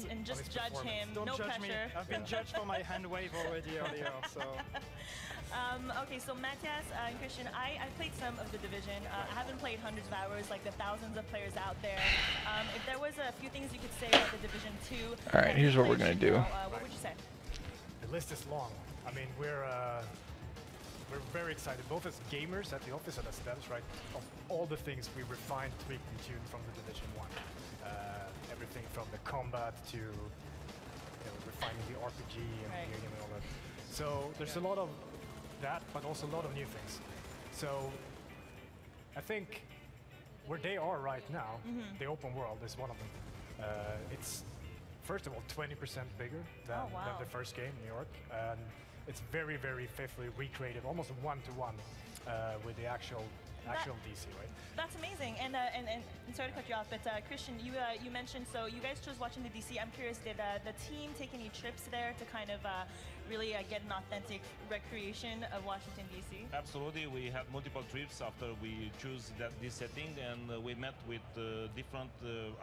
and just judge him. Don't no judge pressure. me. I've been judged for my hand wave already earlier. So. Okay, so Matthias and Christian, I played some of The Division. I haven't played hundreds of hours like the thousands of players out there. If there was a few things you could say about The Division 2... Alright, here's what we're going to do. What would you say? The list is long. I mean, we're very excited, both as gamers at the office and as devs, right? Of all the things we refined, tweaked, and tuned from The Division 1. Everything from the combat to refining the RPG and all that. So there's a lot of that, but also a lot of new things. So I think where they are right now, the open world is one of them. It's first of all 20% bigger than the first game, New York, and it's very, very faithfully recreated, almost one-to-one with the actual DC, right? That's amazing. And sorry to cut you off, but Christian, you mentioned, so you guys chose watching the DC. I'm curious, did the team take any trips there to kind of really get an authentic recreation of Washington, DC? Absolutely. We had multiple trips after we chose this setting, and we met with different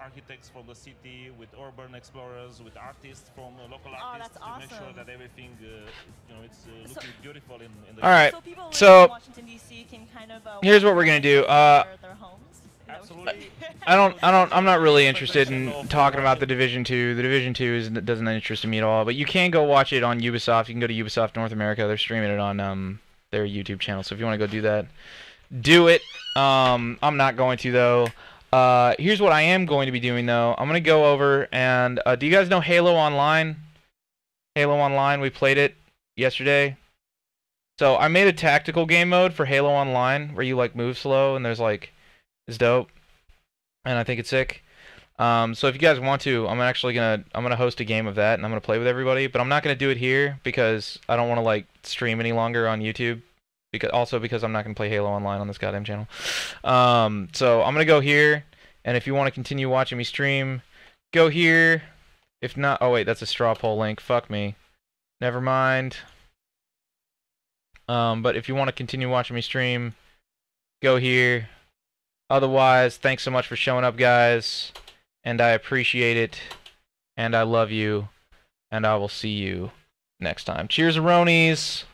architects from the city, with urban explorers, with artists from local artists to make sure that everything, it's looking beautiful in the. All right. So people So in Washington, DC can kind of here's what we're gonna do. their homes. Absolutely. I'm not really interested in talking about the Division 2. The Division 2 doesn't interest me at all. But you can go watch it on Ubisoft. You can go to Ubisoft North America. They're streaming it on their YouTube channel. So if you want to go do that, do it. I'm not going to though. Here's what I am going to be doing though. I'm gonna go over and do you guys know Halo Online? Halo Online. We played it yesterday. So I made a tactical game mode for Halo Online where you like move slow and there's like. It's dope, and I think it's sick. So if you guys want to, I'm gonna host a game of that, and I'm gonna play with everybody. But I'm not gonna do it here because I don't want to like stream any longer on YouTube. Because I'm not gonna play Halo Online on this goddamn channel. So I'm gonna go here, and if you want to continue watching me stream, go here. If not, oh wait, that's a straw poll link. Fuck me. Never mind. But if you want to continue watching me stream, go here. Otherwise, thanks so much for showing up, guys, and I appreciate it, and I love you, and I will see you next time. Cheers, Aronies!